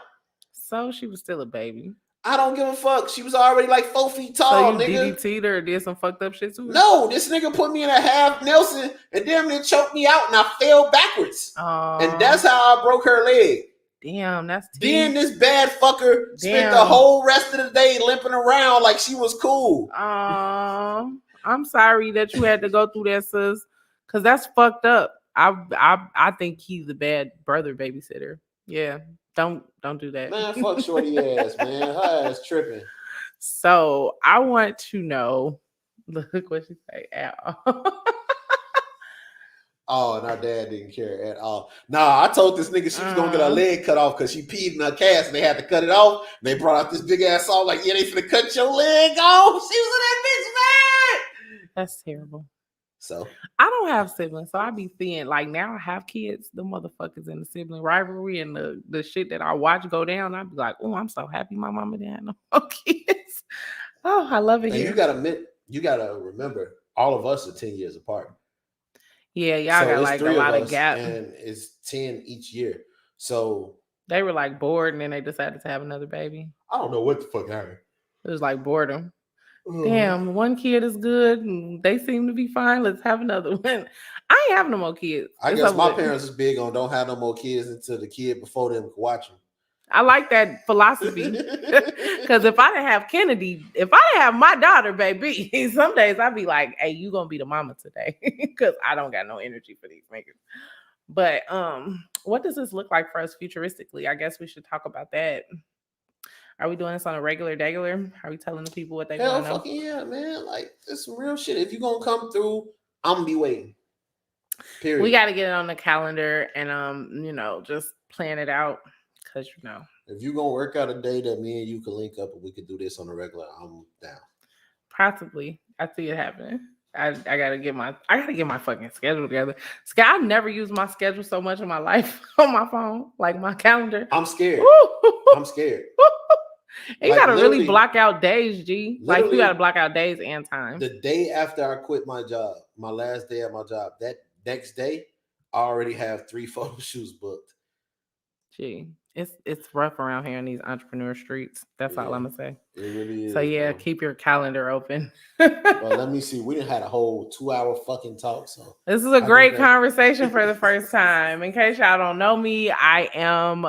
So she was still a baby. I don't give a fuck. She was already like 4 feet So tall, you nigga. DDT'd her or did some fucked up shit to her? No, this nigga put me in a half Nelson and damn near choked me out and I fell backwards. And that's how I broke her leg. Damn, that's Then this bad fucker spent the Damn. whole rest of the day limping around like she was cool. I'm sorry that you had to go through that, sis. Cause that's fucked up. I think he's a bad brother babysitter. Yeah. Don't do that. Man, fuck shorty ass, man. Her ass tripping. So I want to know. Look what she say. Oh, and our dad didn't care at all. Nah, I told this nigga she was gonna get her leg cut off because she peed in her cast and they had to cut it off. And they brought out this big ass saw like, yeah, they finna cut your leg off. She was in that bitch, man. That's terrible. So I don't have siblings, so I be seeing like now I have kids, the motherfuckers in the sibling rivalry and the shit that I watch go down. I be like, oh, I'm so happy my mama didn't have no kids. Oh, I love it and here. you gotta remember, all of us are 10 years apart. Yeah, y'all So got it's like a 3 lot of us, gap. and it's 10 each year. So They were like bored and then they decided to have another baby. I don't know what the fuck happened. It was like boredom. Damn, one kid is good and they seem to be fine. Let's have another one. I ain't having no more kids. I It's guess over my with. parents is big on don't have no more kids until the kid before them can watch them. I like that philosophy. Because if I didn't have Kennedy, if I didn't have my daughter, baby, some days I'd be like, hey, you gonna be the mama today. Because I don't got no energy for these niggas. But what does this look like for us futuristically? I guess we should talk about that. Are we doing this on a regular? Are we telling the people what they Hell want to know? fucking yeah, man. Like, it's some real shit. If you gonna come through, I'm gonna be waiting. Period. We got to get it on the calendar and just plan it out. Because if you gonna work out a day that me and you can link up and we could do this on a regular, I'm down. Possibly. I see it happening. I gotta get my fucking schedule together. I've never used my schedule so much in my life on my phone, like my calendar. I'm scared. I'm scared. And you gotta really block out days, G. Like you gotta block out days and time. The day after I quit my job, my last day at my job, that next day, I already have 3 photo shoots booked. Gee, it's rough around here in these entrepreneur streets. That's all I'm gonna say. It really is. So yeah, keep your calendar open. Well, let me see. We done had a whole 2-hour fucking talk. So this is a great conversation for the first time. In case y'all don't know me, I am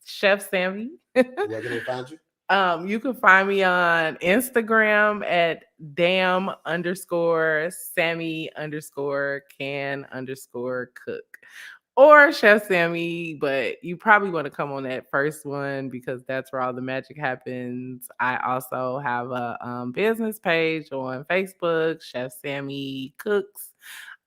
Chef Sammy. Where can they find you? You can find me on Instagram at damn_Sammy_can_cook. Or Chef Sammy, but you probably want to come on that first one because that's where all the magic happens. I also have a business page on Facebook, Chef Sammy Cooks.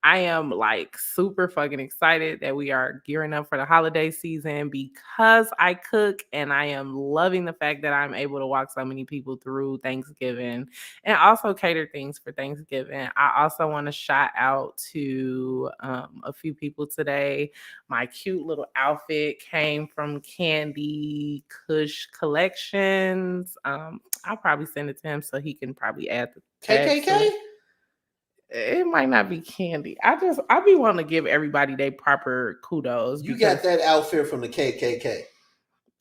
I am like super fucking excited that we are gearing up for the holiday season because I cook, and I am loving the fact that I'm able to walk so many people through Thanksgiving and also cater things for Thanksgiving. I also want to shout out to a few people today. My cute little outfit came from Candy Kush Collections. I'll probably send it to him so he can probably add the KKK. It might not be Candy. I be wanting to give everybody their proper kudos. You got that outfit from the KKK.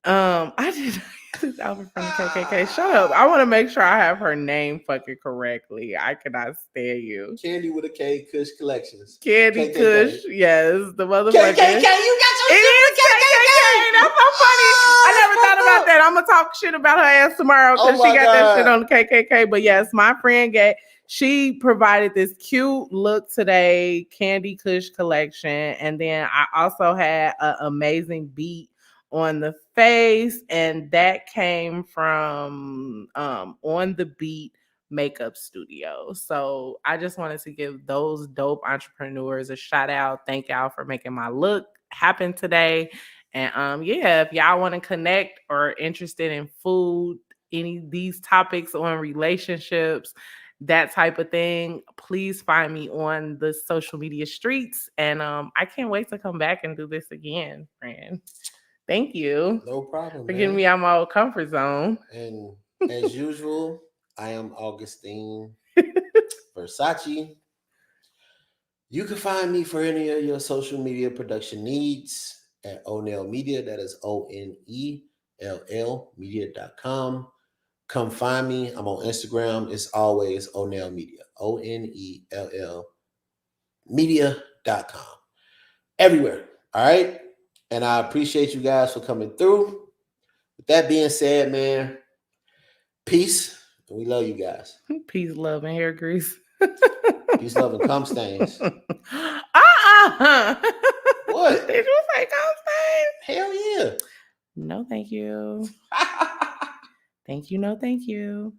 I did this outfit from the KKK. Shut up. I want to make sure I have her name fucking correctly. I cannot stand you. Candy with a K, Kush Collections. Candy KKK. Kush, yes, the motherfucker. KKK, you got your it is KKK. That's so funny. I never thought about that. I'm gonna talk shit about her ass tomorrow because she got that shit on the KKK. But yes, my friend she provided this cute look today, Candy Kush collection. And then I also had an amazing beat on the face, and that came from On the Beat Makeup Studio. So I just wanted to give those dope entrepreneurs a shout out. Thank y'all for making my look happen today. And if y'all want to connect or interested in food, any of these topics on relationships, that type of thing, please find me on the social media streets. And I can't wait to come back and do this again, friend. Thank you. No problem. For getting me out my old comfort zone. And as usual, I am Augustine Versace. You can find me for any of your social media production needs at O'Neill Media. That is ONELL media.com. Come find me. I'm on Instagram. It's always O'Neill Media. ONELL media.com. Everywhere. All right. And I appreciate you guys for coming through. With that being said, man, peace. And we love you guys. Peace, love, and hair grease. Peace, love, and cum stains. What? Did you say cum stains? Hell yeah. No, thank you. Thank you. No, thank you.